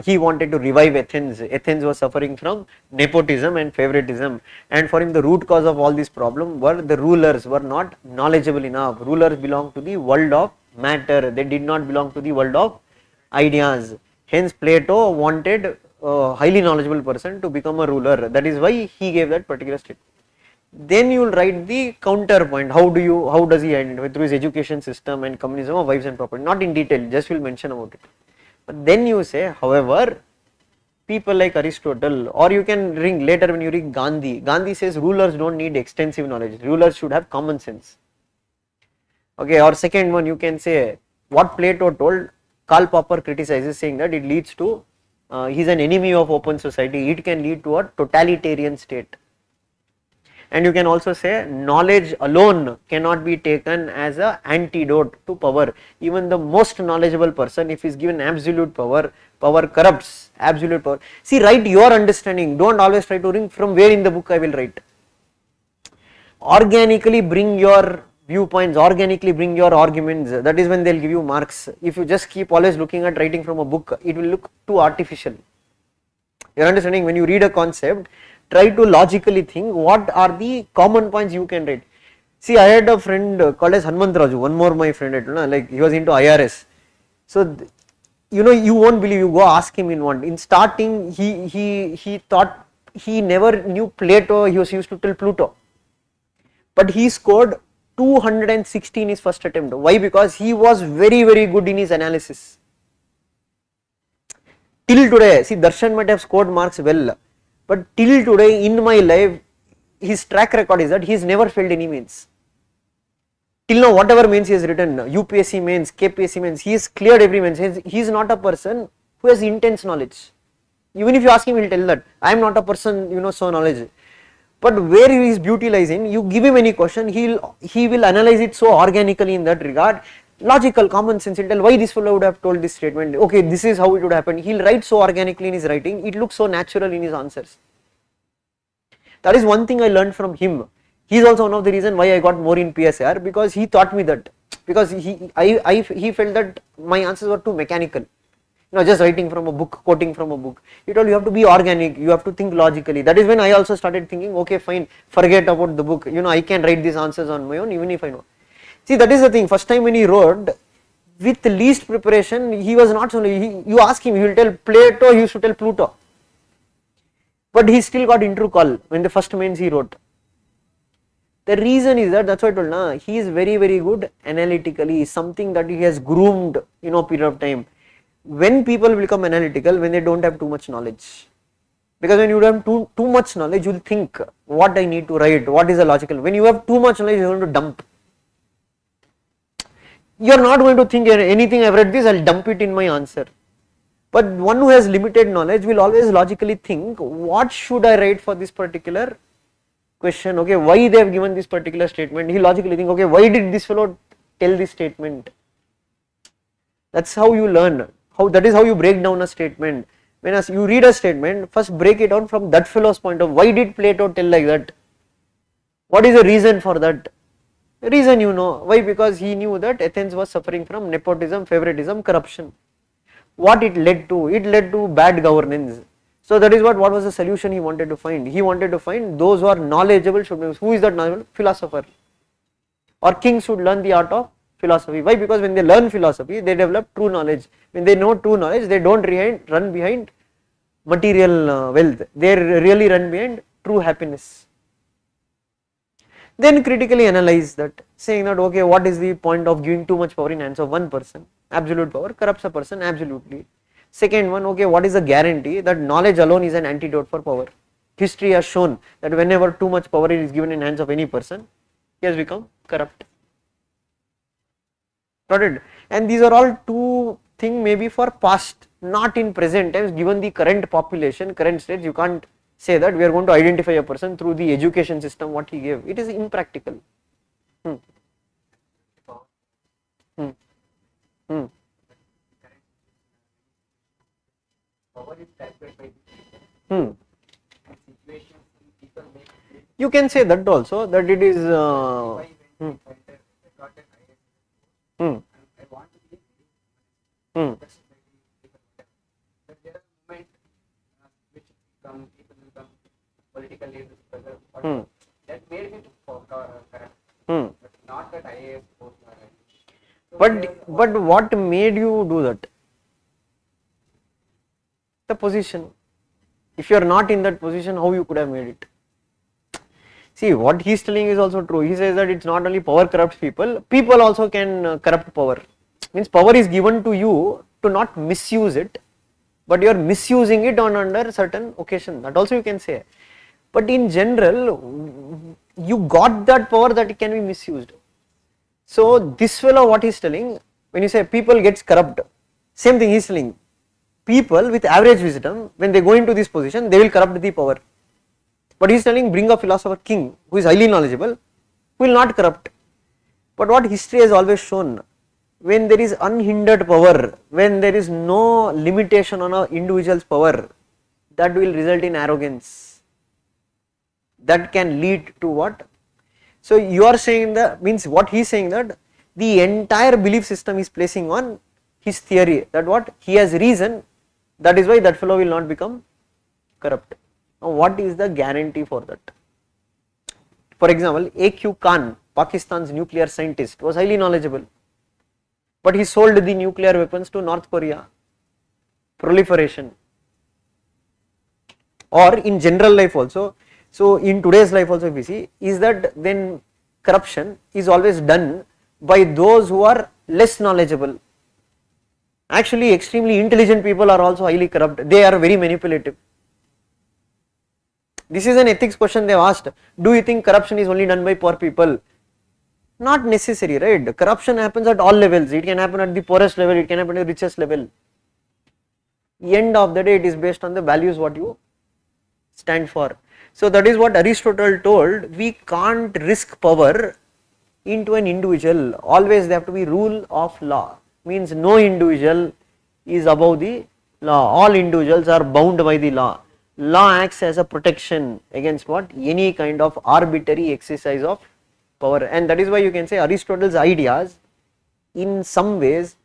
he wanted to revive Athens. Athens was suffering from nepotism and favoritism, and for him the root cause of all this problem were the rulers were not knowledgeable enough. Rulers belong to the world of matter, they did not belong to the world of ideas. Hence Plato wanted a highly knowledgeable person to become a ruler. That is why he gave that particular statement. Then you will write the counterpoint. How does he identify? Through his education system and communism of wives and property. Not in detail, just will mention about it. But then you say, however, people like Aristotle, or you can read later when you read Gandhi. Gandhi says rulers don't need extensive knowledge, rulers should have common sense. Okay, or second one you can say what Plato told, Karl Popper criticizes, saying that it leads to, he is an enemy of open society, it can lead to a totalitarian state. And you can also say knowledge alone cannot be taken as an antidote to power. Even the most knowledgeable person, if he is given absolute power, power corrupts, absolute power. See, write your understanding, don't always try to read from where in the book I will write. Organically bring your viewpoints, organically bring your arguments, that is when they will give you marks. If you just keep always looking at writing from a book, it will look too artificial. You are understanding, when you read a concept, try to logically think what are the common points you can write. See, I had a friend called as Hanumantraju, one more my friend, like he was into IRS. So, you won't believe, you go ask him in one. In starting, he thought, he never knew Plato, he was used to tell Pluto. But he scored 216 in his first attempt. Why? Because he was very, very good in his analysis. Till today, see, Darshan might have scored marks well. But till today in my life, his track record is that he has never failed any means. till now whatever mains he has written, UPSC mains, KPSC mains, he has cleared every mains. He is not a person who has intense knowledge. Even if you ask him, he will tell that I am not a person, so knowledge. But where his beauty lies in, you give him any question, he will analyze it so organically in that regard, logical, common sense. He'll tell why this fellow would have told this statement. Okay, this is how it would happen. He'll write so organically in his writing. It looks so natural in his answers. That is one thing I learned from him. He is also one of the reason why I got more in PSIR, because he taught me that. Because he felt that my answers were too mechanical. Just writing from a book, quoting from a book. He told you have to be organic, you have to think logically. That is when I also started thinking, okay, fine, forget about the book. I can write these answers on my own, even if I know. See, that is the thing. First time when he wrote, with least preparation, he was not so. You ask him, he will tell Plato, he used to tell Pluto. But he still got interview call when the first mains he wrote. The reason is that, that's why I told you, he is very, very good analytically, something that he has groomed, period of time. When people become analytical, when they don't have too much knowledge. Because when you have too much knowledge, you will think what I need to write, what is the logical. When you have too much knowledge, you are going to dump. You are not going to think anything, I have read this, I will dump it in my answer. But one who has limited knowledge will always logically think, what should I write for this particular question? Okay, why they have given this particular statement? He logically think, okay, why did this fellow tell this statement? That's how you learn. That is how you break down a statement. When you read a statement, first break it down from that fellow's point of view. Why did Plato tell like that? What is the reason for that? Reason why? Because he knew that Athens was suffering from nepotism, favoritism, corruption. What it led to? It led to bad governance. So that is what was the solution he wanted to find. He wanted to find those who are knowledgeable should be. Who is that knowledgeable? Philosopher. Or kings should learn the art of philosophy. Why? Because when they learn philosophy, they develop true knowledge. When they know true knowledge, they don't run behind material wealth. They really run behind true happiness. Then critically analyze that, saying that okay, what is the point of giving too much power in hands of one person? Absolute power corrupts a person absolutely. Second one, okay, what is the guarantee that knowledge alone is an antidote for power? History has shown that whenever too much power is given in hands of any person, he has become corrupt. Got it? And these are all two things maybe for past, not in present times. Given the current population, current stage, you can't say that we are going to identify a person through the education system what he gave. It is impractical. Hmm. You can say that also, that it is political leaders, that made me correct. Not that IAS post. But what made you do that? The position. If you are not in that position, how you could have made it? See, what he is telling is also true. He says that it's not only power corrupts people, people also can corrupt power. Means power is given to you to not misuse it, but you are misusing it under certain occasion. That also you can say. But in general, you got that power that it can be misused. So this fellow, what he is telling, when you say people gets corrupt, same thing he is telling. People with average wisdom, when they go into this position, they will corrupt the power. But he is telling, bring a philosopher king who is highly knowledgeable, who will not corrupt. But what history has always shown, when there is unhindered power, when there is no limitation on an individual's power, that will result in arrogance. That can lead to what? So you are saying that, means what he is saying, that the entire belief system is placing on his theory, that what? He has reason, that is why that fellow will not become corrupt. Now what is the guarantee for that? For example, A.Q. Khan, Pakistan's nuclear scientist, was highly knowledgeable, but he sold the nuclear weapons to North Korea. Proliferation. Or in general life also, so in today's life also if we see, is that then corruption is always done by those who are less knowledgeable. Actually extremely intelligent people are also highly corrupt, they are very manipulative. This is an ethics question they have asked. Do you think corruption is only done by poor people? Not necessary, right? Corruption happens at all levels. It can happen at the poorest level, it can happen at the richest level. End of the day, it is based on the values what you stand for. So that is what Aristotle told. We can't risk power into an individual. Always there have to be rule of law. Means no individual is above the law. All individuals are bound by the law. Law acts as a protection against what? Any kind of arbitrary exercise of power. And that is why you can say Aristotle's ideas in some ways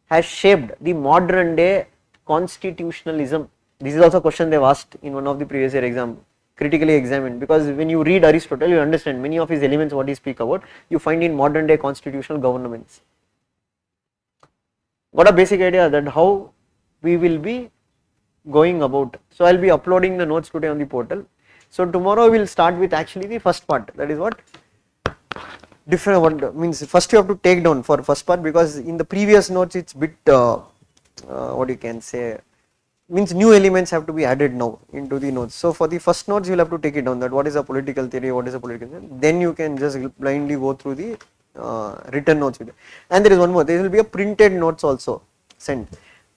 has shaped the modern day constitutionalism. This is also a question they have asked in one of the previous year exam, critically examined, because when you read Aristotle you understand many of his elements what he speak about you find in modern day constitutional governments. Got a basic idea that how we will be going about. So I will be uploading the notes today on the portal. So tomorrow we will start with actually the first part, that is what different what means. First you have to take down for first part, because in the previous notes it's bit what you can say, means new elements have to be added now into the notes. So for the first notes you will have to take it down, that what is a political theory, what is a political theory, then you can just blindly go through the written notes with it. And there is one more, there will be a printed notes also sent.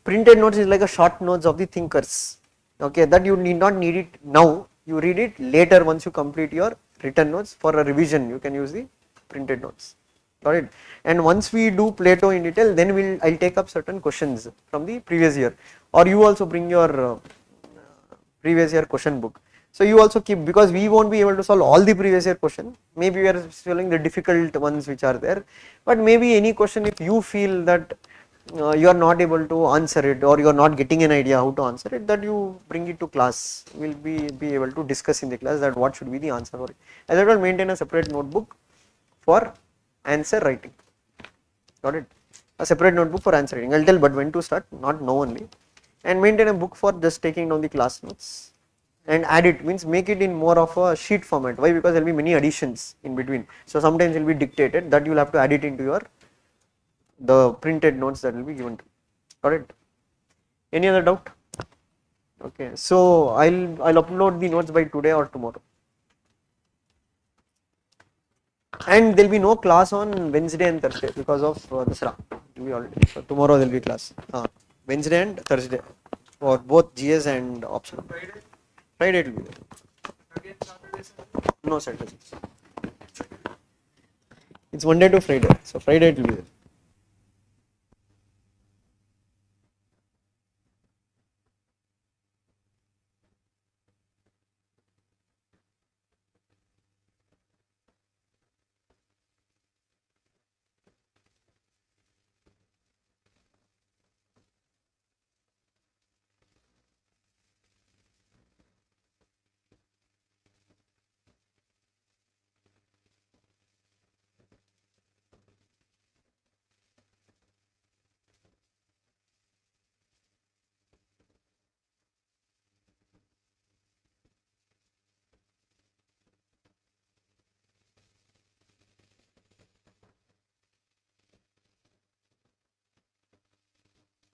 Printed notes is like a short notes of the thinkers, okay, that you need not need it now, you read it later once you complete your written notes. For a revision you can use the printed notes. Got it? And once we do Plato in detail, then I'll take up certain questions from the previous year, or you also bring your previous year question book. So you also keep, because we won't be able to solve all the previous year question, maybe we are solving the difficult ones which are there, but maybe any question if you feel that you are not able to answer it, or you are not getting an idea how to answer it, that you bring it to class, we will be able to discuss in the class that what should be the answer for it. As I will maintain a separate notebook for answer writing. Got it? A separate notebook for answer writing. I'll tell but when to start, not now only. And maintain a book for just taking down the class notes and add it, means make it in more of a sheet format. Why? Because there will be many additions in between. So sometimes it will be dictated, that you will have to add it into your the printed notes that will be given to you. Got it? Any other doubt? Okay, so I'll upload the notes by today or tomorrow. And there will be no class on Wednesday and Thursday because of Dasra. So tomorrow there will be class. Wednesday and Thursday for both GS and optional. Friday it will be there. No Saturdays. It's Monday to Friday. So Friday it will be there.